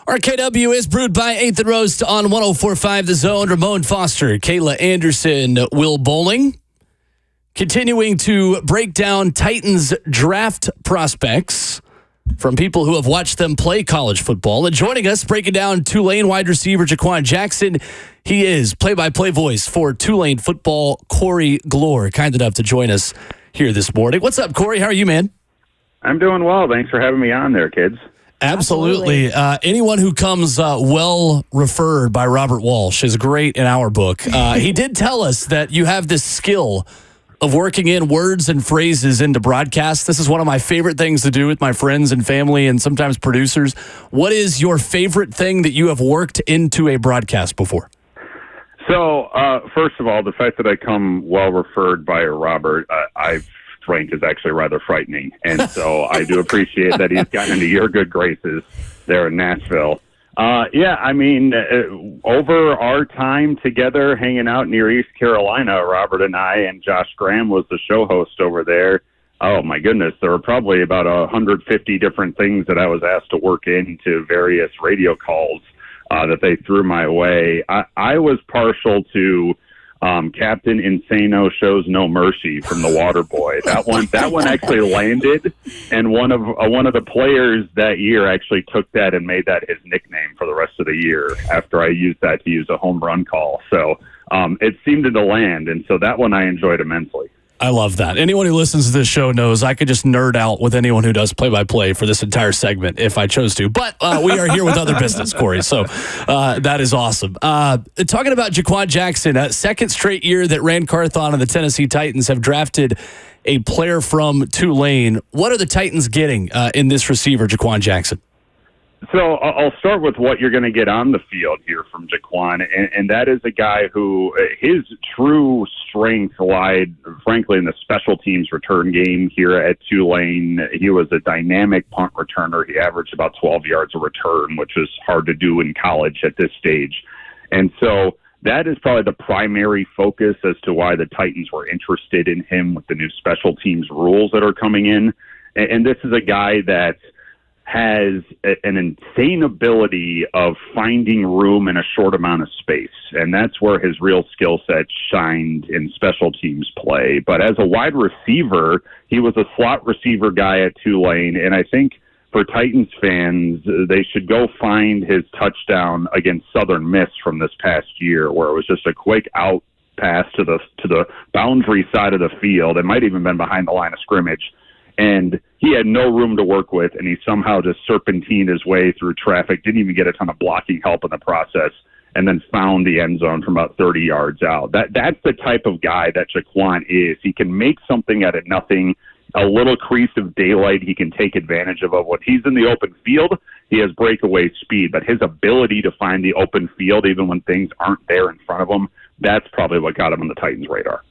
RKW is brewed by 8th and Roast on 104.5 The Zone. Ramon Foster, Kayla Anderson, Will Bowling. Continuing to break down Titans draft prospects from people who have watched them play college football. And joining us, breaking down Tulane wide receiver Jaquan Jackson. He is play-by-play voice for Tulane football, Corey Gloor, kind enough to join us here this morning. What's up, Corey? How are you, man? I'm doing well. Thanks for having me on there, kids. Absolutely. Anyone who comes well referred by Robert Walsh is great in our book. He did tell us that you have this skill of working in words and phrases into broadcasts. This is one of my favorite things to do with my friends and family and sometimes producers. What is your favorite thing that you have worked into a broadcast before? So, first of all, the fact that I come well referred by Robert, I've Frank is actually rather frightening. And so I do appreciate that he's gotten into your good graces there in Nashville. Over our time together hanging out near East Carolina, Robert and I, and Josh Graham was the show host over there. Oh, my goodness. There were probably about 150 different things that I was asked to work into various radio calls that they threw my way. I was partial to Captain Insano Shows No Mercy from The Waterboy. That one actually landed, and one of the players that year actually took that and made that his nickname for the rest of the year after I used that to use a home run call. So it seemed to land, and so that one I enjoyed immensely. I love that. Anyone who listens to this show knows I could just nerd out with anyone who does play-by-play for this entire segment if I chose to. But we are here with other business, Corey, so that is awesome. Talking about Jaquan Jackson, second straight year that Rand Carthon and the Tennessee Titans have drafted a player from Tulane. What are the Titans getting in this receiver, Jaquan Jackson? So I'll start with what you're going to get on the field here from Jaquan, and that is a guy who his true strength lied, frankly, in the special teams return game here at Tulane. He was a dynamic punt returner. He averaged about 12 yards a return, which is hard to do in college at this stage. And so that is probably the primary focus as to why the Titans were interested in him with the new special teams rules that are coming in. And this is a guy that has an insane ability of finding room in a short amount of space. And that's where his real skill set shined in special teams play. But as a wide receiver, he was a slot receiver guy at Tulane. And I think for Titans fans, they should go find his touchdown against Southern Miss from this past year, where it was just a quick out pass to the boundary side of the field. It might even been behind the line of scrimmage. And he had no room to work with, and he somehow just serpentined his way through traffic, didn't even get a ton of blocking help in the process, and then found the end zone from about 30 yards out. That's the type of guy that Jaquan is. He can make something out of nothing, a little crease of daylight he can take advantage of. When he's in the open field, he has breakaway speed, but his ability to find the open field, even when things aren't there in front of him, that's probably what got him on the Titans' radar.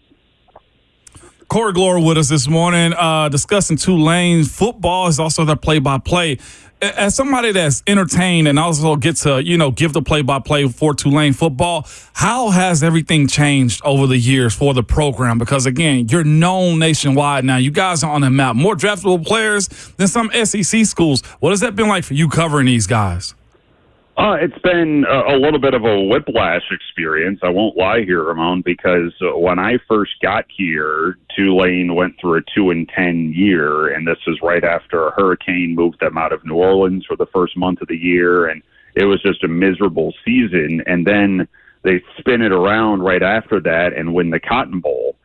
Corey Gloor with us this morning, discussing Tulane football. Is also their play-by-play. As somebody that's entertained and also gets to, give the play-by-play for Tulane football, how has everything changed over the years for the program? Because, again, you're known nationwide now. You guys are on the map. More draftable players than some SEC schools. What has that been like for you covering these guys? It's been a little bit of a whiplash experience. I won't lie here, Ramon, because when I first got here, Tulane went through a 2-10 year, and this is right after a hurricane moved them out of New Orleans for the first month of the year, and it was just a miserable season. And then they spin it around right after that and win the Cotton Bowl.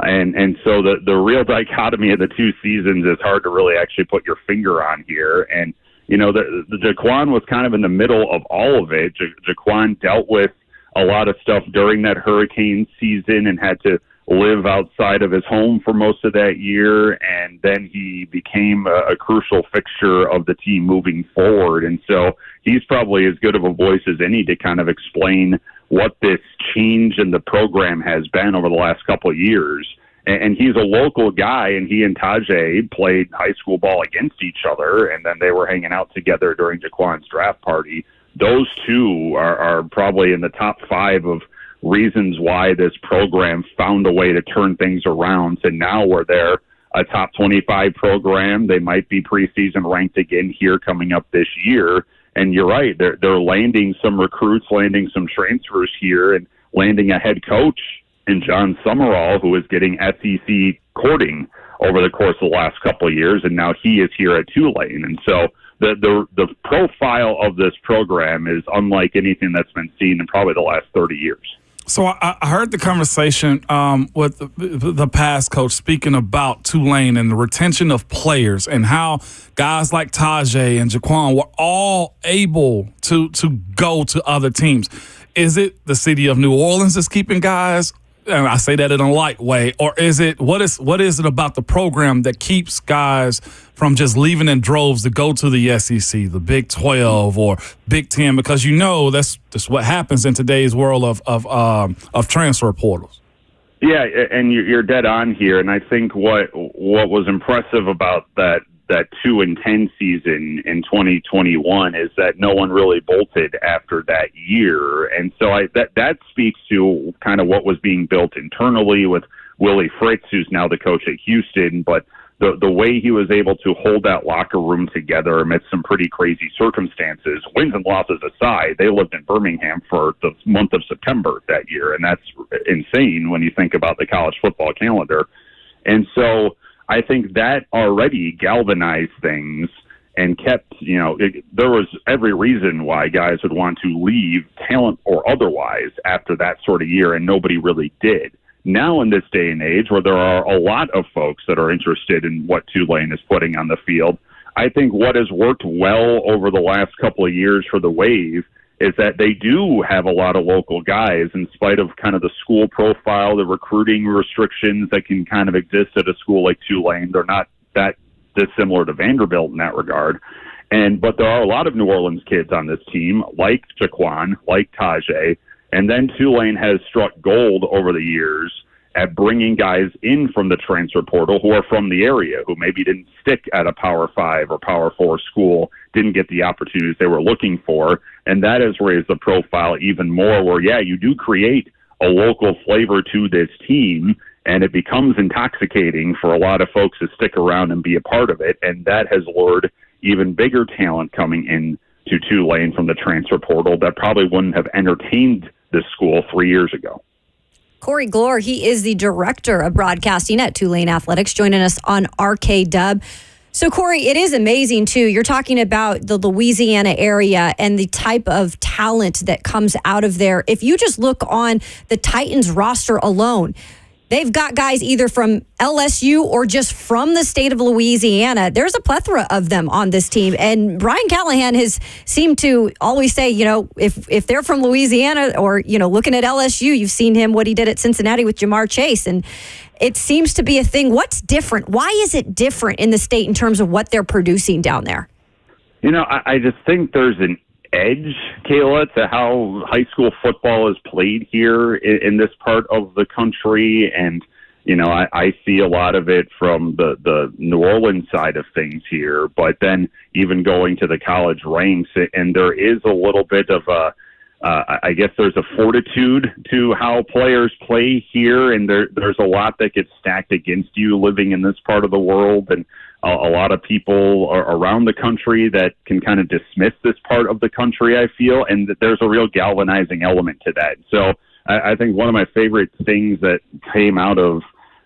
And so the real dichotomy of the two seasons is hard to really actually put your finger on here. And the Jaquan was kind of in the middle of all of it. Jaquan dealt with a lot of stuff during that hurricane season and had to live outside of his home for most of that year. And then he became a crucial fixture of the team moving forward. And so he's probably as good of a voice as any to kind of explain what this change in the program has been over the last couple of years. And he's a local guy, and he and Tajay played high school ball against each other, and then they were hanging out together during Jaquan's draft party. Those two are probably in the top 5 of reasons why this program found a way to turn things around. So now where they're a top 25 program, they might be preseason ranked again here coming up this year. And you're right, they're landing some recruits, landing some transfers here, and landing a head coach in John Summerall, who is getting SEC courting over the course of the last couple of years, and now he is here at Tulane. And so the profile of this program is unlike anything that's been seen in probably the last 30 years. So I heard the conversation with the past coach speaking about Tulane and the retention of players and how guys like Tajay and Jaquan were all able to go to other teams. Is it the city of New Orleans that's keeping guys? And I say that in a light way, or is it what is it about the program that keeps guys from just leaving in droves to go to the SEC, the Big 12, or Big 10? Because that's what happens in today's world of transfer portals. Yeah, and you're dead on here. And I think what was impressive about that 2-10 season in 2021 is that no one really bolted after that year. And so that speaks to kind of what was being built internally with Willie Fritz, who's now the coach at Houston. But the way he was able to hold that locker room together amidst some pretty crazy circumstances, wins and losses aside, they lived in Birmingham for the month of September that year. And that's insane when you think about the college football calendar. And so I think that already galvanized things and kept, there was every reason why guys would want to leave, talent or otherwise, after that sort of year, and nobody really did. Now in this day and age where there are a lot of folks that are interested in what Tulane is putting on the field, I think what has worked well over the last couple of years for the Wave is that they do have a lot of local guys in spite of kind of the school profile, the recruiting restrictions that can kind of exist at a school like Tulane. They're not that dissimilar to Vanderbilt in that regard. But there are a lot of New Orleans kids on this team, like Jaquan, like Tajay. And then Tulane has struck gold over the years at bringing guys in from the transfer portal who are from the area, who maybe didn't stick at a Power 5 or Power 4 school, didn't get the opportunities they were looking for. And that has raised the profile even more where, you do create a local flavor to this team, and it becomes intoxicating for a lot of folks to stick around and be a part of it. And that has lured even bigger talent coming in to Tulane from the transfer portal that probably wouldn't have entertained this school 3 years ago. Corey Gloor, he is the director of broadcasting at Tulane Athletics, joining us on RKW. So, Corey, it is amazing, too. You're talking about the Louisiana area and the type of talent that comes out of there. If you just look on the Titans roster alone, they've got guys either from LSU or just from the state of Louisiana. There's a plethora of them on this team. And Bryan Callahan has seemed to always say, if they're from Louisiana or, looking at LSU, you've seen him, what he did at Cincinnati with Jamar Chase. And it seems to be a thing. What's different? Why is it different in the state in terms of what they're producing down there? I just think there's an edge, Kayla, to how high school football is played here in this part of the country. And, I see a lot of it from the New Orleans side of things here, but then even going to the college ranks, and there is a little bit of I guess there's a fortitude to how players play here, and there's a lot that gets stacked against you living in this part of the world, and a lot of people around the country that can kind of dismiss this part of the country, I feel, and that there's a real galvanizing element to that. So I think one of my favorite things that came out of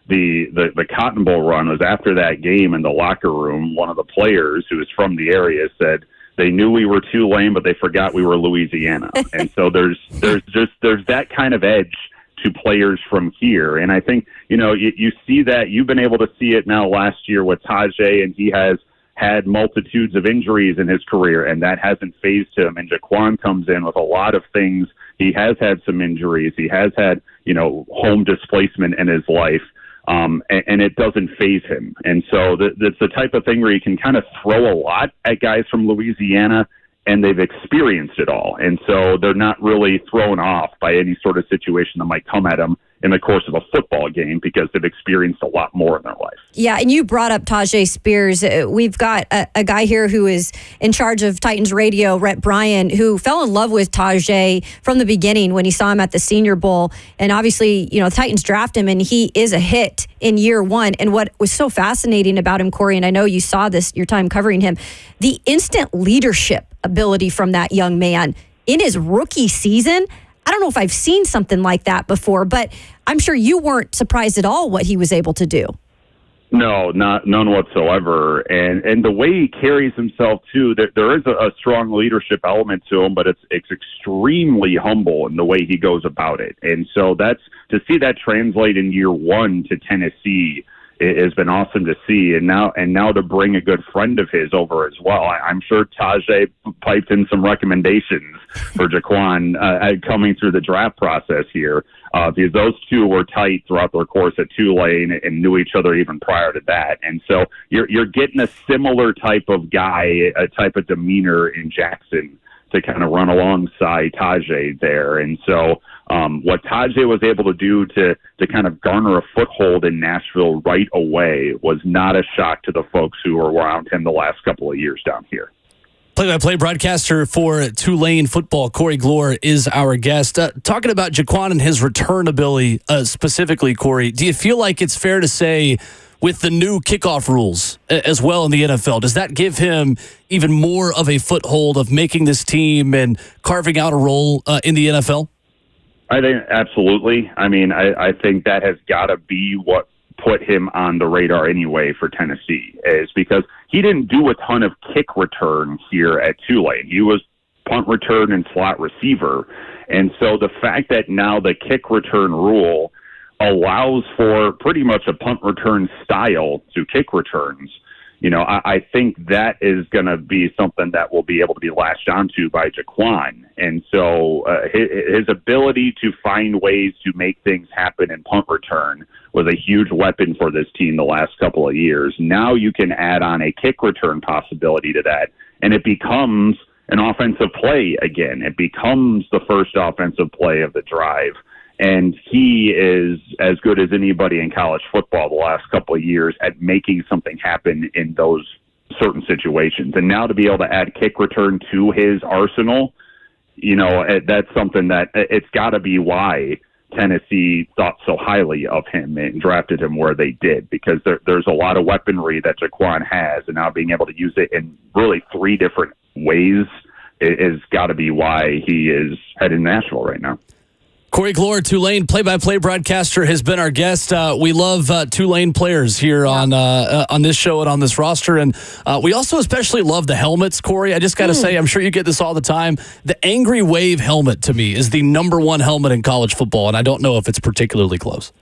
the Cotton Bowl run was after that game in the locker room, one of the players who was from the area said, they knew we were Tulane, but they forgot we were Louisiana. And so there's that kind of edge to players from here. And I think, you see that. You've been able to see it now last year with Tajay, and he has had multitudes of injuries in his career, and that hasn't fazed him. And Jaquan comes in with a lot of things. He has had some injuries. He has had, home displacement in his life. And it doesn't faze him. And so that's the type of thing where you can kind of throw a lot at guys from Louisiana, and they've experienced it all. And so they're not really thrown off by any sort of situation that might come at them. in the course of a football game because they've experienced a lot more in their life. Yeah, and you brought up Tajay Spears. We've got a guy here who is in charge of Titans radio, Rhett, Bryan, who fell in love with Tajay from the beginning when he saw him at the Senior Bowl. And obviously, the Titans draft him, and he is a hit in year one. And what was so fascinating about him, Corey, and I know you saw this your time covering him, the instant leadership ability from that young man in his rookie season. I don't know if I've seen something like that before, but I'm sure you weren't surprised at all what he was able to do. No, none whatsoever. And the way he carries himself too, there is a strong leadership element to him, but it's extremely humble in the way he goes about it. And so that's to see that translate in year one to Tennessee. It has been awesome to see, and now to bring a good friend of his over as well. I'm sure Tajay piped in some recommendations for Jaquan coming through the draft process here, because those two were tight throughout their course at Tulane and knew each other even prior to that. And so you're getting a similar type of guy, a type of demeanor in Jackson to kind of run alongside Tajay there. And so what Tajay was able to do to kind of garner a foothold in Nashville right away was not a shock to the folks who were around him the last couple of years down here. Play-by-play broadcaster for Tulane football, Corey Gloor, is our guest. Talking about Jaquan and his return ability specifically, Corey, do you feel like it's fair to say with the new kickoff rules as well in the NFL, does that give him even more of a foothold of making this team and carving out a role in the NFL? I think absolutely. I mean, I think that has got to be what put him on the radar anyway for Tennessee, is because he didn't do a ton of kick return here at Tulane. He was punt return and slot receiver. And so the fact that now the kick return rule allows for pretty much a punt return style to kick returns, I think that is going to be something that will be able to be latched onto by Jaquan. And so his ability to find ways to make things happen in punt return was a huge weapon for this team the last couple of years. Now you can add on a kick return possibility to that, and it becomes an offensive play again. It becomes the first offensive play of the drive. And he is as good as anybody in college football the last couple of years at making something happen in those certain situations. And now to be able to add kick return to his arsenal, that's something that it's got to be why Tennessee thought so highly of him and drafted him where they did, because there's a lot of weaponry that Jaquan has, and now being able to use it in really three different ways is got to be why he is heading to Nashville right now. Corey Gloor, Tulane play-by-play broadcaster, has been our guest. We love Tulane players here on this show and on this roster, and we also especially love the helmets, Corey. I just got to say, I'm sure you get this all the time. The Angry Wave helmet, to me, is the number one helmet in college football, and I don't know if it's particularly close.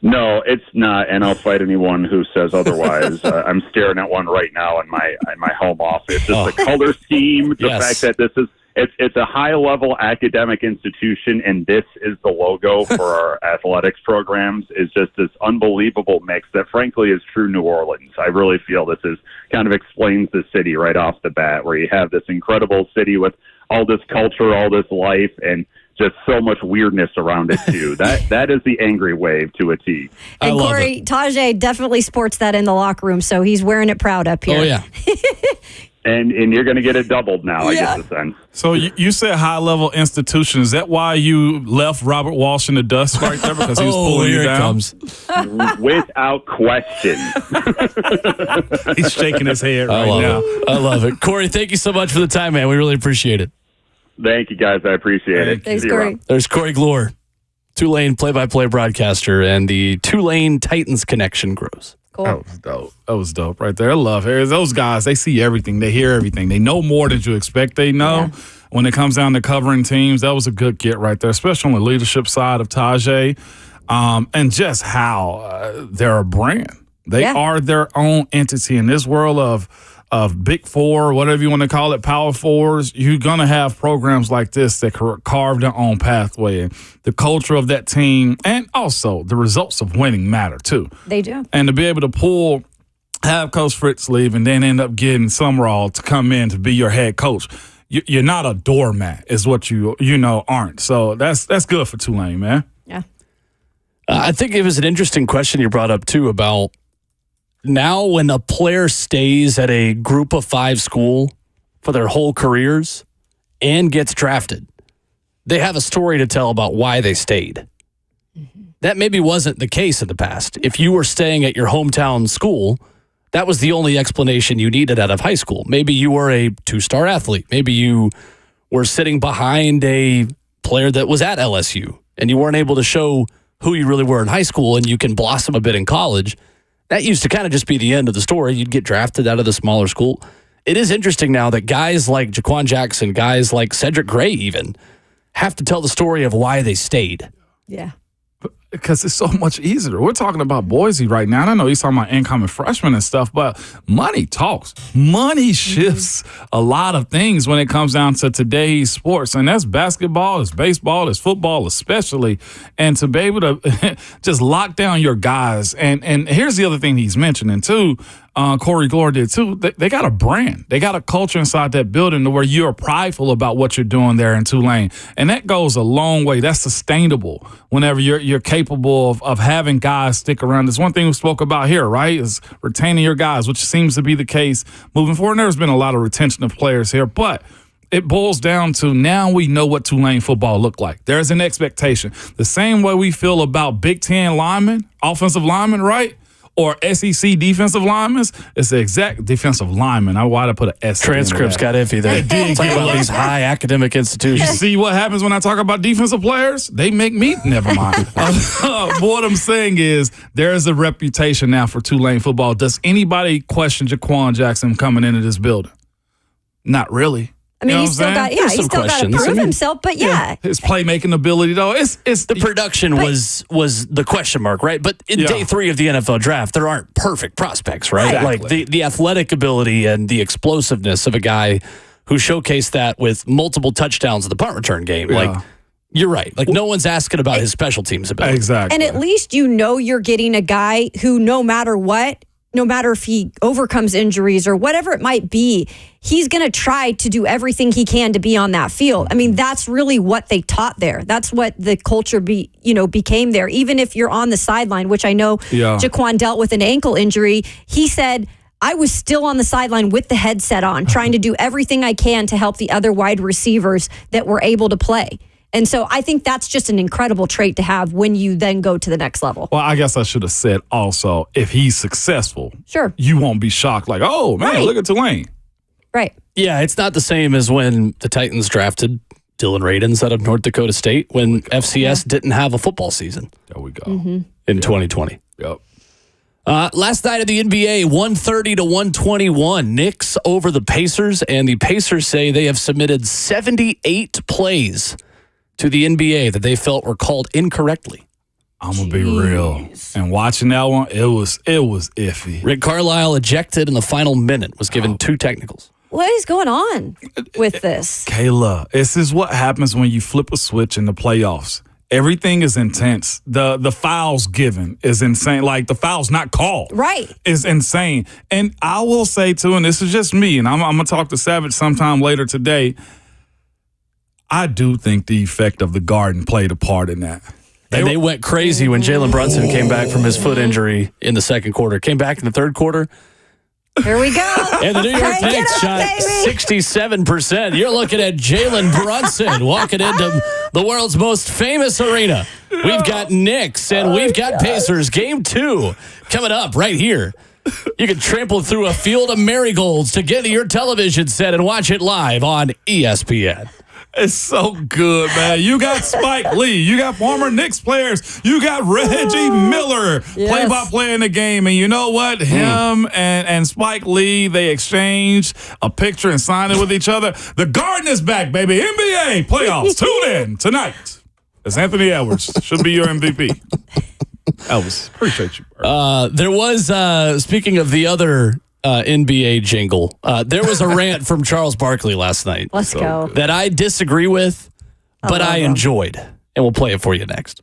No, it's not, and I'll fight anyone who says otherwise. I'm staring at one right now in my home office. Just the color scheme, the fact that this is it's a high-level academic institution, and this is the logo for our athletics programs, is just this unbelievable mix that, frankly, is true New Orleans. I really feel this is kind of explains the city right off the bat, where you have this incredible city with all this culture, all this life, and just so much weirdness around it, too. That is the Angry Wave to a T. And Corey, Tajay definitely sports that in the locker room, so he's wearing it proud up here. Oh, yeah. And you're going to get it doubled now, I get the sense. So you said high-level institution. Is that why you left Robert Walsh in the dust right there? Because he was pulling you down? Without question. He's shaking his head right now. I love it. Corey, thank you so much for the time, man. We really appreciate it. Thank you, guys. I appreciate it. Thanks, Corey. There's Corey Gloor, Tulane play-by-play broadcaster, and the Tulane Titans connection grows. Cool. That was dope. That was dope right there. I love it. Those guys, they see everything. They hear everything. They know more than you expect they know. Yeah. When it comes down to covering teams, that was a good get right there, especially on the leadership side of Tajay, and just how they're a brand. They are their own entity in this world of Big Four, whatever you want to call it, Power Fours. You're going to have programs like this that carve their own pathway. And the culture of that team, and also the results of winning matter, too. They do. And to be able to have Coach Fritz leave and then end up getting Summerall to come in to be your head coach, you're not a doormat is what you aren't. So that's good for Tulane, man. Yeah. I think it was an interesting question you brought up, too, about now when a player stays at a group of 5 school for their whole careers and gets drafted, they have a story to tell about why they stayed. That maybe wasn't the case in the past. If you were staying at your hometown school, that was the only explanation you needed out of high school. Maybe you were a 2-star athlete. Maybe you were sitting behind a player that was at LSU and you weren't able to show who you really were in high school and you can blossom a bit in college. That used to kind of just be the end of the story. You'd get drafted out of the smaller school. It is interesting now that guys like Jaquan Jackson, guys like Cedric Gray even, have to tell the story of why they stayed. Yeah. Because it's so much easier. We're talking about Boise right now. And I know he's talking about incoming freshmen and stuff, but money talks. Money shifts a lot of things when it comes down to today's sports. And that's basketball, it's baseball, it's football especially. And to be able to just lock down your guys. And here's the other thing he's mentioning too. Corey Gloor did too. They got a brand. They got a culture inside that building to where you're prideful about what you're doing there in Tulane. And that goes a long way. That's sustainable whenever you're capable of having guys stick around. There's one thing we spoke about here, right, is retaining your guys, which seems to be the case moving forward. And there's been a lot of retention of players here, but it boils down to now we know what Tulane football looked like. There's an expectation. The same way we feel about Big Ten linemen, offensive linemen, right? Or SEC defensive linemen, it's the exact defensive lineman. Why'd I put an S? Transcripts got iffy there. Talking about these high academic institutions. You see what happens when I talk about defensive players? They make me. Never mind. What I'm saying is there is a reputation now for Tulane football. Does anybody question Jaquan Jackson coming into this building? Not really. I mean, he's still got to prove himself, but yeah. His playmaking ability, though, it's the production was the question mark, right? But in day 3 of the NFL draft, there aren't perfect prospects, right? Exactly. Like the athletic ability and the explosiveness of a guy who showcased that with multiple touchdowns in the punt return game. Yeah. Like, you're right. Like, no one's asking about his special teams ability. Exactly. And at least you know you're getting a guy who, no matter what, no matter if he overcomes injuries or whatever it might be, he's going to try to do everything he can to be on that field. I mean, that's really what they taught there. That's what the culture became there. Even if you're on the sideline, which I know Jaquan dealt with an ankle injury, he said, I was still on the sideline with the headset on, trying to do everything I can to help the other wide receivers that were able to play. And so I think that's just an incredible trait to have when you then go to the next level. Well, I guess I should have said also, if he's successful, you won't be shocked like, oh, man, look at Tulane. Right. Yeah, it's not the same as when the Titans drafted Dylan Radins out of North Dakota State when FCS didn't have a football season. There we go. In 2020. Yep. Last night of the NBA, 130 to 121. Knicks over the Pacers, and the Pacers say they have submitted 78 plays to the NBA that they felt were called incorrectly. I'm going to be real. And watching that one, it was iffy. Rick Carlisle ejected in the final minute, was given 2 technicals. What is going on with this? Kayla, this is what happens when you flip a switch in the playoffs. Everything is intense. The fouls given is insane. Like, the foul's not called. Right. Is insane. And I will say, too, and this is just me, and I'm going to talk to Savage sometime later today, I do think the effect of the Garden played a part in that. They went crazy when Jalen Brunson came back from his foot injury in the second quarter. Came back in the third quarter. Here we go. And the New York Knicks shot 67%. You're looking at Jalen Brunson walking into the world's most famous arena. We've got Knicks and we've got Pacers. Game 2 coming up right here. You can trample through a field of marigolds to get to your television set and watch it live on ESPN. It's so good, man. You got Spike Lee. You got former Knicks players. You got Reggie Miller, play-by-play in the game. And you know what? Him and Spike Lee, they exchanged a picture and signed it with each other. The Garden is back, baby. NBA playoffs. Tune in tonight. It's Anthony Edwards. Should be your MVP. Elvis, appreciate you, bro. There was, speaking of the other NBA jingle, there was a rant from Charles Barkley last night. Let's go. That I disagree with, but I enjoyed. And we'll play it for you next.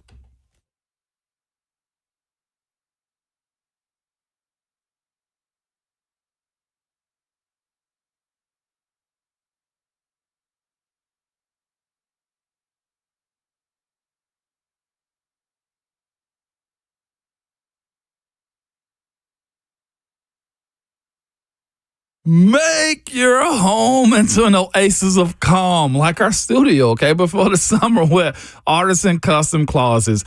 Make your home into an oasis of calm, like our studio, okay, before the summer with Artisan Custom Closets.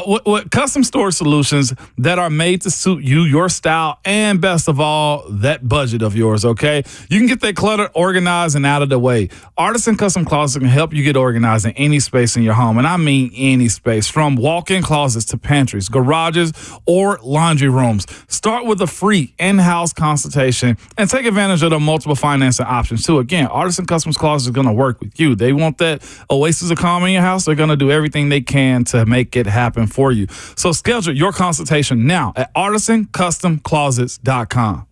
With custom storage solutions that are made to suit you, your style, and best of all, that budget of yours, okay? You can get that clutter organized and out of the way. Artisan Custom Closets can help you get organized in any space in your home, and I mean any space, from walk-in closets to pantries, garages, or laundry rooms. Start with a free in-house consultation and take advantage of the multiple financing options too. Again, Artisan Custom Closets is going to work with you. They want that oasis of calm in your house. They're going to do everything they can to make it happen for you. So schedule your consultation now at artisancustomclosets.com.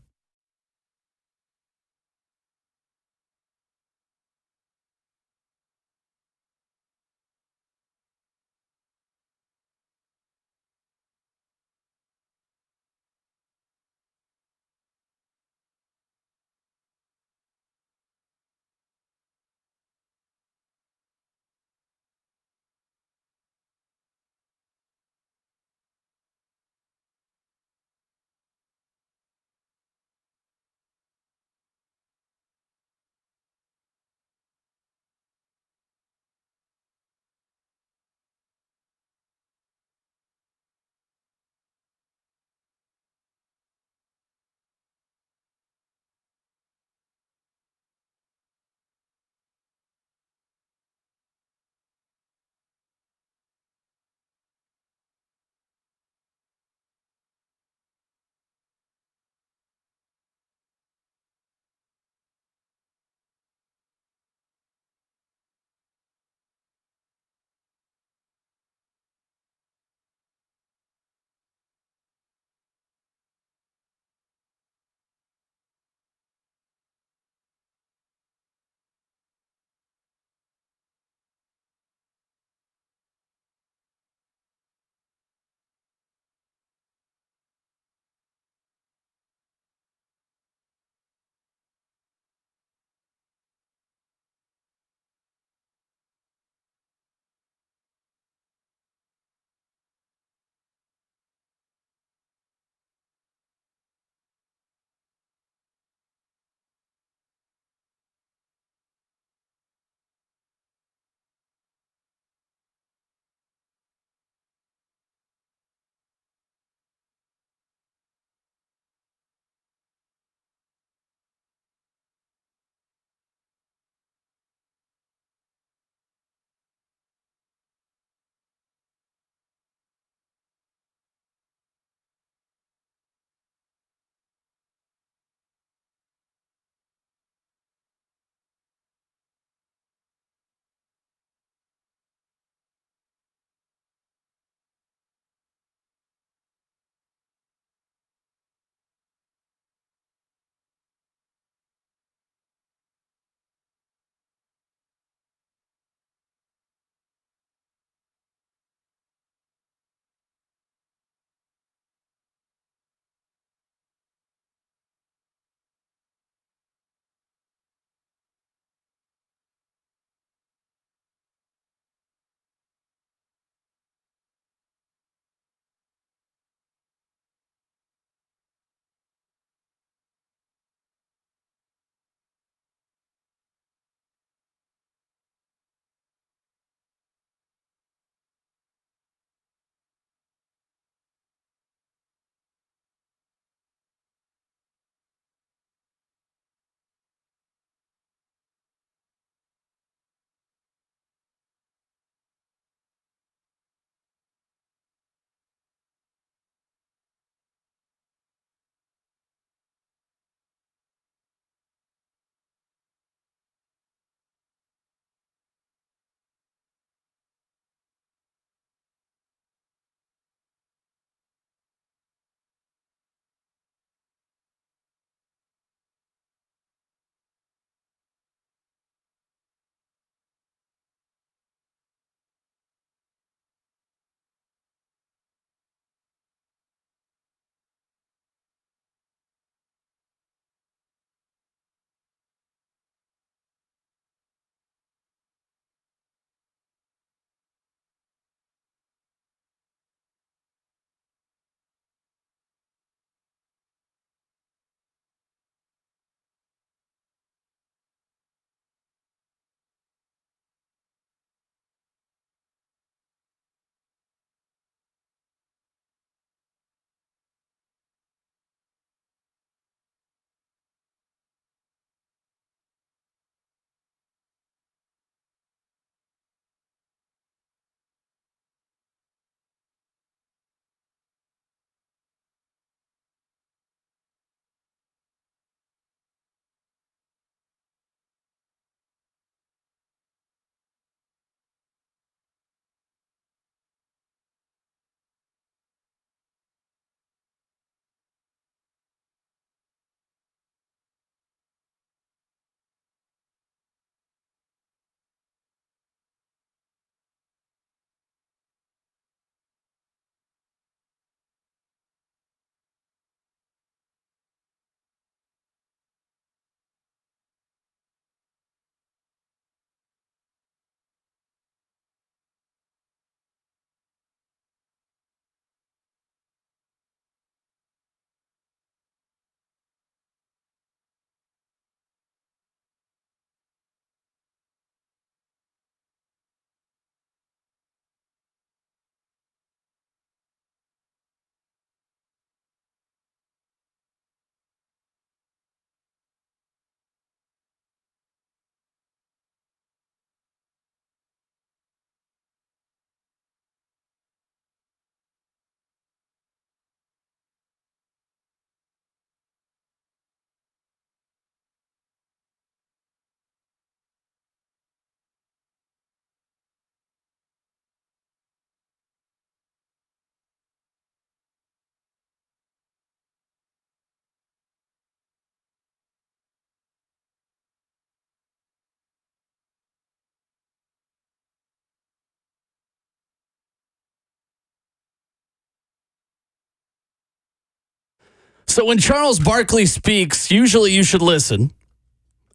So when Charles Barkley speaks, usually you should listen.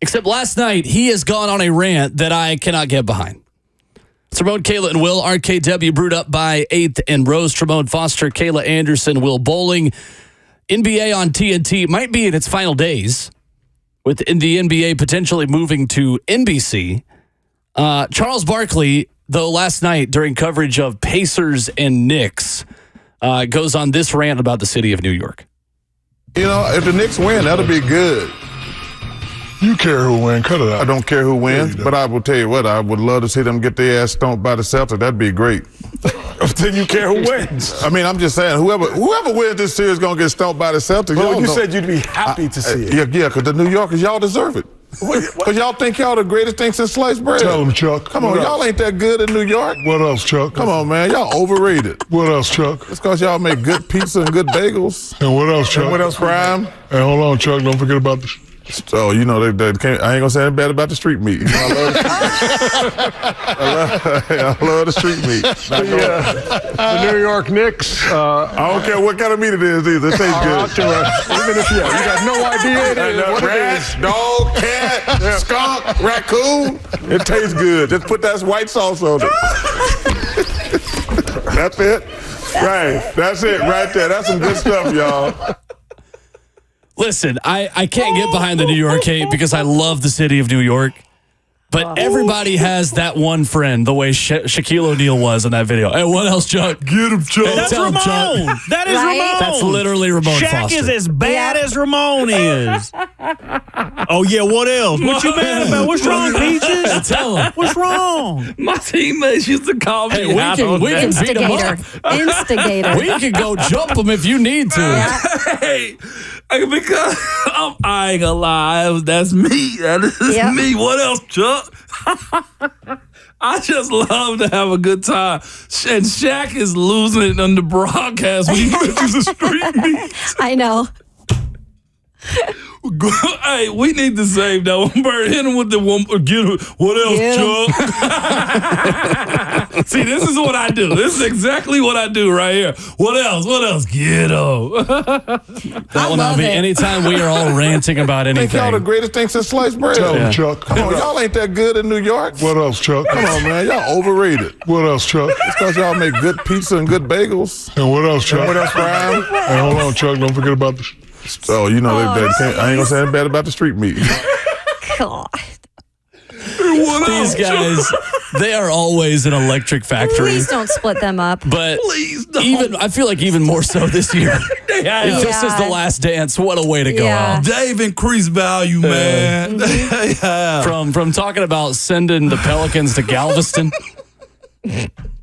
Except last night, he has gone on a rant that I cannot get behind. It's Ramon, Kayla, and Will. RKW brewed up by 8th and Rose. Tremont Foster, Kayla Anderson, Will Bowling. NBA on TNT might be in its final days, with the NBA potentially moving to NBC. Charles Barkley, though, last night during coverage of Pacers and Knicks, goes on this rant about the city of New York. You know, if the Knicks win, that'll be good. You care who wins. Cut it out. I don't care who wins, but I will tell you what, I would love to see them get their ass stomped by the Celtics. That'd be great. Then you care who wins. I mean, I'm just saying, whoever wins this series is going to get stomped by the Celtics. Well, you said you'd be happy to see it. Yeah, because the New Yorkers, y'all deserve it. Because y'all think y'all the greatest thing since sliced bread. Tell them, Chuck. Come on, y'all ain't that good in New York. What else, Chuck? Come on, man. Y'all overrated. What else, Chuck? It's because y'all make good pizza and good bagels. And what else, Chuck? And what else, Prime? And hold on, Chuck. Don't forget about the... So, you know, they can't, I ain't going to say anything bad about the street meat. You know, I love the street meat. The New York Knicks. I don't care what kind of meat it is either. It tastes good. Even if you got no idea what rat, it is. dog, cat, skunk, raccoon. It tastes good. Just put that white sauce on it. That's it. Right. That's it right there. That's some good stuff, y'all. Listen, I can't get behind the New York hate because I love the city of New York. But everybody has that one friend, the way Shaquille O'Neal was in that video. Hey, what else, Chuck? Get him, Chuck. That's Tell him, Ramon. Chuck. That is Right? Ramon. That's literally Ramon Shaq Foster. is as bad as Ramon is. Oh, yeah, what else? What you mad about? What's wrong, Peaches? Tell him. What's wrong? My teammates used to call me. Hey, we can beat him Instigator. up. Instigator. We can go jump him if you need to. Hey, because I ain't gonna lie, that's me. That is Yep. me. What else, Chuck? I just love to have a good time. And Shaq is losing it on the broadcast when he mentions the street meat. I know. Hey, we need to save that one. Bird, hit him with the one. Get him. What else, Get Chuck? See, this is what I do. This is exactly what I do right here. What else? What else? Get him. That will not be anytime we are all ranting about I think y'all the anything. greatest thing since sliced bread. Tell them, Chuck. Come on, y'all ain't that good in New York. What else, Chuck? Come on, man. Y'all overrated. What else, Chuck? It's because y'all make good pizza and good bagels. And what else, Chuck? And what else, Brian? And hold on, Chuck. Don't forget about the... So, you know, they can't, I ain't going to say anything bad about the street meat. God. These guys, they are always an electric factory. Please don't split them up. But Please don't. even I feel like even more so this year. If this is the last dance, what a way to go Yeah. out. Dave increased value, man. Yeah. From talking about sending the Pelicans to Galveston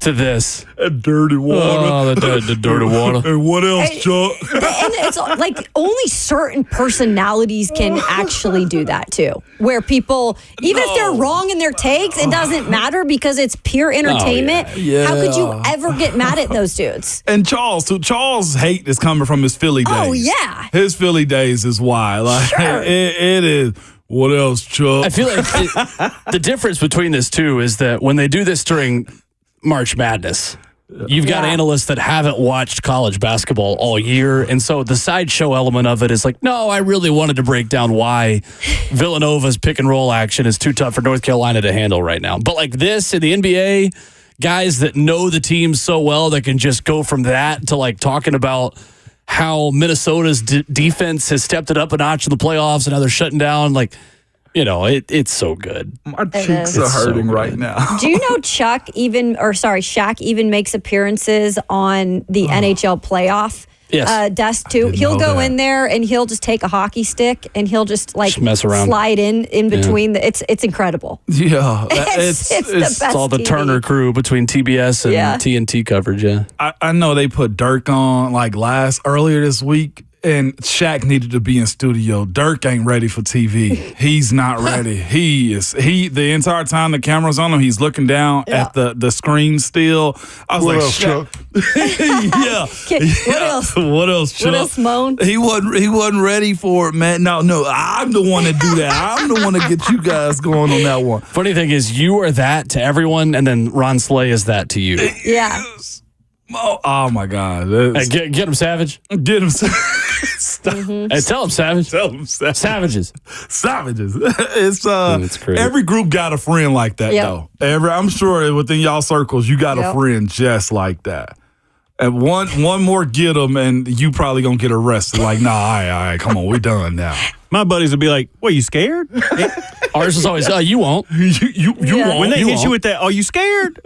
to this. Dirty water. Oh, the dirty water. And what else, Chuck? And it's like only certain personalities can actually do that too. Where people, even if they're wrong in their takes, it doesn't matter because it's pure entertainment. Yeah. How could you ever get mad at those dudes? And Charles' hate is coming from his Philly days. Oh, yeah. His Philly days is why. Like, it is. What else, Chuck? I feel like the difference between this two is that when they do this during March Madness, you've got analysts that haven't watched college basketball all year. And so the sideshow element of it is like, no, I really wanted to break down why Villanova's pick and roll action is too tough for North Carolina to handle right now. But like this in the NBA, guys that know the team so well that can just go from that to like talking about how Minnesota's defense has stepped it up a notch in the playoffs and how they're shutting down. Like, you know, it's so good. My cheeks are hurting right now. Do you know Shaq even makes appearances on the NHL playoff desk too? He'll go in there and he'll just take a hockey stick and he'll just like mess around. slide in between. It's incredible. Yeah. It's the best. It's all the TV. Turner crew between TBS and TNT coverage, yeah. I know they put Dirk on like earlier this week. And Shaq needed to be in studio. Dirk ain't ready for TV. He's not ready. The entire time the camera's on him, he's looking down at the screen still. I was What like, else, Chuck? What else? What else, Chuck? What else, Moan? He wasn't ready for it, man. No, I'm the one to do that. I'm the one to get you guys going on that one. Funny thing is, you are that to everyone, and then Ron Slay is that to you. Yeah. Oh my God. Hey, get him, Savage. Get him. Hey, tell them, Savage. Tell them, Savages. Savages. It's That's crazy. every group got a friend like that Yep. though. I'm sure within y'all circles you got a friend just like that. And one more get them, and you probably gonna get arrested. Like, nah, all right, come on, we done now. My buddies would be like, "What, you scared?" Ours is always, you won't. You won't. When they you hit won't. you with that, "Are you scared?"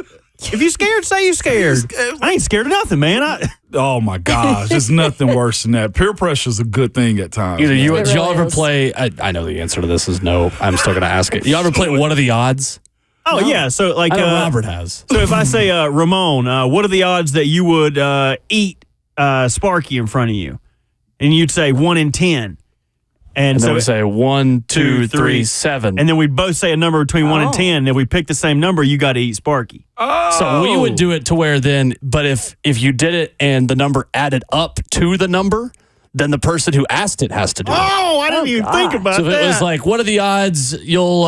If you scared, say you scared. I ain't scared of nothing, man. Oh my gosh, there's nothing worse than that. Peer pressure is a good thing at times. Either you, It did y'all really ever is. play? I know the answer to this is no. I'm still gonna ask it. You ever play What Are the Odds? Oh yeah, so like I know Robert has. So if I say Ramon, what are the odds that you would eat Sparky in front of you? And you'd say 1 in 10. And so then we say 1, 2, 3, 3, 7. And then we both say a number between 1 and 10. And if we pick the same number, you got to eat Sparky. So we would do it to where then, but if you did it and the number added up to the number, then the person who asked it has to do it. Oh, I didn't even think about So if that. it was like, what are the odds you'll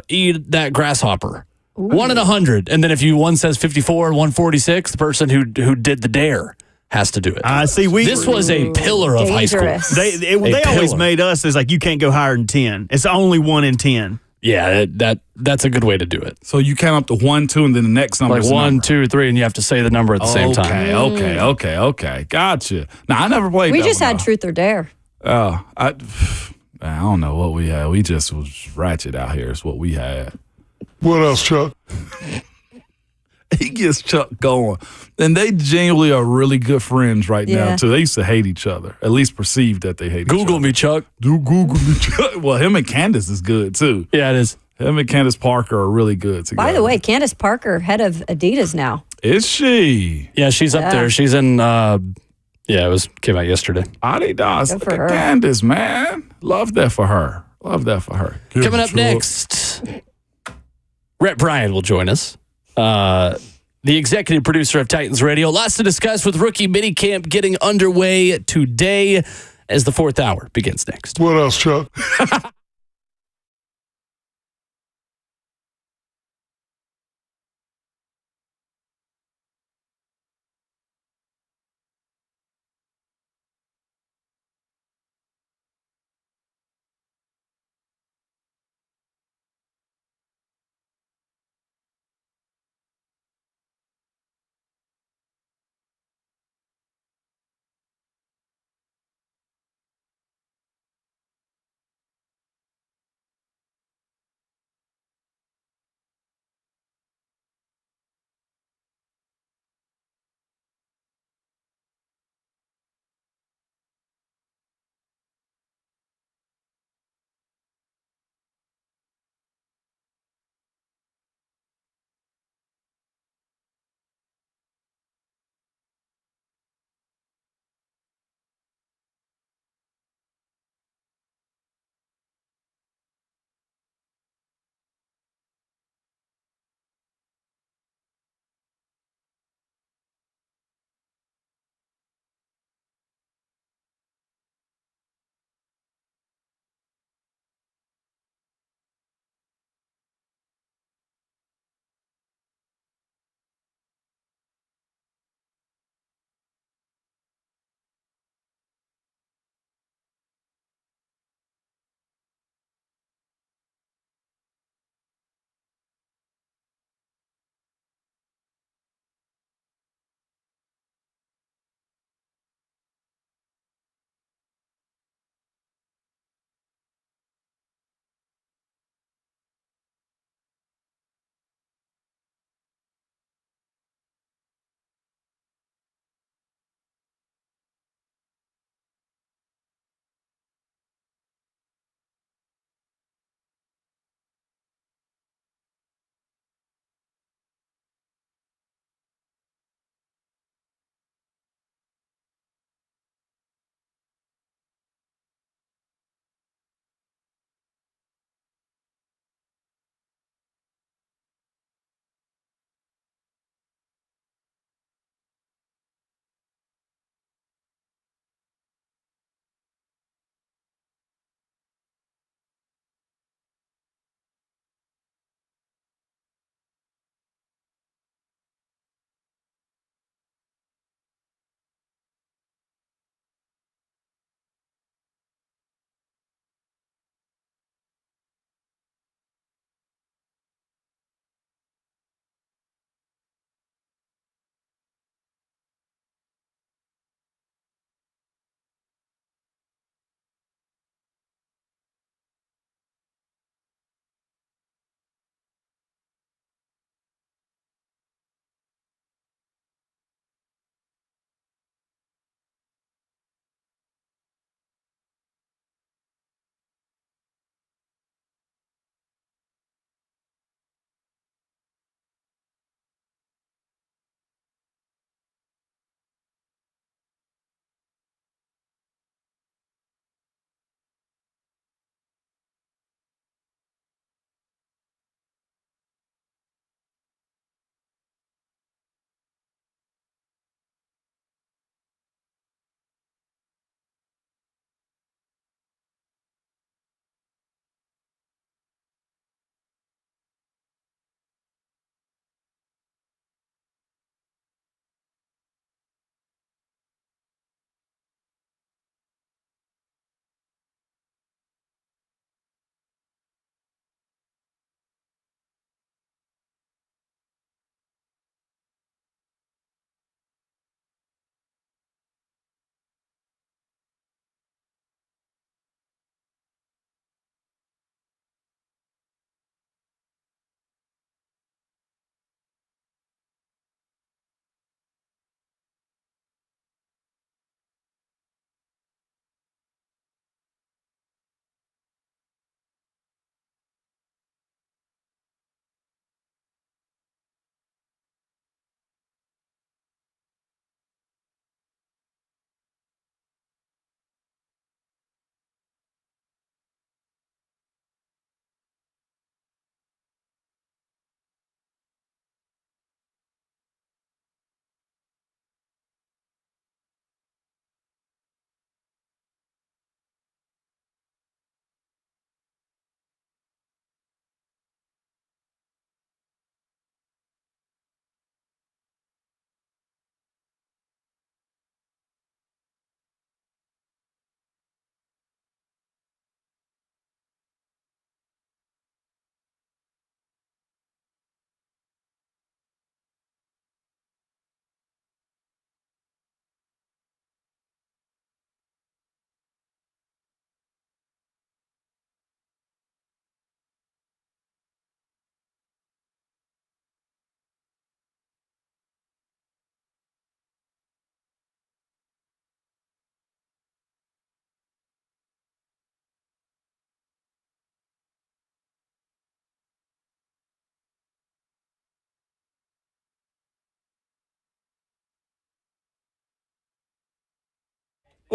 eat that grasshopper? 1 in 100. And then if one says 54 and 146, the person who did the dare has to do it. I see. This was a pillar of high school. Dangerous. They A always pillar. made us as like, you can't go higher than 10. It's only 1 in 10. Yeah, that's a good way to do it. So you count up to 1, 2, and then the next number. Like is 1, number. 2, 3, and you have to say the number at the same time. Okay. Gotcha. Now I never played. We that just one, had though. truth or dare. I don't know what we had. We just was ratchet out here. Is what we had. What else, Chuck? He gets Chuck going, and they genuinely are really good friends right now Yeah. too. They used to hate each other, at least perceive that they hate each Google other. me, Chuck. Do Google me, Chuck. Well, him and Candace is good too. Yeah, it is. Him and Candace Parker are really good together. By the way, Candace Parker, head of Adidas now. is she? Yeah, she's up Yeah. there. She's in. It came out yesterday. Adidas. Good Look for her. at Candace, man. Love that for her. Coming up next, Rhett Bryan will join us. The executive producer of Titans Radio. Lots to discuss with rookie minicamp getting underway today as the fourth hour begins next. What else, Chuck?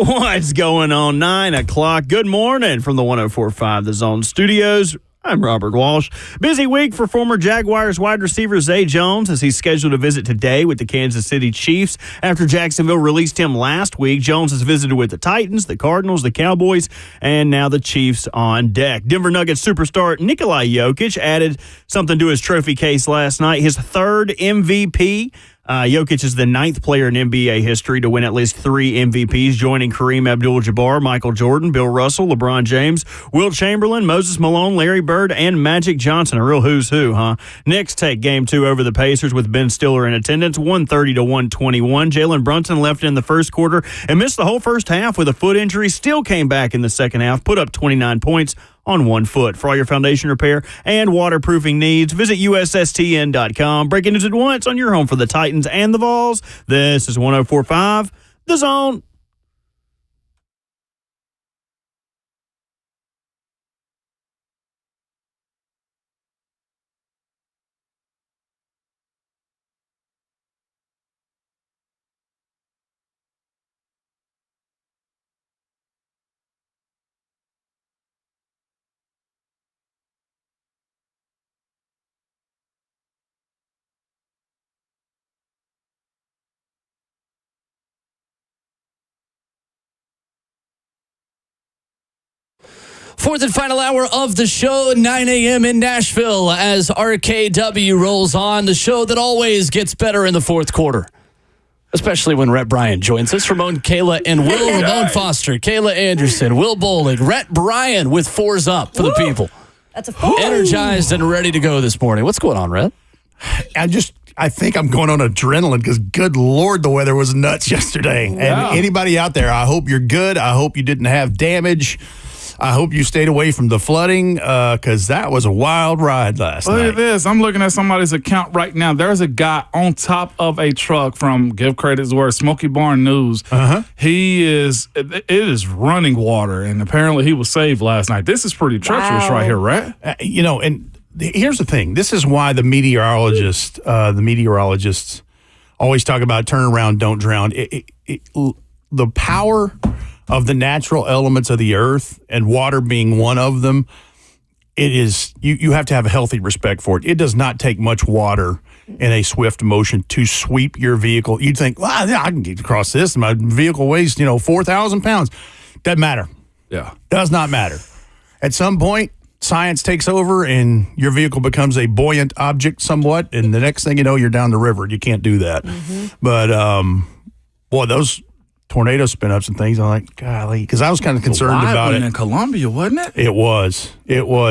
What's going on? 9 o'clock. Good morning from the 104.5 The Zone Studios. I'm Robert Walsh. Busy week for former Jaguars wide receiver Zay Jones as he's scheduled to visit today with the Kansas City Chiefs. After Jacksonville released him last week, Jones has visited with the Titans, the Cardinals, the Cowboys, and now the Chiefs on deck. Denver Nuggets superstar Nikola Jokic added something to his trophy case last night, his third MVP. Jokic is the 9th player in NBA history to win at least 3 MVPs, joining Kareem Abdul-Jabbar, Michael Jordan, Bill Russell, LeBron James, Wilt Chamberlain, Moses Malone, Larry Bird, and Magic Johnson. A real who's who, huh? Knicks take Game 2 over the Pacers with Ben Stiller in attendance, 130-121. Jalen Brunson left in the first quarter and missed the whole first half with a foot injury, still came back in the second half, put up 29 points on 1 foot. For all your foundation repair and waterproofing needs, visit USSTN.com. Breaking news at once on your home for the Titans and the Vols. This is 104.5 The Zone. Fourth and final hour of the show, 9 a.m. in Nashville as RKW rolls on. The show that always gets better in the fourth quarter, especially when Rhett Bryan joins us. Ramon, Kayla, and Will. Ramon Foster, Kayla Anderson, Will Bowling, Rhett Bryan with 4s up for the people. That's a 4. Energized and ready to go this morning. What's going on, Rhett? I think I'm going on adrenaline because, good Lord, the weather was nuts yesterday. Yeah. And anybody out there, I hope you're good. I hope you didn't have damage. I hope you stayed away from the flooding because that was a wild ride last night. Look at this. I'm looking at somebody's account right now. There's a guy on top of a truck from, give credit where Smoky Barn News. It is running water, and apparently he was saved last night. This is pretty treacherous right here, right? And here's the thing. This is why the meteorologists always talk about turn around, don't drown. The power of the natural elements of the earth, and water being one of them, it is you have to have a healthy respect for it. It does not take much water in a swift motion to sweep your vehicle. You'd think, well, yeah, I can get across this. My vehicle weighs 4,000 pounds. Doesn't matter. Yeah. Does not matter. At some point, science takes over and your vehicle becomes a buoyant object somewhat, and the next thing you know, you're down the river. You can't do that. But boy, those tornado spin-ups and things, I'm like, golly, because I was kind of concerned about it. In Columbia, wasn't it? It was.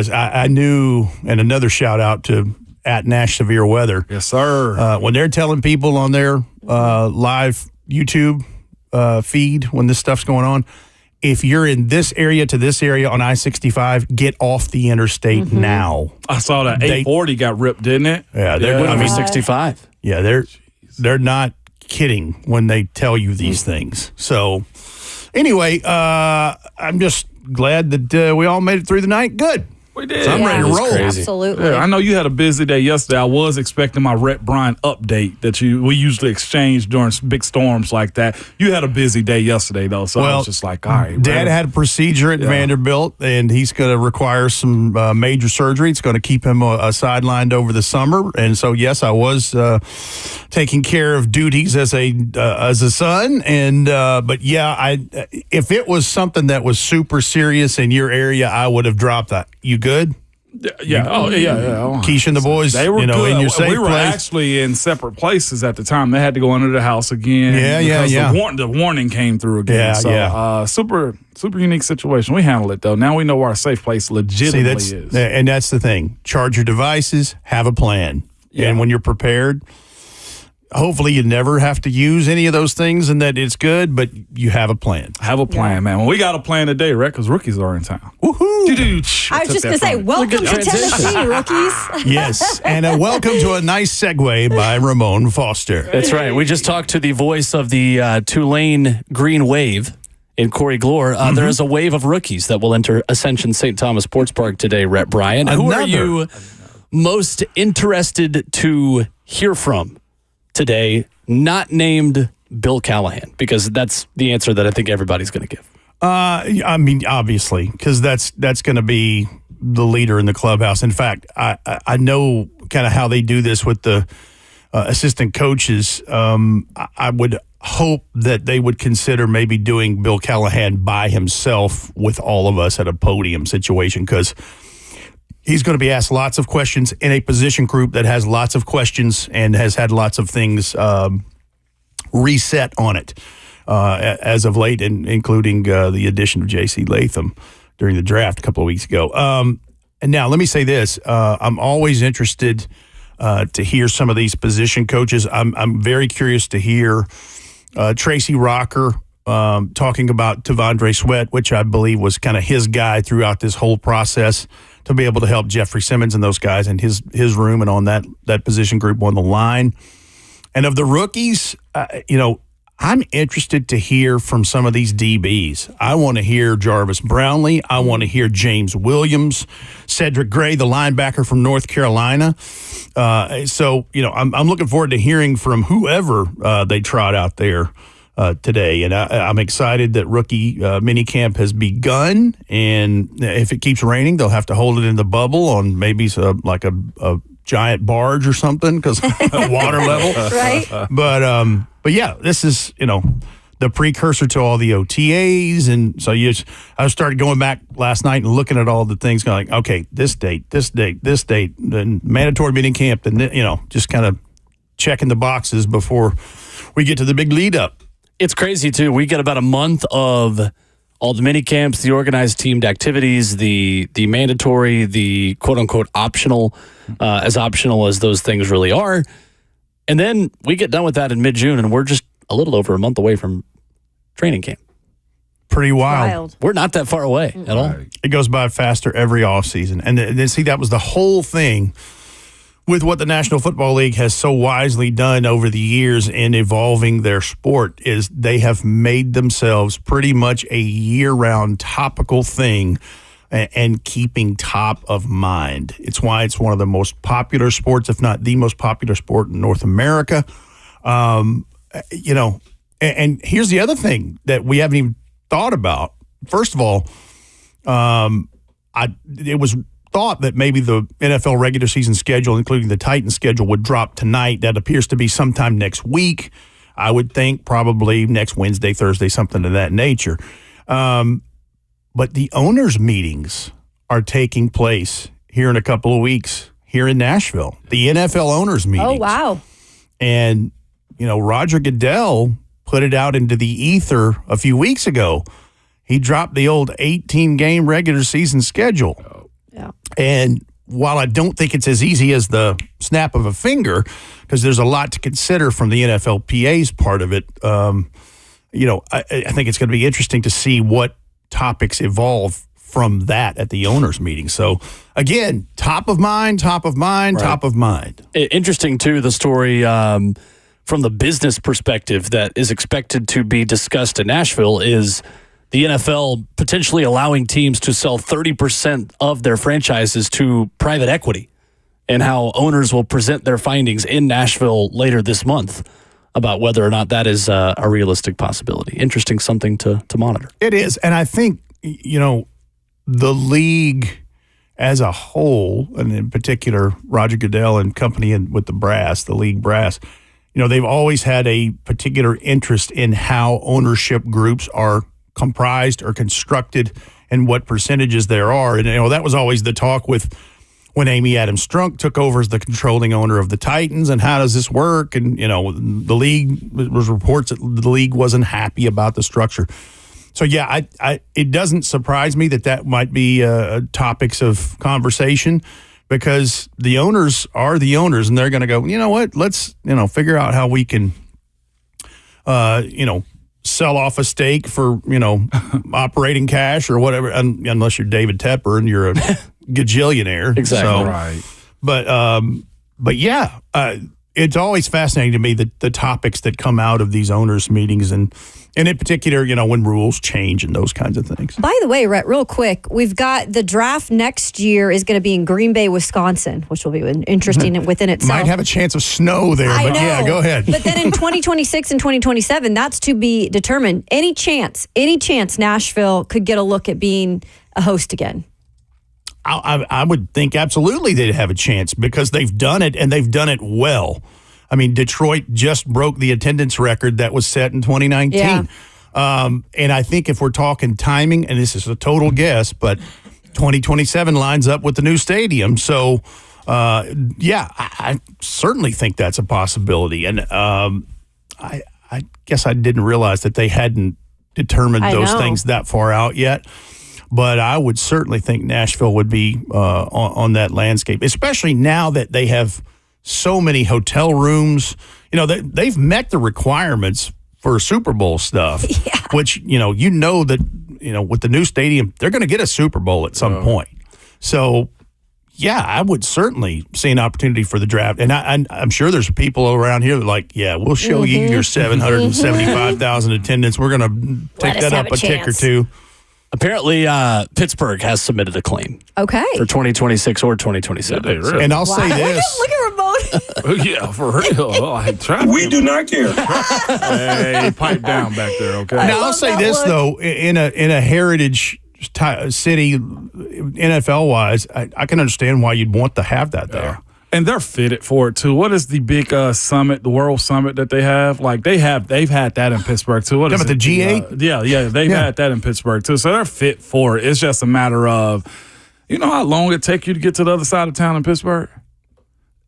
I knew, and another shout out to @Nash Severe Weather. Yes, sir. When they're telling people on their live YouTube feed when this stuff's going on, if you're in this area to this area on I-65, get off the interstate now. I saw that 840 got ripped, didn't it? Yeah, they're 65. Yeah, they're not kidding when they tell you these things. So anyway, I'm just glad that we all made it through the night. Good. We did. So I'm ready to roll. Absolutely. Yeah, I know you had a busy day yesterday. I was expecting my Rhett Bryan update that we usually exchange during big storms like that. You had a busy day yesterday, though, so I was just like, all right. Dad had a procedure at Vanderbilt, and he's going to require some major surgery. It's going to keep him sidelined over the summer. And so, yes, I was taking care of duties as a son. And but, yeah, if it was something that was super serious in your area, I would have dropped that. You good? Yeah. Oh, yeah. Keisha and the boys, they were good. In your safe we were place. Actually in separate places at the time. They had to go under the house again. Yeah. The warning came through again. Super unique situation. We handled it, though. Now we know where our safe place legitimately is. And that's the thing. Charge your devices, have a plan. Yeah. And when you're prepared, hopefully you never have to use any of those things and that it's good, but you have a plan. Have a plan, man. Well, we got a plan today, right? Because rookies are in town. Woohoo! I was just going to say, welcome to Tennessee, rookies. Yes, and welcome to a nice segue by Ramon Foster. That's right. We just talked to the voice of the Tulane Green Wave in Corey Gloor. There is a wave of rookies that will enter Ascension St. Thomas Sports Park today, Rhett Bryan. Who are you most interested to hear from today, not named Bill Callahan? Because that's the answer that I think everybody's going to give. I mean, obviously, because that's going to be the leader in the clubhouse. In fact, I know kind of how they do this with the assistant coaches. I would hope that they would consider maybe doing Bill Callahan by himself with all of us at a podium situation, because he's going to be asked lots of questions in a position group that has lots of questions and has had lots of things reset on it as of late, including the addition of J.C. Latham during the draft a couple of weeks ago. And now let me say this. I'm always interested to hear some of these position coaches. I'm very curious to hear Tracy Rocker talking about Tavondre Sweat, which I believe was kind of his guy throughout this whole process, to be able to help Jeffrey Simmons and those guys in his room and on that position group on the line. And of the rookies, I'm interested to hear from some of these DBs. I want to hear Jarvis Brownlee. I want to hear James Williams, Cedric Gray, the linebacker from North Carolina. I'm looking forward to hearing from whoever they trot out there today. And I'm excited that rookie minicamp has begun. And if it keeps raining, they'll have to hold it in the bubble on maybe a giant barge or something, because water level. Right. But yeah, this is, the precursor to all the OTAs. And so I started going back last night and looking at all the things, going like, okay, this date, and mandatory meeting camp, and just kind of checking the boxes before we get to the big lead up. It's crazy too. We get about a month of all the mini camps, the organized teamed activities, the mandatory, the quote unquote optional, as optional as those things really are. And then we get done with that in mid-June, and we're just a little over a month away from training camp. Pretty wild. We're not that far away at all. It goes by faster every offseason. And then see, that was the whole thing with what the National Football League has so wisely done over the years in evolving their sport, is they have made themselves pretty much a year-round topical thing and keeping top of mind. It's why it's one of the most popular sports, if not the most popular sport in North America. And here's the other thing that we haven't even thought about. First of all, it was thought that maybe the NFL regular season schedule, including the Titans schedule, would drop tonight. That appears to be sometime next week. I would think probably next Wednesday, Thursday, something of that nature. But the owners' meetings are taking place here in a couple of weeks here in Nashville. The NFL owners' meetings. Oh, wow. And, Roger Goodell put it out into the ether a few weeks ago. He dropped the old 18-game regular season schedule. Yeah. And while I don't think it's as easy as the snap of a finger, because there's a lot to consider from the NFLPA's part of it, I think it's going to be interesting to see what topics evolve from that at the owners' meeting. So, again, top of mind. Interesting, too, the story from the business perspective that is expected to be discussed in Nashville is the NFL potentially allowing teams to sell 30% of their franchises to private equity, and how owners will present their findings in Nashville later this month about whether or not that is a realistic possibility. Interesting, something to monitor. It is. And I think, the league as a whole, and in particular, Roger Goodell and company and with the brass, the league brass, they've always had a particular interest in how ownership groups are comprised or constructed and what percentages there are. And, that was always the talk with when Amy Adams Strunk took over as the controlling owner of the Titans, and how does this work? And, the league, there was reports that the league wasn't happy about the structure. So, yeah, it doesn't surprise me that might be topics of conversation, because the owners are the owners, and they're going to go, you know what, let's, figure out how we can, sell off a stake for, operating cash or whatever, unless you're David Tepper and you're a gajillionaire. Exactly. So, Right. But yeah, it's always fascinating to me the topics that come out of these owners' meetings, and in particular, when rules change and those kinds of things. By the way, Rhett, real quick, we've got the draft next year is going to be in Green Bay, Wisconsin, which will be interesting within itself. Might have a chance of snow there, I but know. yeah, go ahead. But then in 2026 and 2027, that's to be determined. Any chance Nashville could get a look at being a host again? I would think absolutely they'd have a chance because they've done it and they've done it well. I mean, Detroit just broke the attendance record that was set in 2019. Yeah. And I think if we're talking timing, and this is a total guess, but 2027 lines up with the new stadium. So, I certainly think that's a possibility. And I guess I didn't realize that they hadn't determined those things that far out yet. But I would certainly think Nashville would be on that landscape, especially now that they have so many hotel rooms. They've met the requirements for Super Bowl stuff, which, that, with the new stadium, they're going to get a Super Bowl at some point. So, yeah, I would certainly see an opportunity for the draft. And I'm sure there's people around here that are like, yeah, we'll show you your 775,000 attendance. We're going to take that up a tick or two. Apparently, Pittsburgh has submitted a claim. Okay. For 2026 or 2027. Really? And I'll say this. Look at Ramon. Yeah, for real. We do not care. Hey, pipe down back there, okay? Now, I'll say this, though. In a heritage city, NFL wise, I can understand why you'd want to have that there. And they're fitted for it too. What is the big summit, the World Summit that they have? Like they've had that in Pittsburgh too. What is it? The G8? They've had that in Pittsburgh too. So they're fit for it. It's just a matter of, how long it take you to get to the other side of town in Pittsburgh?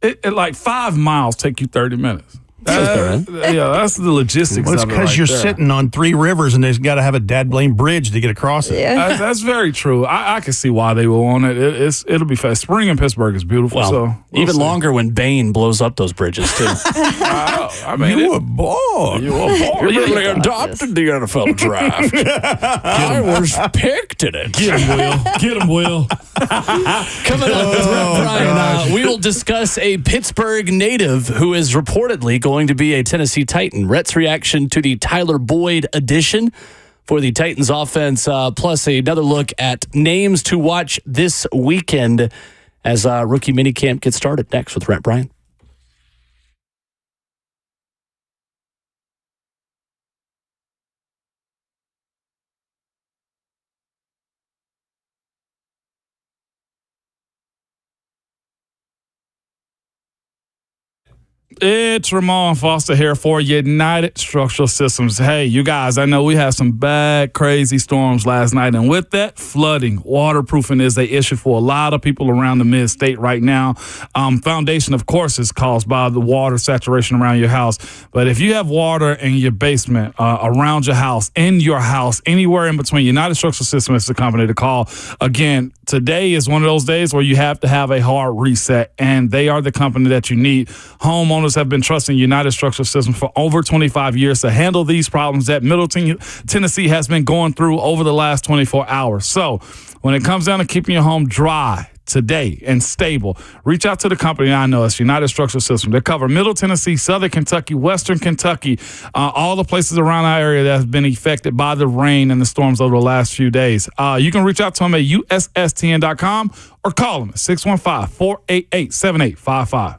It like 5 miles take you 30 minutes. That's the logistics. Well, it's of it because right you're there. sitting on 3 rivers and they've got to have a dad blame bridge to get across it. Yeah. That's very true. I can see why they will on it. It'll be fast. Spring in Pittsburgh is beautiful. Well, so even longer when Bain blows up those bridges too. You a ball. You really adopted the NFL draft. I was picked in it. Get him, Will. Coming up with Rhett Bryan, we will discuss a Pittsburgh native who is reportedly going to be a Tennessee Titan. Rhett's reaction to the Tyler Boyd addition for the Titans offense, plus another look at names to watch this weekend as rookie minicamp gets started. Next with Rhett Bryan. It's Ramon Foster here for United Structural Systems. Hey, you guys, I know we had some bad, crazy storms last night, and with that, flooding, waterproofing is an issue for a lot of people around the mid-state right now. Foundation, of course, is caused by the water saturation around your house, but if you have water in your basement, around your house, in your house, anywhere in between, United Structural Systems is the company to call. Again, today is one of those days where you have to have a hard reset, and they are the company that you need. Homeowners have been trusting United Structural Systems for over 25 years to handle these problems that Middleton, Tennessee has been going through over the last 24 hours. So when it comes down to keeping your home dry today and stable, reach out to the company I know. It's United Structural Systems. They cover Middle Tennessee, Southern Kentucky, Western Kentucky, all the places around our area that have been affected by the rain and the storms over the last few days. You can reach out to them at ussTN.com or call them at 615-488-7855.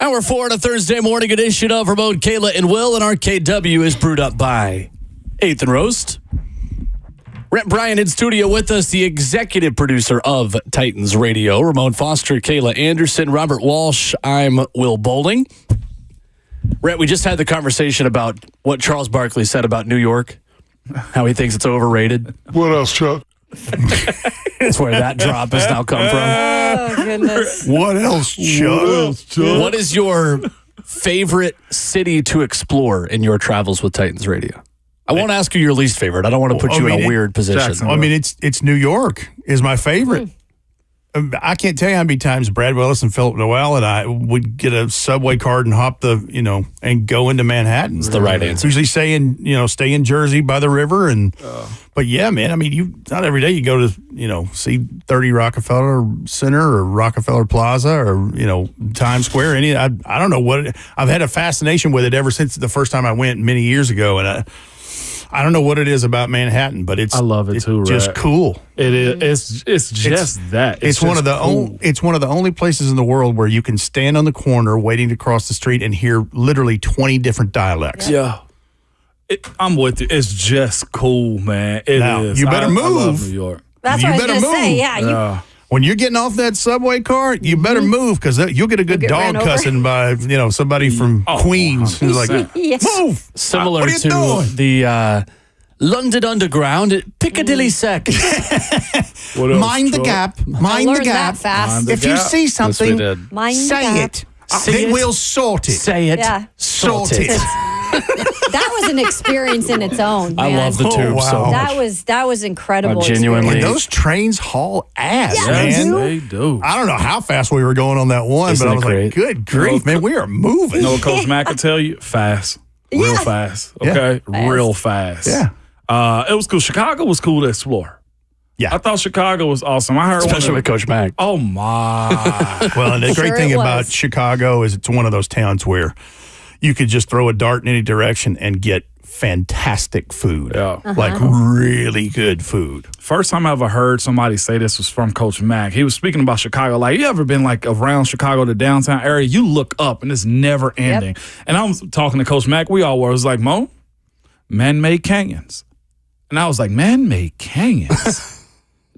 Hour 4 on a Thursday morning edition of Ramon, Kayla, and Will, and RKW is brewed up by 8th and Roast. Rhett, Bryan in studio with us, the executive producer of Titans Radio. Ramon Foster, Kayla Anderson, Robert Walsh. I'm Will Boulding. Rhett, we just had the conversation about what Charles Barkley said about New York, how he thinks it's overrated. What else, Chuck? That's where that drop has now come from. Oh, goodness. What else, Chuck? What is your favorite city to explore in your travels with Titans Radio? I won't ask you your least favorite. I don't want to put you in a weird position. I mean, it's New York is my favorite. I can't tell you how many times Brad Willis and Philip Noel and I would get a subway card and hop and go into Manhattan. That's the right answer. Usually stay in Jersey by the river. But yeah, man, I mean, not every day you go to, see 30 Rockefeller Center or Rockefeller Plaza or, Times Square. I don't know I've had a fascination with it ever since the first time I went many years ago. And I don't know what it is about Manhattan, but I love it too. Just cool. It is. It's just that. It's one of the It's one of the only places in the world where you can stand on the corner waiting to cross the street and hear literally 20 different dialects. Yeah. I'm with you. It's just cool, man. It is. You better move. I love New York. That's what I was going to say. Yeah. When you're getting off that subway car, you better move because you'll get a good dog cussing by somebody from Queens who's like, move. Similar to the London Underground at Piccadilly Circus. Mind the gap. Mind the gap. Fast. If you see something, say it. They will sort it. Say it. Yeah. Sort it. That was an experience in its own, man. I love the tube so much. That was incredible. Genuinely. And those trains haul ass, Yes, man. they do. I don't know how fast we were going on that one, but I was like, good grief, man, we are moving. You know what Coach Mack could tell you? Fast. Real fast. Okay? Yeah. Real fast. Yeah. It was cool. Chicago was cool to explore. Yeah. I thought Chicago was awesome. I heard especially with Coach Mack. Oh, my. Well, and the great thing about Chicago is it's one of those towns where you could just throw a dart in any direction and get fantastic food. Yeah. Like really good food. First time I ever heard somebody say this was from Coach Mack. He was speaking about Chicago. Like, you ever been like around Chicago, the downtown area? You look up and it's never ending. Yep. And I was talking to Coach Mack. We all were. It was like, Mo, man-made canyons. And I was like, man-made canyons?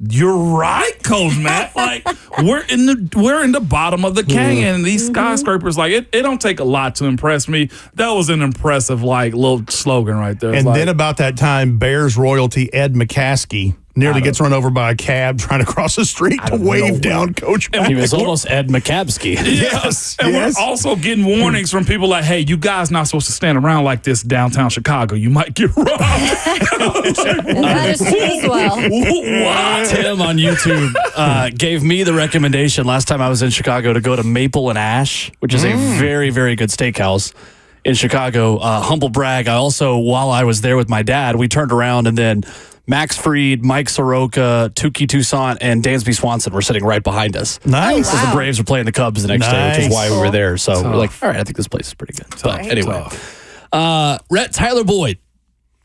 You're right, Coach Matt. Like we're in the bottom of the canyon, and these skyscrapers. Like it don't take a lot to impress me. That was an impressive little slogan right there. And then about that time, Bears royalty Ed McCaskey nearly gets run over by a cab trying to cross the street to wave down Coach Mack. He was almost Ed McCabsky. Yes. And we're also getting warnings from people like, hey, you guys not supposed to stand around like this downtown Chicago. You might get robbed. That is true as well. What? Tim on YouTube gave me the recommendation last time I was in Chicago to go to Maple and Ash, which is a very, very good steakhouse in Chicago. Humble brag. I also, while I was there with my dad, we turned around and then Max Fried, Mike Soroka, Tukey Toussaint, and Dansby Swanson were sitting right behind us. Nice. Because the Braves were playing the Cubs the next day, which is why we were there. So we're like, all right, I think this place is pretty good. But anyway, Rhett, Tyler Boyd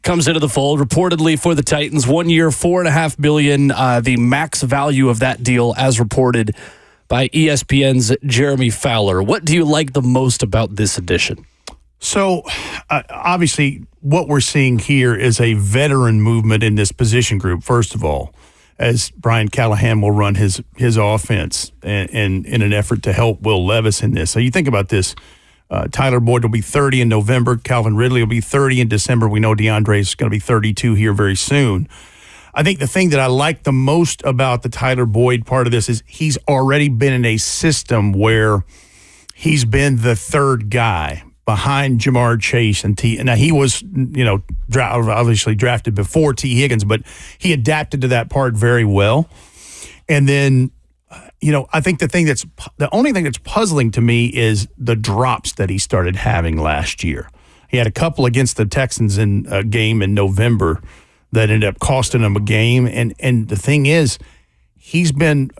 comes into the fold, reportedly for the Titans. 1 year, $4.5 million. The max value of that deal, as reported by ESPN's Jeremy Fowler. What do you like the most about this addition? So, obviously, what we're seeing here is a veteran movement in this position group, first of all, as Brian Callahan will run his offense and in an effort to help Will Levis in this. So you think about this. Tyler Boyd will be 30 in November. Calvin Ridley will be 30 in December. We know DeAndre is going to be 32 here very soon. I think the thing that I like the most about the Tyler Boyd part of this is he's already been in a system where he's been the third guy behind Jamar Chase and T. Now, he was, obviously drafted before T. Higgins, but he adapted to that part very well. And then, I think the only thing that's puzzling to me is the drops that he started having last year. He had a couple against the Texans in a game in November that ended up costing him a game. And the thing is, he's been,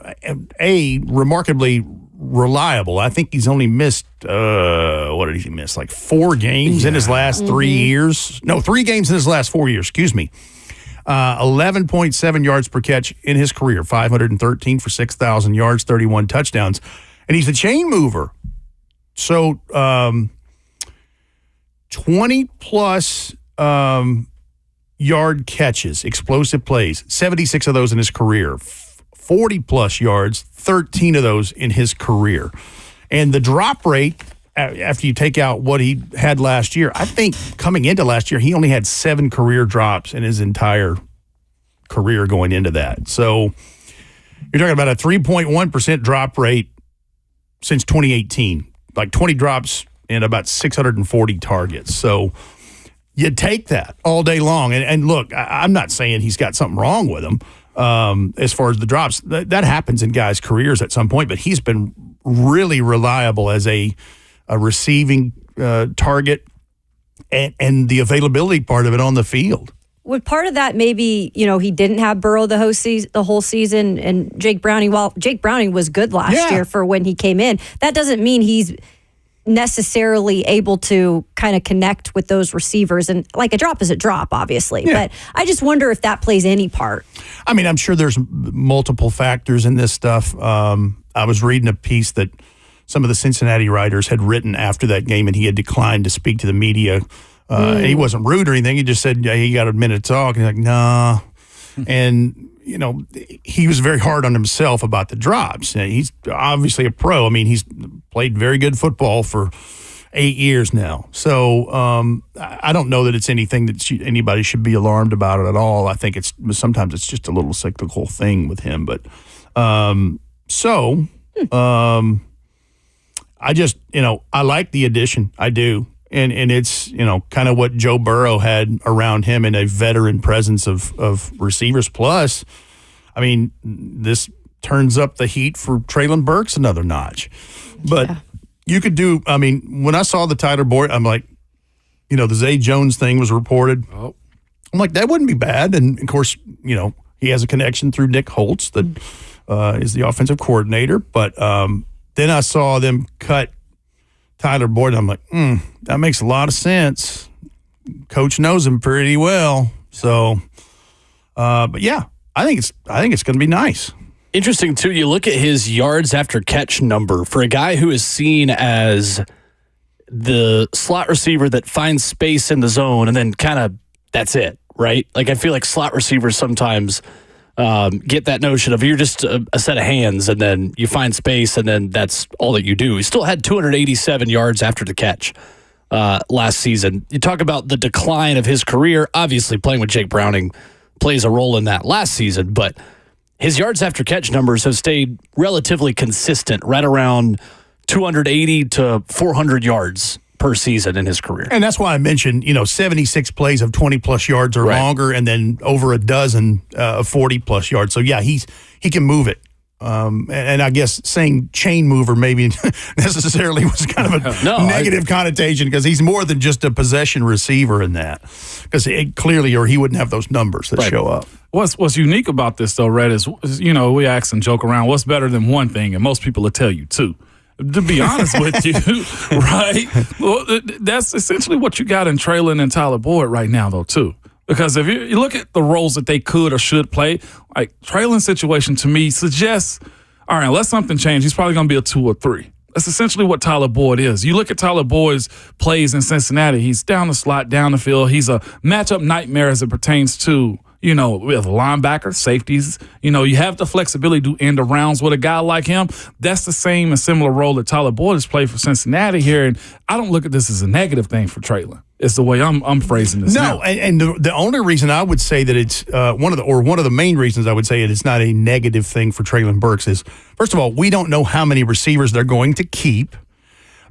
remarkably reliable. I think he's only missed, what did he miss? Like 4 games in his last 3 years. No, 3 games in his last 4 years, 11.7 yards per catch in his career, 513 for 6,000 yards, 31 touchdowns. And he's a chain mover. So 20-plus yard catches, explosive plays, 76 of those in his career. 40-plus yards, 13 of those in his career. And the drop rate, after you take out what he had last year, I think coming into last year, he only had 7 career drops in his entire career going into that. So you're talking about a 3.1% drop rate since 2018, like 20 drops and about 640 targets. So you take that all day long. And look, I'm not saying he's got something wrong with him as far as the drops. That happens in guys' careers at some point, but he's been really reliable as a receiving target and the availability part of it on the field. Would part of that maybe, he didn't have Burrow the whole season, and Jake Browning, while Jake Browning was good last year for when he came in, that doesn't mean he's necessarily able to kind of connect with those receivers. And like a drop is a drop, obviously. Yeah. But I just wonder if that plays any part. I mean, I'm sure there's multiple factors in this stuff. I was reading a piece that some of the Cincinnati writers had written after that game, and he had declined to speak to the media. He wasn't rude or anything. He just said, yeah, he got a minute to talk. And he's like, nah. And, he was very hard on himself about the drops. He's obviously a pro. I mean, he's played very good football for 8 years now. So I don't know that it's anything that anybody should be alarmed about it at all. I think sometimes it's just a little cyclical thing with him. But I just, I like the addition. I do. And it's, kind of what Joe Burrow had around him in a veteran presence of receivers. Plus, I mean, this turns up the heat for Traylon Burks another notch. But you could do, I mean, when I saw the Tyler Boyd, I'm like, the Zay Jones thing was reported. Oh. I'm like, that wouldn't be bad. And, of course, he has a connection through Nick Holtz that is the offensive coordinator. But then I saw them cut Tyler Boyd. I'm like, that makes a lot of sense. Coach knows him pretty well. So, but yeah, I think it's going to be nice. Interesting too. You look at his yards after catch number for a guy who is seen as the slot receiver that finds space in the zone and then kind of that's it, right? Like I feel like slot receivers sometimes get that notion of you're just a set of hands and then you find space and then that's all that you do. He still had 287 yards after the catch last season. You talk about the decline of his career. Obviously, playing with Jake Browning plays a role in that last season, but his yards after catch numbers have stayed relatively consistent, right around 280 to 400 yards per season in his career. And that's why I mentioned, 76 plays of 20-plus yards or longer, and then over a dozen of 40-plus yards. So, yeah, he can move it. And I guess saying chain mover maybe necessarily was kind of a negative connotation because he's more than just a possession receiver in that. Because clearly, or he wouldn't have those numbers that show up. What's unique about this, though, Rhett, is, we ask and joke around, what's better than one thing? And most people will tell you two. To be honest with you, right? Well, that's essentially what you got in Traylon and Tyler Boyd right now, though, too. Because if you look at the roles that they could or should play, like Traylon's situation to me suggests, all right, unless something changes, he's probably going to be a 2 or 3. That's essentially what Tyler Boyd is. You look at Tyler Boyd's plays in Cincinnati, he's down the slot, down the field. He's a matchup nightmare as it pertains to, with linebackers, safeties. You have the flexibility to do end arounds with a guy like him. That's the same and similar role that Tyler Boyd has played for Cincinnati here. And I don't look at this as a negative thing for Traylon. It's the way I'm phrasing this. No, and the only reason I would say that it's one of the main reasons I would say it's not a negative thing for Traylon Burks is, first of all, we don't know how many receivers they're going to keep,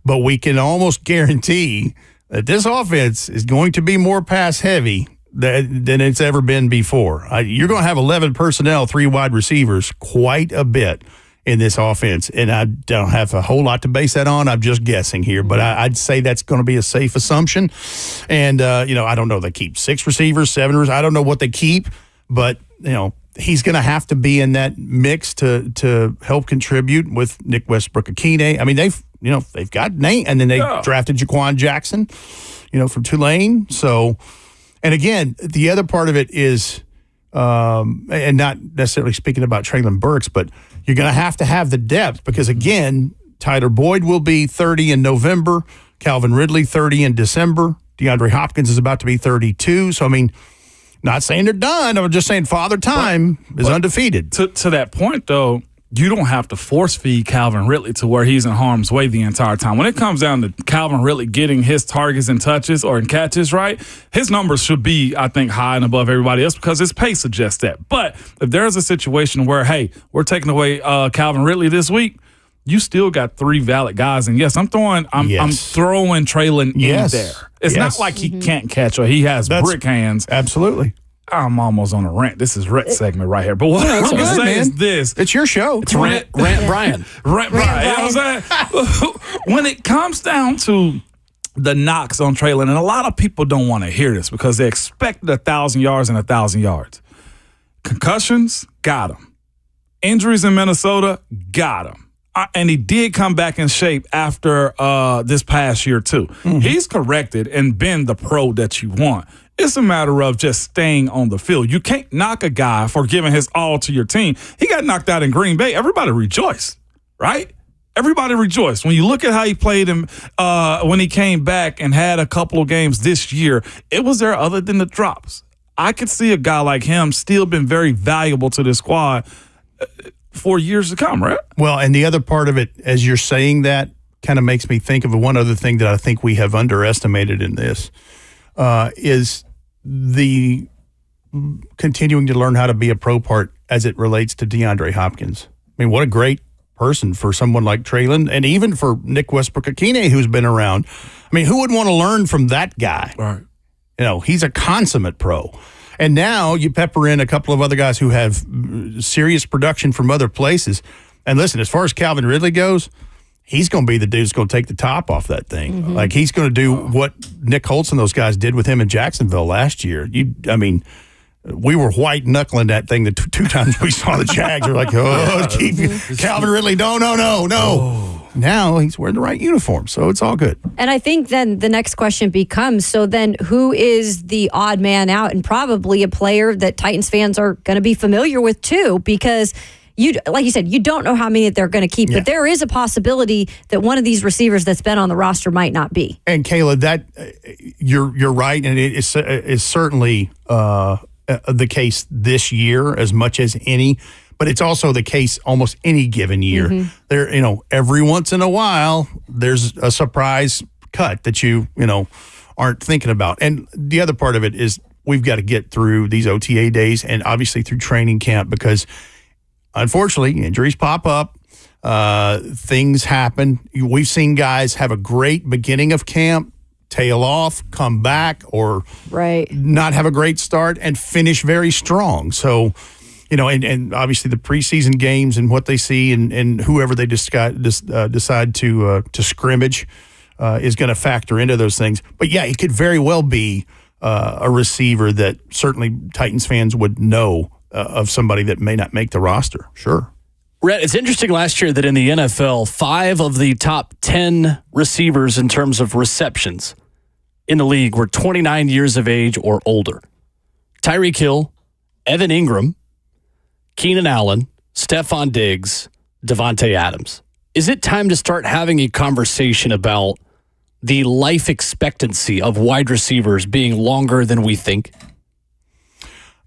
but we can almost guarantee that this offense is going to be more pass heavy than it's ever been before. You're going to have 11 personnel, 3 wide receivers, quite a bit in this offense. And I don't have a whole lot to base that on. I'm just guessing here. But I'd say that's going to be a safe assumption. And, I don't know. They keep 6 receivers, 7 receivers. I don't know what they keep. But, he's going to have to be in that mix to help contribute with Nick Westbrook-Akine. I mean, they've got Nate. And then they drafted Jaquan Jackson, from Tulane. So, and again, the other part of it is, and not necessarily speaking about Traylon Burks, but you're going to have the depth because, again, Tyler Boyd will be 30 in November. Calvin Ridley, 30 in December. DeAndre Hopkins is about to be 32. So, I mean, not saying they're done. I'm just saying Father Time is undefeated. To that point, though, you don't have to force feed Calvin Ridley to where he's in harm's way the entire time. When it comes down to Calvin Ridley getting his targets and touches or in catches, right, his numbers should be, I think, high and above everybody else because his pace suggests that. But if there's a situation where, hey, we're taking away Calvin Ridley this week, you still got 3 valid guys. And yes, I'm throwing Traylon in there. It's not like he can't catch or he has brick hands. Absolutely. I'm almost on a rant. This is Rhett segment right here. But what I'm going to say is this. It's your show. It's Rant Bryan. Rant Bryan. You know what I'm saying? When it comes down to the knocks on Traylon, and a lot of people don't want to hear this because they expected 1,000 yards and 1,000 yards. Concussions, got him. Injuries in Minnesota, got him. And he did come back in shape after this past year, too. Mm-hmm. He's corrected and been the pro that you want. It's a matter of just staying on the field. You can't knock a guy for giving his all to your team. He got knocked out in Green Bay. Everybody rejoiced, right? Everybody rejoiced. When you look at how he played him when he came back and had a couple of games this year, it was there other than the drops. I could see a guy like him still been very valuable to this squad for years to come, right? Well, and the other part of it, as you're saying that, kind of makes me think of one other thing that I think we have underestimated in this, is the continuing to learn how to be a pro part as it relates to DeAndre Hopkins. I mean, what a great person for someone like Traylon, and even for Nick Westbrook-Akine, who's been around. I mean, who would want to learn from that guy? Right. You know, he's a consummate pro. And now you pepper in a couple of other guys who have serious production from other places. And listen, as far as Calvin Ridley goes, he's going to be the dude who's going to take the top off that thing. Mm-hmm. Like, he's going to do what Nick Holtz and those guys did with him in Jacksonville last year. We were white-knuckling that thing the two times we saw the Jags. We're like, keep Calvin Ridley, no. Oh. Now he's wearing the right uniform, so it's all good. And I think then the next question becomes, so then who is the odd man out? And probably a player that Titans fans are going to be familiar with too, because like you said, you don't know how many that they're going to keep, but there is a possibility that one of these receivers that's been on the roster might not be. And Kayla, that you're right, and it is certainly the case this year as much as any, but it's also the case almost any given year. Mm-hmm. There, every once in a while, there's a surprise cut that you aren't thinking about. And the other part of it is we've got to get through these OTA days and obviously through training camp, because unfortunately injuries pop up, things happen. We've seen guys have a great beginning of camp, tail off, come back, or not have a great start and finish very strong. So, and obviously the preseason games and what they see and whoever they decide to scrimmage is going to factor into those things. But yeah, it could very well be a receiver that certainly Titans fans would know of, somebody that may not make the roster. Sure. Rhett, it's interesting last year that in the NFL, 5 of the top 10 receivers in terms of receptions in the league were 29 years of age or older. Tyreek Hill, Evan Ingram, Keenan Allen, Stephon Diggs, Devontae Adams. Is it time to start having a conversation about the life expectancy of wide receivers being longer than we think?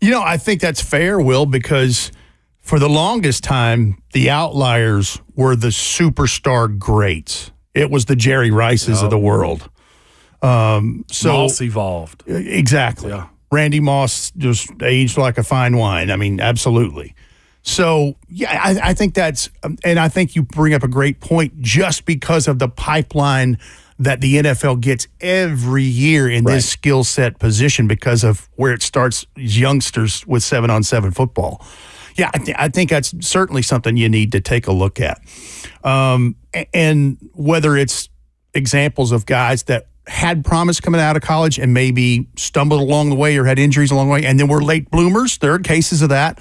I think that's fair, Will, because for the longest time, the outliers were the superstar greats. It was the Jerry Rices of the world. Moss evolved. Exactly. Yeah. Randy Moss just aged like a fine wine. I mean, absolutely. So, yeah, I think that's – and I think you bring up a great point just because of the pipeline that the NFL gets every year in this skill set position because of where it starts youngsters with 7-on-7 football. Yeah, I think that's certainly something you need to take a look at. And whether it's examples of guys that had promise coming out of college and maybe stumbled along the way or had injuries along the way, and then were late bloomers, there are cases of that.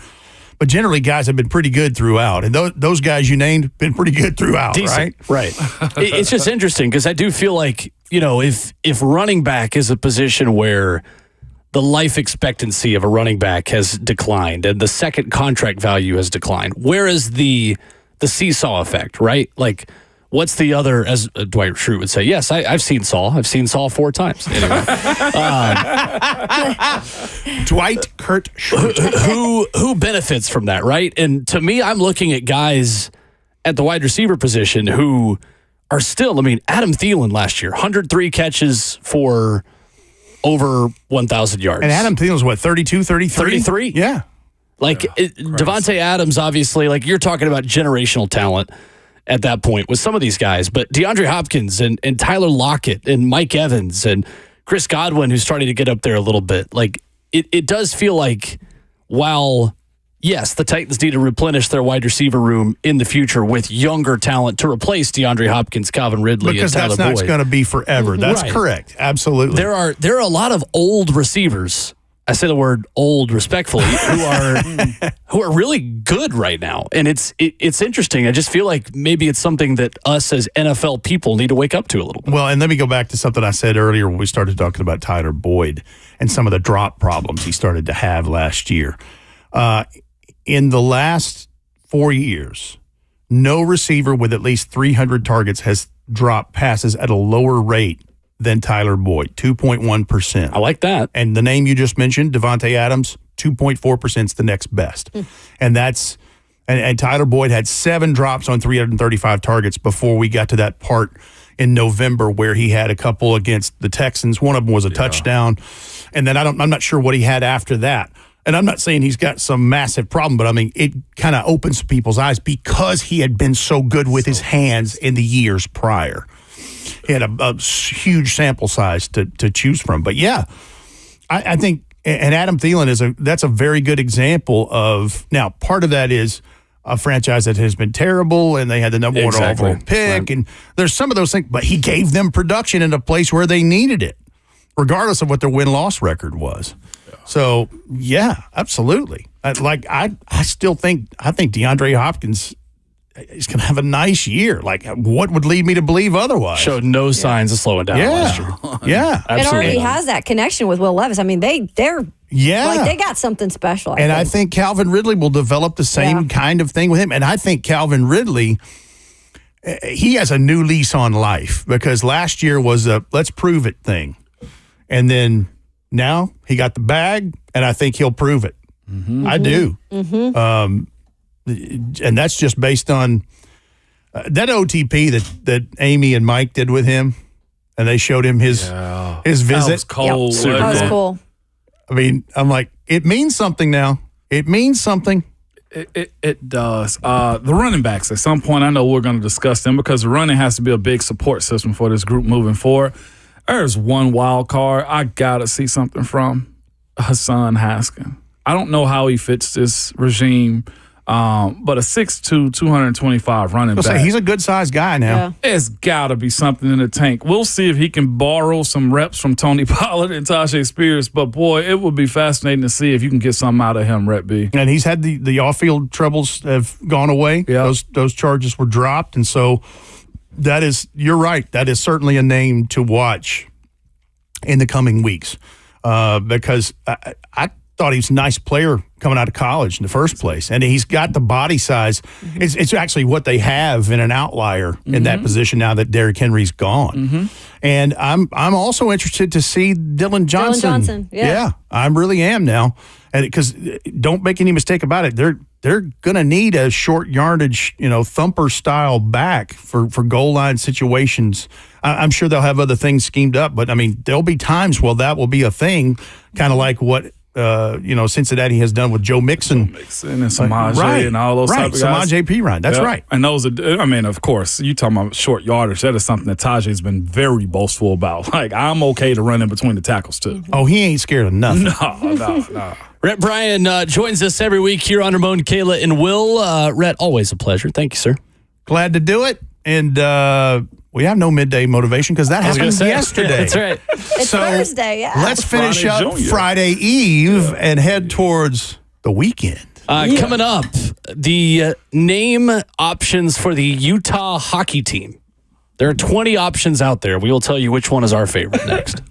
But generally, guys have been pretty good throughout. And those guys you named been pretty good throughout, decent, right? It's just interesting because I do feel like, if running back is a position where the life expectancy of a running back has declined and the second contract value has declined, whereas the seesaw effect, right? Like What's the other, as Dwight Schrute would say, yes, I've seen Saul. I've seen Saul 4 times. Anyway. Dwight Kurt Schrute. Who benefits from that, right? And to me, I'm looking at guys at the wide receiver position who are still, Adam Thielen last year, 103 catches for over 1,000 yards. And Adam Thielen's what, 32, 33? 33? Yeah. Devontae Adams, obviously, you're talking about generational talent at that point with some of these guys. But DeAndre Hopkins and Tyler Lockett and Mike Evans and Chris Godwin, who's starting to get up there a little bit. It does feel like while, yes, the Titans need to replenish their wide receiver room in the future with younger talent to replace DeAndre Hopkins, Calvin Ridley, and Tyler Boyd. Because that's not going to be forever. That's correct. Absolutely. There are a lot of old receivers. I say the word old respectfully, who are really good right now. And it's interesting. I just feel like maybe it's something that us as NFL people need to wake up to a little bit. Well, and let me go back to something I said earlier when we started talking about Tyler Boyd and some of the drop problems he started to have last year. In the last 4 years, no receiver with at least 300 targets has dropped passes at a lower rate than Tyler Boyd, 2.1%. I like that. And the name you just mentioned, Devontae Adams, 2.4% is the next best. And that's and Tyler Boyd had 7 drops on 335 targets before we got to that part in November where he had a couple against the Texans. One of them was a touchdown. And then I'm not sure what he had after that. And I'm not saying he's got some massive problem, but it kind of opens people's eyes because he had been so good with his hands in the years prior. He had a huge sample size to choose from. But yeah, I think, and Adam Thielen that's a very good example of, now part of that is a franchise that has been terrible and they had the number one overall pick. Right. And there's some of those things, but he gave them production in a place where they needed it, regardless of what their win-loss record was. So yeah, absolutely. I still think DeAndre Hopkins is going to have a nice year. What would lead me to believe otherwise? Showed no signs of slowing down last year. Yeah, absolutely. It already has that connection with Will Levis. They're they got something special. I think Calvin Ridley will develop the same kind of thing with him. And I think Calvin Ridley, he has a new lease on life because last year was a let's prove it thing. And then now he got the bag, and I think he'll prove it. I do. And that's just based on that OTP that Amy and Mike did with him, and they showed him his visit. That was cold. That was cool. I'm like, it means something now. It means something. It does. The running backs, at some point, I know we're going to discuss them because running has to be a big support system for this group moving forward. There's one wild card I got to see something from, Hassan Haskins. I don't know how he fits this regime. But a 6'2", 225 running back. He's a good-sized guy now. Yeah. It's got to be something in the tank. We'll see if he can borrow some reps from Tony Pollard and Tajay Spears. But, boy, it would be fascinating to see if you can get something out of him, Rhett B. And he's had the off-field troubles have gone away. Yeah. Those charges were dropped. And so you're right. That is certainly a name to watch in the coming weeks because I thought he was a nice player coming out of college in the first place. And he's got the body size. It's actually what they have in an outlier in that position now that Derrick Henry's gone. And I'm also interested to see Dylan Johnson. Dylan Johnson, yeah. I really am now. And because don't make any mistake about it, they're going to need a short yardage, thumper style back for goal line situations. I'm sure they'll have other things schemed up, but there'll be times that will be a thing, kind of like what Cincinnati has done with Joe Mixon. And Samaje and all those type of guys. Samaje Perine. That's right. And those are, of course, you talking about short yardage. That is something that Tajay's been very boastful about. I'm okay to run in between the tackles, too. Oh, he ain't scared of nothing. No. Rhett Bryan joins us every week here on Ramon, Kayla, and Will. Rhett, always a pleasure. Thank you, sir. Glad to do it. And we have no midday motivation because that happened yesterday. That's right. It's Thursday, yeah. Let's finish up Friday Eve and head towards the weekend. Coming up, the name options for the Utah hockey team. There are 20 options out there. We will tell you which one is our favorite next.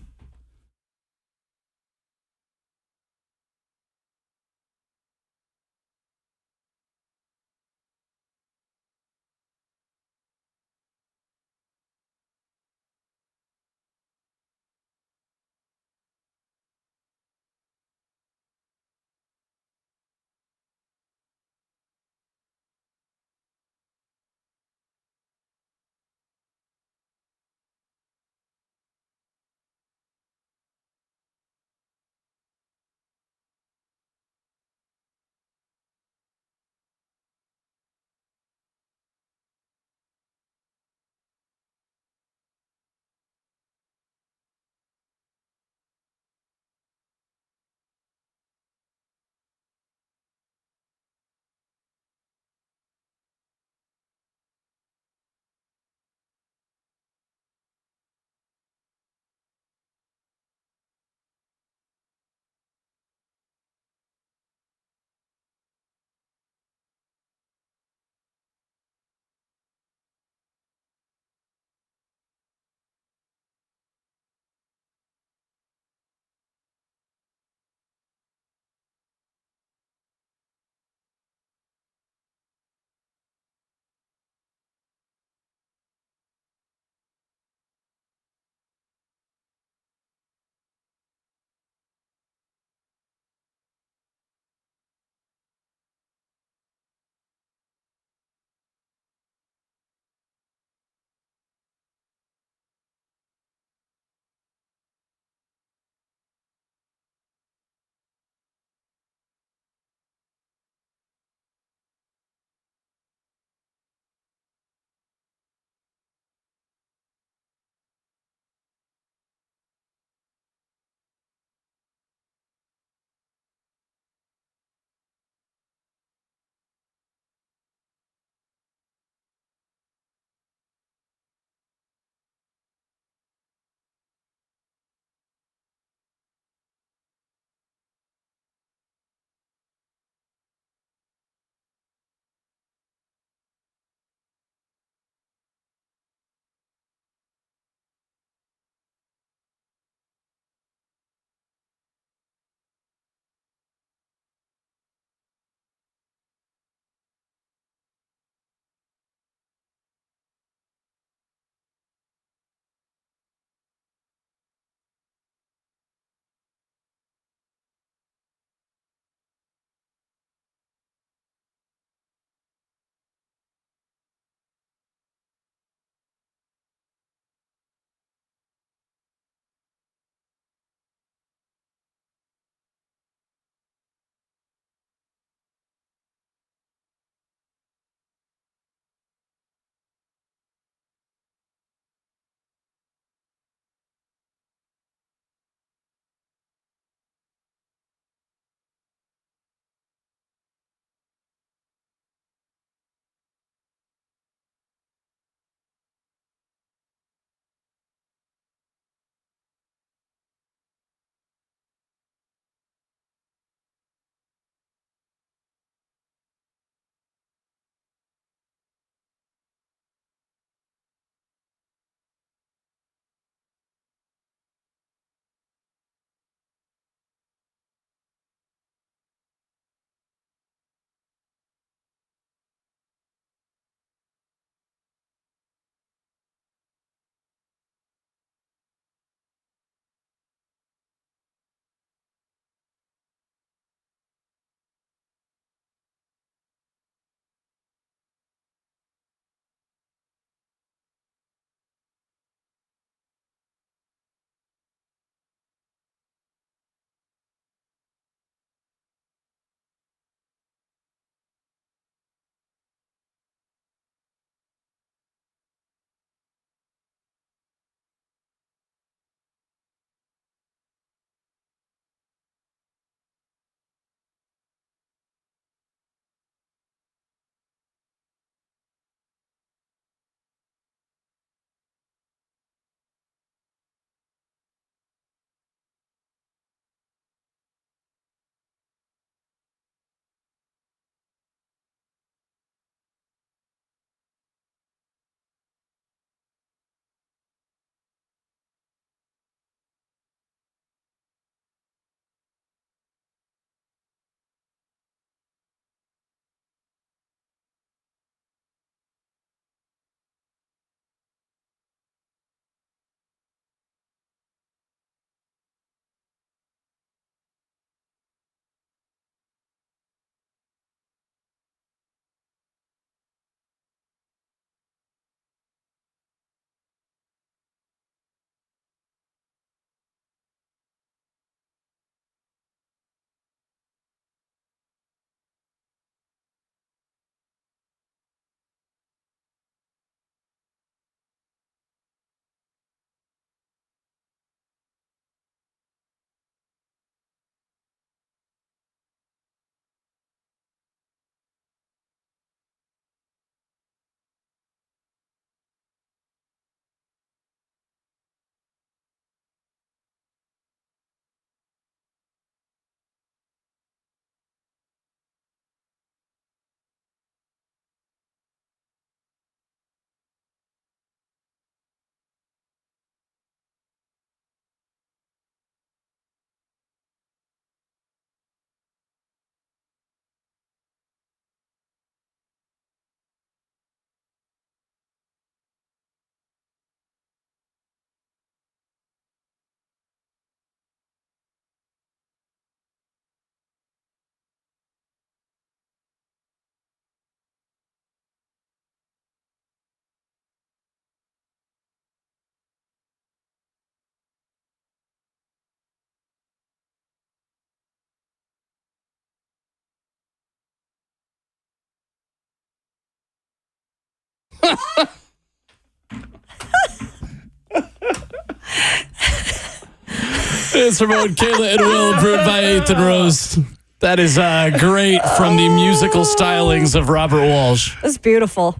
It's Ramon, Kayla, and Will, brewed by 8th and Rose. That is great from the musical stylings of Robert Walsh. That's beautiful.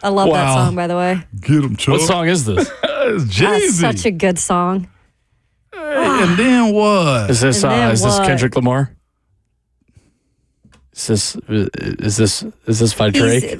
I love that song, by the way. Get him, Chuck. What song is this? It's That's Jay-Z. such a good song. And then what? Is this what? Kendrick Lamar? Is this by Drake?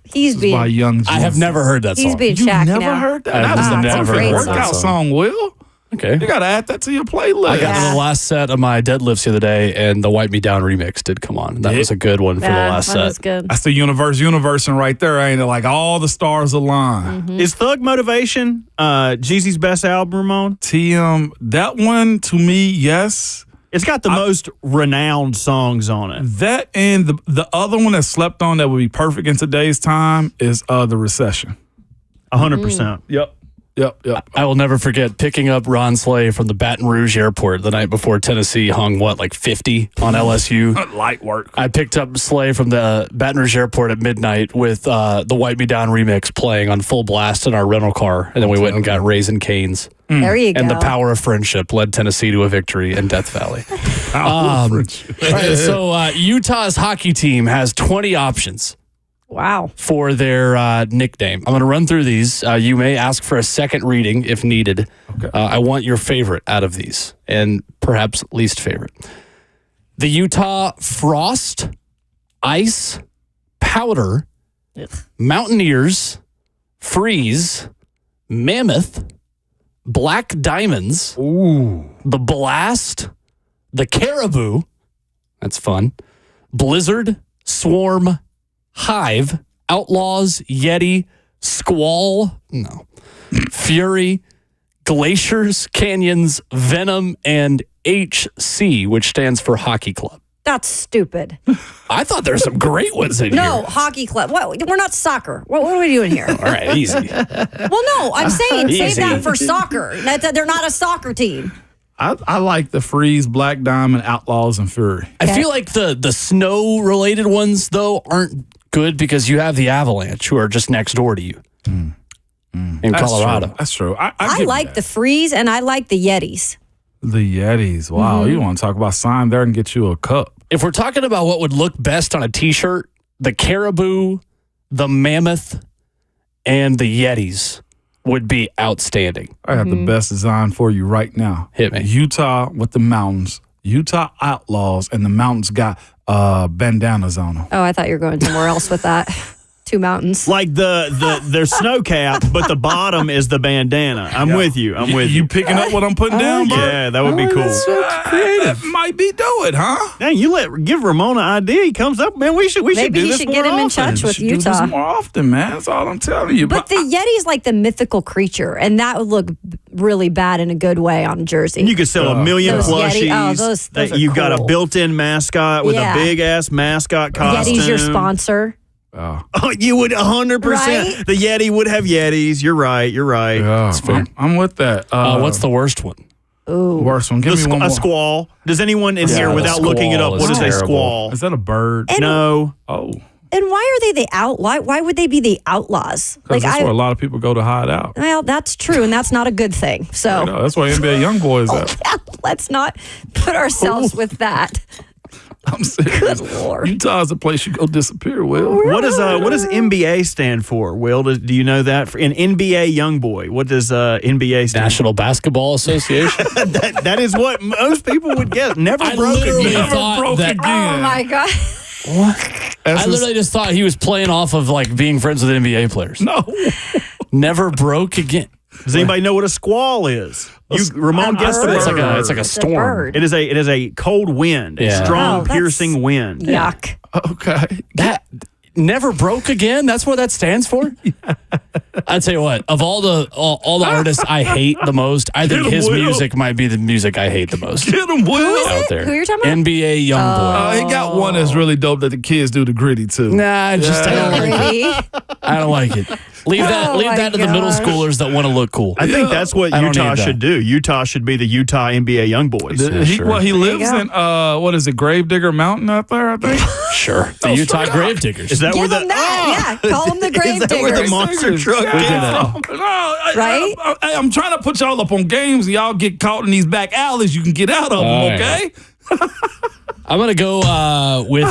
He's By being Young I have never heard that song. he's being You Shaq never now. heard that? I've That was never a heard perfect that workout song. song, Will. Okay. You got to add that to your playlist. I got to the last set of my deadlifts the other day, and the Wipe Me Down remix did come on. That was a good one for the last that set. was good. That's the universe and right there, ain't it? Like all the stars align. Is Thug Motivation Jeezy's best album, Ramon? TM, that one to me, yes. It's got the most renowned songs on it. That and the other one that slept on that would be perfect in today's time is The Recession. 100%. Yep. I will never forget picking up Ron Slay from the Baton Rouge airport the night before Tennessee hung, 50 on LSU? Light work. I picked up Slay from the Baton Rouge airport at midnight with the Wipe Me Down remix playing on full blast in our rental car. And then we went and got Raisin Canes. There you go. And the power of friendship led Tennessee to a victory in Death Valley. All right, so Utah's hockey team has 20 options. Wow. For their nickname. I'm going to run through these. You may ask for a second reading if needed. Okay. I want your favorite out of these, and perhaps least favorite. The Utah Frost, Ice, Powder, Mountaineers, Freeze, Mammoth, Black Diamonds, the Blast, the Caribou, that's fun, Blizzard, Swarm, Hive, Outlaws, Yeti, Squall, Fury, Glaciers, Canyons, Venom, and HC, which stands for Hockey Club. That's stupid. I thought there were some great ones in here. No, hockey club. What? We're not soccer. What are we doing here? All right, easy. Well, no, I'm saying save Easy. that for soccer. They're not a soccer team. I like the Freeze, Black Diamond, Outlaws, and Fury. I feel like the snow-related ones, though, aren't good because you have the Avalanche, who are just next door to you in Colorado. True. That's true. I like the Freeze and I like the Yetis. The Yetis. Wow. You want to talk about sign there and get you a cup. If we're talking about what would look best on a T-shirt, the Caribou, the Mammoth, and the Yetis would be outstanding. I have the best design for you right now. Hit me. Utah with the mountains. Utah Outlaws, and the mountains got bandanas on them. Oh, I thought you were going somewhere else with that. Two mountains. Like they're snow capped, but the bottom is the bandana. I'm with you. I'm with you. You picking up what I'm putting down, bro? Yeah, that would be cool. Creative. That might be do it, huh? Dang, give Ramon an idea. He comes up, man. We should Maybe do you this should more get him in often. touch with Do this Utah. more often, man. That's all I'm telling you. But the Yeti's like the mythical creature, and that would look really bad in a good way on a jersey. You could sell a million Those plushies. Yeti- those that are you've got a cool. built-in mascot with a big ass mascot costume. Yeti's your sponsor. Oh, you would 100%. Right? The Yeti would have Yetis. You're right. Yeah, I'm with that. What's the worst one? worst one? Give me one more. A squall. Does anyone in here, without looking it up, what is a squall? Is that a bird? No. Oh. And why are they the why would they be the outlaws? Because that's where a lot of people go to hide out. Well, that's true, and that's not a good thing. So That's why NBA young boys at. let's not put ourselves with that. I'm serious. Good Lord. Utah is a place you go disappear, Will. What does NBA stand for, Will? Do you know that? In NBA young boy, what does NBA stand National Basketball Association? that is what most people would guess. Never broke again. Thought that, Oh my God. What? I literally just thought he was playing off of like being friends with NBA players. No. Never broke again. Does anybody know what a squall is? Ramon guessed It's it. like a storm. It is a cold wind, a strong, piercing wind. Yuck. Okay. That never broke again. That's what that stands for. I'd tell you what. Of all the artists I hate the most, I think his music might be the music I hate the most. Get him, Will. Out there. Who you're talking about? NBA young boy. He got one that's really dope that the kids do the gritty too. Nah, I don't like it. Really? I don't like it. Leave that to the middle schoolers that want to look cool. I think that's what I don't Utah need that. should do. Utah should be the Utah NBA Young Boys. He lives in what is it, Gravedigger Mountain up there? I think. Sure, the Utah Gravediggers. Is that Give where them that. Yeah, call them the Is that where the Gravediggers. monster truck came from? Right? I'm trying to put y'all up on games and y'all get caught in these back alleys. You can get out of them, All right. okay? I'm gonna go with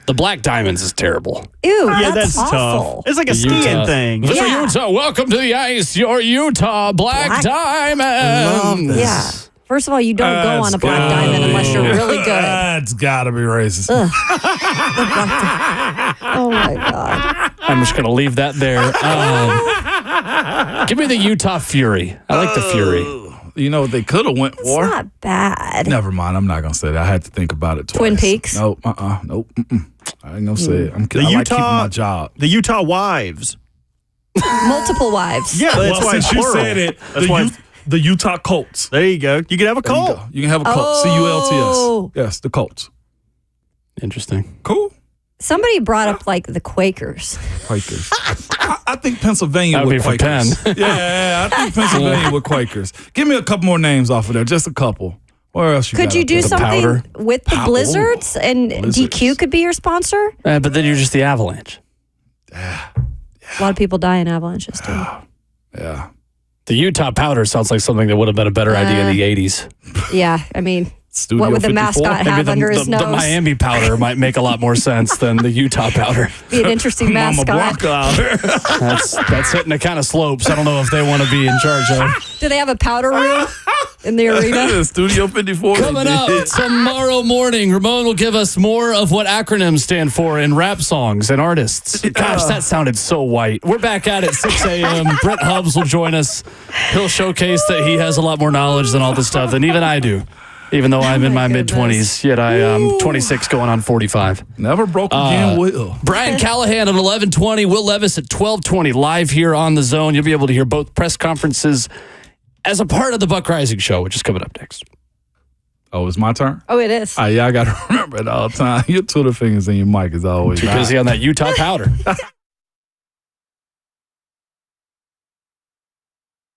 the Black Diamonds is terrible. Ew, Yeah, that's that's awful. tough. It's like a skiing thing. For Yeah. Utah, welcome to the ice, your Utah Black Diamonds. Yeah. First of all, you don't go on a black diamond unless you're really good. That's got to be racist. Oh my God. I'm just gonna leave that there. Give me the Utah Fury. I like the Fury. You know what they could have went It's for? not bad. Never mind. I'm not gonna say that. I had to think about it twice. Twin Peaks? Nope. Nope. I ain't gonna say it. I like keeping my job. The Utah Wives. Multiple wives. Yeah, that's Well, why it's since you plural. said it, That's why the Utah Colts. there you go. You can have a There you cult. go. You can have a Colt. Oh. CULTS. Yes, the Colts. Interesting. Cool. Somebody brought up like the Quakers. Quakers. I think Pennsylvania That would with be for Quakers. Penn. Yeah, I think Pennsylvania with Quakers. Give me a couple more names off of there, just a couple. Where else you Could got you up do there? something powder? with the Blizzards and Blizzards. DQ could be your sponsor? But then you're just the Avalanche. A lot of people die in avalanches too. Yeah. The Utah Powder sounds like something that would have been a better idea in the 80s. Yeah, I mean, Studio what would the 54? mascot Maybe have under his the nose? Miami Powder might make a lot more sense than the Utah Powder. Be an interesting Mama mascot. Blanca. That's hitting the kind of slopes I don't know if they want to be in charge of. Do they have a powder room in the arena? Studio 54. Coming up tomorrow morning, Ramon will give us more of what acronyms stand for in rap songs and artists. Gosh, that sounded so white. We're back at it 6 a.m. Brett Hubbs will join us. He'll showcase that he has a lot more knowledge than all this stuff than even I do. Even though I'm in my mid-20s, yet I am 26 going on 45. Never broke again, Will. Brian Callahan at 11:20, Will Levis at 12:20, live here on The Zone. You'll be able to hear both press conferences as a part of the Buck Rising Show, which is coming up next. Oh, it's my turn? Oh, it is. Yeah, I got to remember it all the time. Your Twitter fingers and your mic is always Too busy on that Utah Powder.